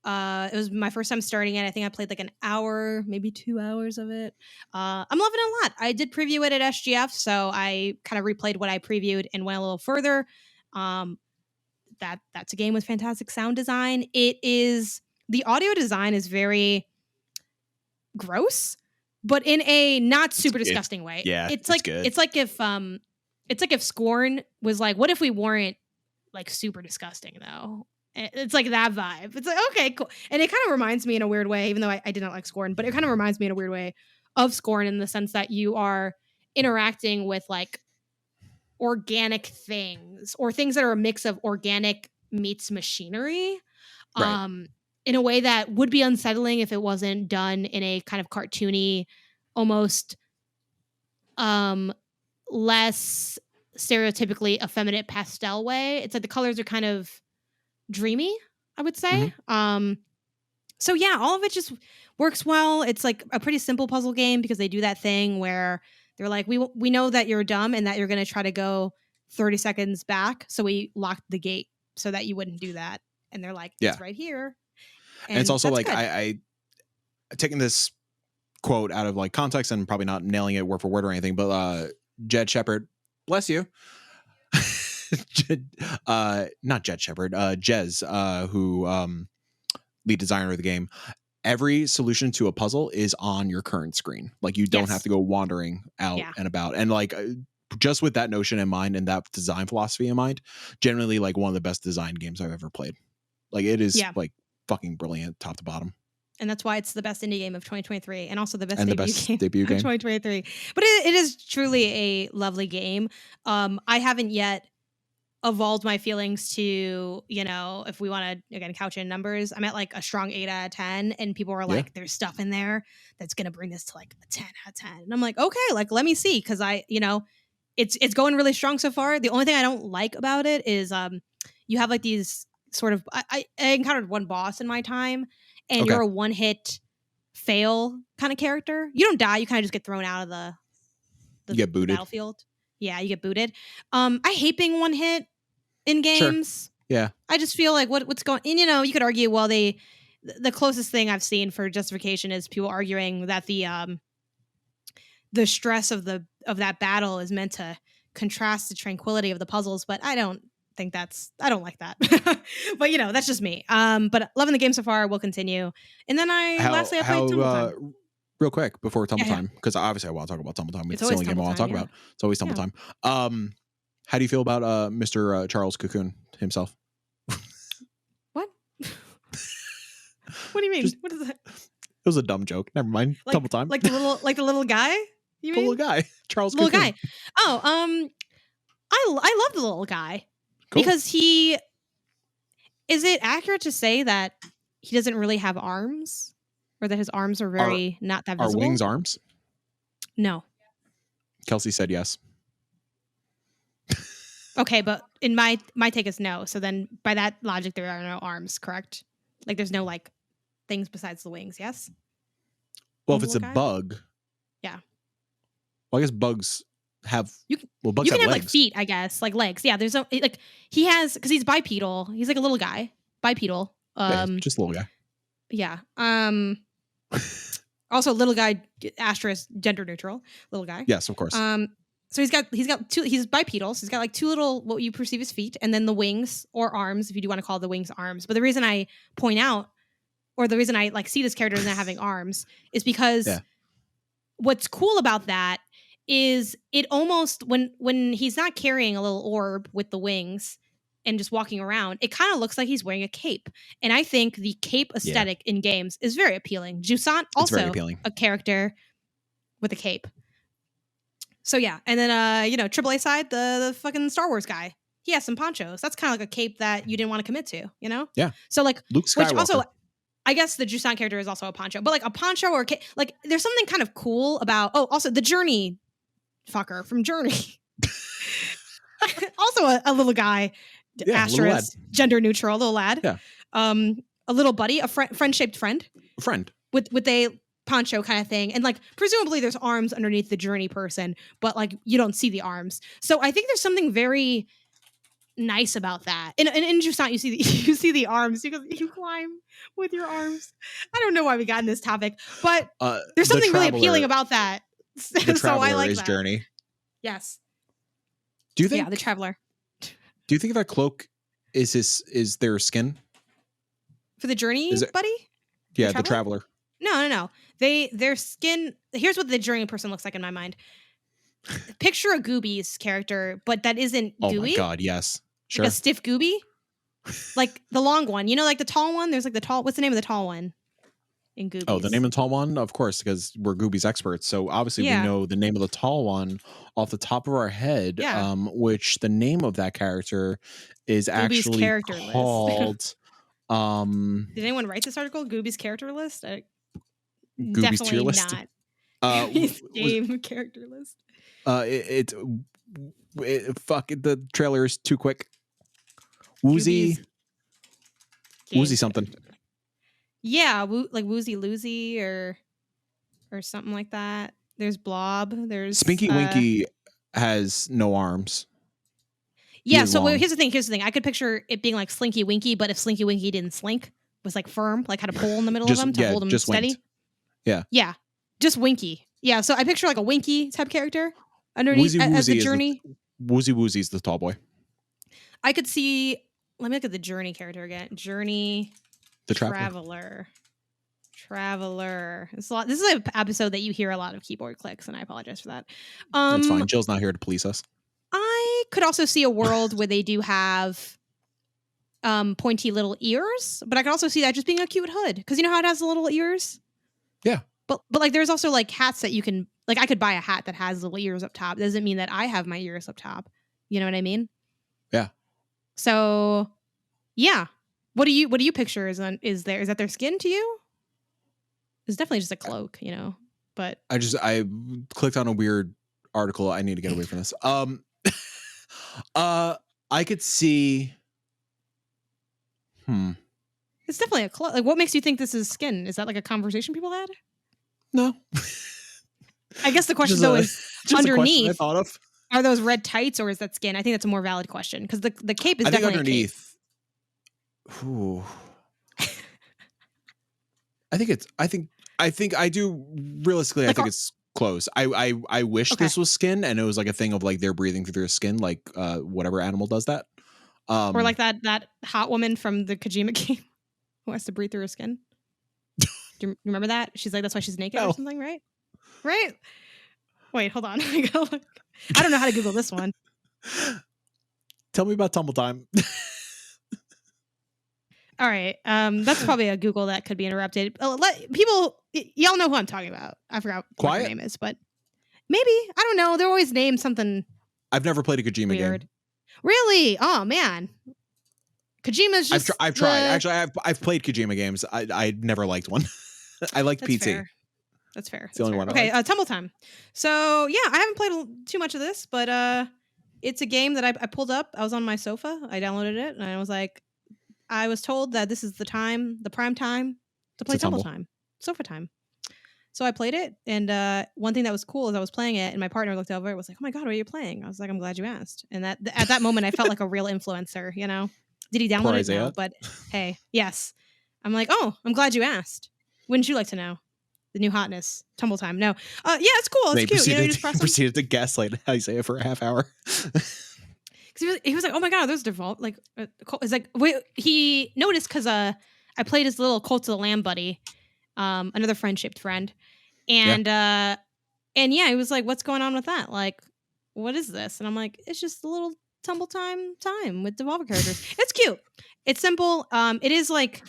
It was my first time starting it. I think I played like an hour, maybe 2 hours of it. I'm loving it a lot. I did preview it at SGF, so I kind of replayed what I previewed and went a little further. That's a game with fantastic sound design. The audio design is very gross, but in a not super disgusting way. Yeah, it's like if Scorn was like, what if we weren't like super disgusting though? It's like that vibe. It's like, okay, cool. And it kind of reminds me in a weird way, even though I did not like Scorn, but it kind of reminds me in a weird way of Scorn in the sense that you are interacting with like organic things or things that are a mix of organic meets machinery. Right. In a way that would be unsettling if it wasn't done in a kind of cartoony, almost less stereotypically effeminate pastel way. It's like the colors are kind of dreamy, I would say. So yeah, all of it just works well. It's like a pretty simple puzzle game because they do that thing where they're like, we know that you're dumb and that you're going to try to go 30 seconds back, so we locked the gate so that you wouldn't do that. And they're like, it's right here. And it's also like I taking this quote out of like context and probably not nailing it word for word or anything, but Jed Shepard, bless you. Not Jed Shepard, Jez, who lead designer of the game. Every solution to a puzzle is on your current screen. Like you don't have to go wandering out and about. And like just with that notion in mind and that design philosophy in mind, generally like one of the best design games I've ever played. Like it is like fucking brilliant top to bottom. And that's why it's the best indie game of 2023 and also the best debut game of 2023. But it is truly a lovely game. I haven't yet evolved my feelings to, you know, if we want to again couch in numbers, I'm at like a strong 8 out of 10, and people were like, there's stuff in there that's gonna bring this to like a 10 out of 10. And I'm like, okay, like let me see, because I, you know, it's going really strong so far. The only thing I don't like about it is you have like these sort of I encountered one boss in my time, and you're a one-hit fail kind of character. You don't die, you kind of just get thrown out of the you get booted. Battlefield. Yeah, you get booted. I hate being one hit in games. Sure. Yeah. I just feel like what's going, and you know, you could argue, well, the closest thing I've seen for justification is people arguing that the stress of that battle is meant to contrast the tranquility of the puzzles, but I don't like that. But you know, that's just me. But loving the game so far, will continue. And then I played Tumble Time. Real quick before Tumble Time, because obviously I want to talk about Tumble Time. It's the only game I want to talk about. It's always Tumble Time. How do you feel about Mr. Charles Cocoon himself? What? What do you mean? What is that? It was a dumb joke. Never mind. Tumble Time. Like the little guy? You mean? The little guy. Charles Cocoon. Little guy. Oh, I love the little guy. Cool. Because is it accurate to say that he doesn't really have arms? Or that his arms are not that visible? Are wings arms? No. Kelsey said yes. Okay, but in my take is no. So then by that logic, there are no arms, correct? Like there's no like things besides the wings, yes? Well, if it's a bug. Yeah. Well, I guess bugs have bugs you can have legs. like feet, I guess, like legs. Yeah, there's no like he has, because he's bipedal. He's like a little guy. Bipedal. Just a little guy. Yeah. Also little guy asterisk gender neutral little guy. Yes, of course. So he's got two, he's bipedal, so he's got like two little what you perceive as feet, and then the wings or arms, if you do want to call the wings arms. But the reason I point out, or the reason I like see this character as not having arms, is because what's cool about that is it almost when he's not carrying a little orb with the wings and just walking around, it kind of looks like he's wearing a cape. And I think the cape aesthetic in games is very appealing. Jusant, also a character with a cape. So yeah. And then, AAA side, the fucking Star Wars guy, he has some ponchos. That's kind of like a cape that you didn't want to commit to, you know? Yeah. So like, Luke Skywalker. Which also, I guess the Jusant character is also a poncho, but like a poncho or a cape, like there's something kind of cool about, also the Journey fucker from Journey. Also a little guy. Asterisk, gender neutral, little lad. Yeah. A little buddy, a friend-shaped friend. With a poncho kind of thing. And like presumably there's arms underneath the Journey person, but like you don't see the arms. So I think there's something very nice about that. And in Jusant, you see the arms because you climb with your arms. I don't know why we got in this topic, but there's something really appealing about that. So I like that. Journey. Yes. Do you think? Yeah, the Traveler. Do you think that cloak is their skin for the Journey, buddy? Yeah, the Traveler. No. Their skin. Here's what the Journey person looks like in my mind. Picture a Gooby's character, but that isn't gooey. Oh my god, yes, sure. Like a stiff Gooby, like the long one. You know, like the tall one. There's like the tall. What's the name of the tall one? In Goobies. Oh, the name of the tall one, of course, because we're Goobies experts. So obviously we know the name of the tall one off the top of our head. Yeah. Which the name of that character is Goobies actually called. Did anyone write this article? Goobies character list? Goobies tier list. Not. Game character list. The trailer is too quick. Woozy something. Yeah, like Woozy Loozy or something like that. There's Blob. There's Spinky Winky has no arms. Yeah, so here's the thing. I could picture it being like Slinky Winky, but if Slinky Winky didn't slink, was like firm, like had a pole in the middle of them to hold them steady. Winked. Yeah. Yeah. Just Winky. Yeah, so I picture like a Winky type character underneath as the Journey. Woozy's the tall boy. I could see, let me look at the Journey character again. Journey. The Traveler. This is an episode that you hear a lot of keyboard clicks, and I apologize for that. It's fine. Jill's not here to police us. I could also see a world where they do have pointy little ears, but I could also see that just being a cute hood, because you know how it has the little ears? Yeah. But like there's also like hats that you can, like I could buy a hat that has little ears up top. It doesn't mean that I have my ears up top. You know what I mean? Yeah. So yeah. What do you picture is that their skin to you? It's definitely just a cloak, but I clicked on a weird article. I need to get away from this. I could see. it's definitely a cloak. Like, what makes you think this is skin? Is that like a conversation people had? No. I guess the question though is underneath. I thought of. Are those red tights or is that skin? I think that's a more valid question because the cape is I think definitely underneath. Ooh. I think I do realistically. Like I think it's clothes. I wish this was skin and it was like a thing of like they're breathing through their skin, like whatever animal does that. Or like that hot woman from the Kojima game who has to breathe through her skin. Do you remember that? She's like, that's why she's naked or something, right? Right? Wait, hold on. I don't know how to Google this one. Tell me about Tumble Time. All right. That's probably a Google that could be interrupted. People, y'all know who I'm talking about. I forgot what her name is, but maybe. I don't know. They're always named something. I've never played a Kojima game. Really? Oh, man. Kojima's just... I've tried. Actually, I've played Kojima games. I never liked one. I liked PT. Fair. That's fair. It's the only one. Okay, Tumble Time. So, yeah, I haven't played too much of this, but it's a game that I pulled up. I was on my sofa. I downloaded it, and I was like, I was told that this is the prime time to play Tumble Time. Sofa time. So I played it, and one thing that was cool is I was playing it, and my partner looked over and was like, oh my God, what are you playing? I was like, I'm glad you asked. And at that moment, I felt like a real influencer, Did he download it? No, but hey, yes. I'm like, oh, I'm glad you asked. Wouldn't you like to know? The new hotness, Tumble Time. No. Yeah, it's cool. It's cute. He proceeded to gaslight Isaiah for a half hour. He was like, oh my God, there's devolver. Like, it's like, wait, he noticed because I played his little Cult of the Lamb buddy, another friend-shaped friend. And yeah, he was like, what's going on with that? Like, what is this? And I'm like, it's just a little Tumble Time with devolver characters. It's cute. It's simple. It is like,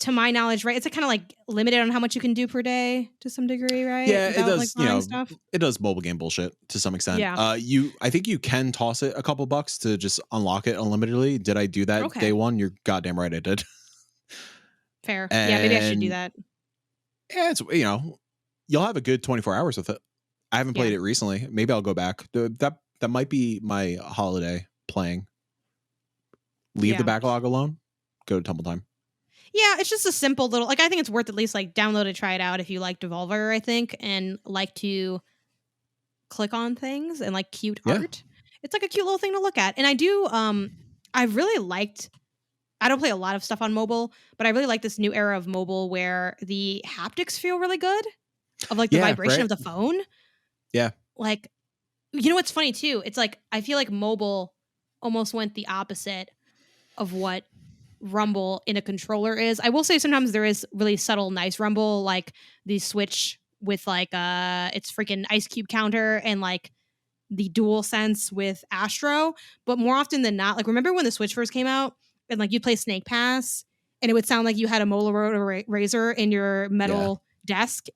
to my knowledge, right? It's kind of like limited on how much you can do per day to some degree, right? Yeah, it does. Stuff. It does mobile game bullshit to some extent. Yeah. I think you can toss it a couple bucks to just unlock it unlimitedly. Did I do that day one? You're goddamn right, I did. Fair. Yeah, maybe I should do that. Yeah, it's you'll have a good 24 hours with it. I haven't played it recently. Maybe I'll go back. That might be my holiday playing. Leave the backlog alone. Go to Tumble Time. Yeah, it's just a simple little, I think it's worth at least download it, try it out if you like Devolver, I think, and like to click on things and like cute art. It's like a cute little thing to look at. And I do, I really liked, I don't play a lot of stuff on mobile, but I really like this new era of mobile where the haptics feel really good, of like the vibration of the phone. Yeah. Like, what's funny too? It's like, I feel like mobile almost went the opposite of what rumble in a controller is. I will say sometimes there is really subtle, nice rumble, like the Switch with like its freaking ice cube counter and like the dual sense with Astro. But more often than not, like remember when the Switch first came out and like you'd play Snake Pass and it would sound like you had a Motorola Razor in your metal desk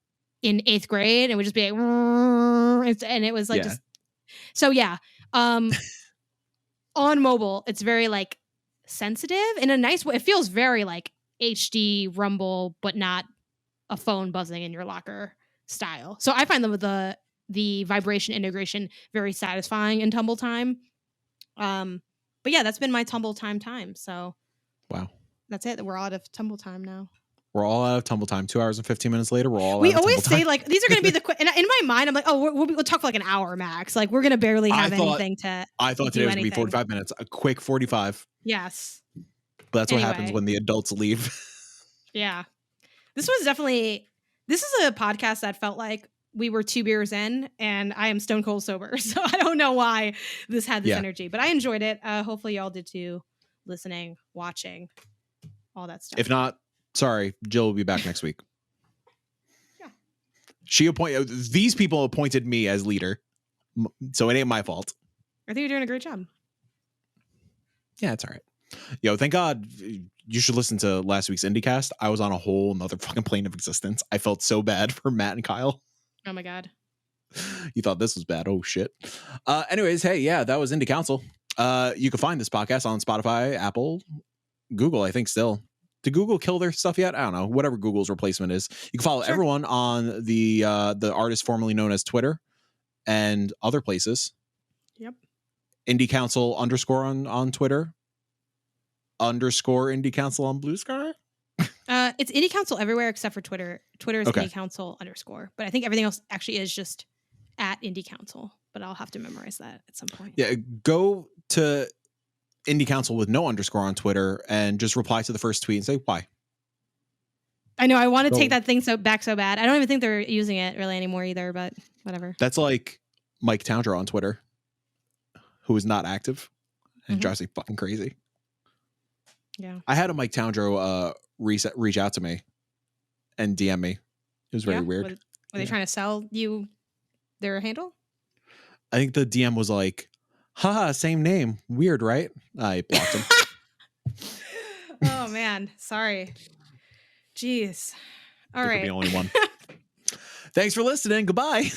in 8th grade, and it would just be like, and it was like just so on mobile it's very like sensitive in a nice way. It feels very like HD rumble, but not a phone buzzing in your locker style. So I find the vibration integration very satisfying in Tumble Time. But yeah, that's been my Tumble Time. So wow, that's it. We're out of Tumble Time now. We're all out of Tumble Time. 2 hours and 15 minutes later, we're all. We out of always say like these are going to be the quick. And in my mind, I'm like, oh, we'll talk for like an hour max. Like we're going to barely have anything to. I thought today was going to be 45 minutes. A quick 45. Yes. But that's what happens when the adults leave. Yeah. This is a podcast that felt like we were 2 beers in and I am stone cold sober. So I don't know why this had this energy, but I enjoyed it. Hopefully y'all did too, listening, watching, all that stuff. If not, sorry, Jill will be back next week. Yeah. These people appointed me as leader. So it ain't my fault. I think you're doing a great job. Yeah, it's all right. Yo, thank God you should listen to last week's IndieCast. I was on a whole nother fucking plane of existence. I felt so bad for Matt and Kyle. Oh my God. You thought this was bad. Oh shit. Anyways, hey, yeah, that was Indie Council. You can find this podcast on Spotify, Apple, Google, I think still. Did Google kill their stuff yet? I don't know. Whatever Google's replacement is. You can follow everyone on the artist formerly known as Twitter and other places. Yep. Indie Council _ on Twitter. _ Indie Council on Blue Sky. It's Indie Council everywhere except for Twitter. Twitter is Indie Council _. But I think everything else actually is just at Indie Council. But I'll have to memorize that at some point. Yeah, go to Indie Council with no _ on Twitter and just reply to the first tweet and say why. I know I want to take that thing back so bad. I don't even think they're using it really anymore either, but whatever. That's like Mike Towndrow on Twitter, who is not active and drives me fucking crazy. Yeah. I had a Mike Towndrow reach out to me and DM me. It was very weird. Were they trying to sell you their handle? I think the DM was like, haha, same name. Weird, right? I blocked him. Oh, man. Sorry. Jeez. All right. The only one. Thanks for listening. Goodbye.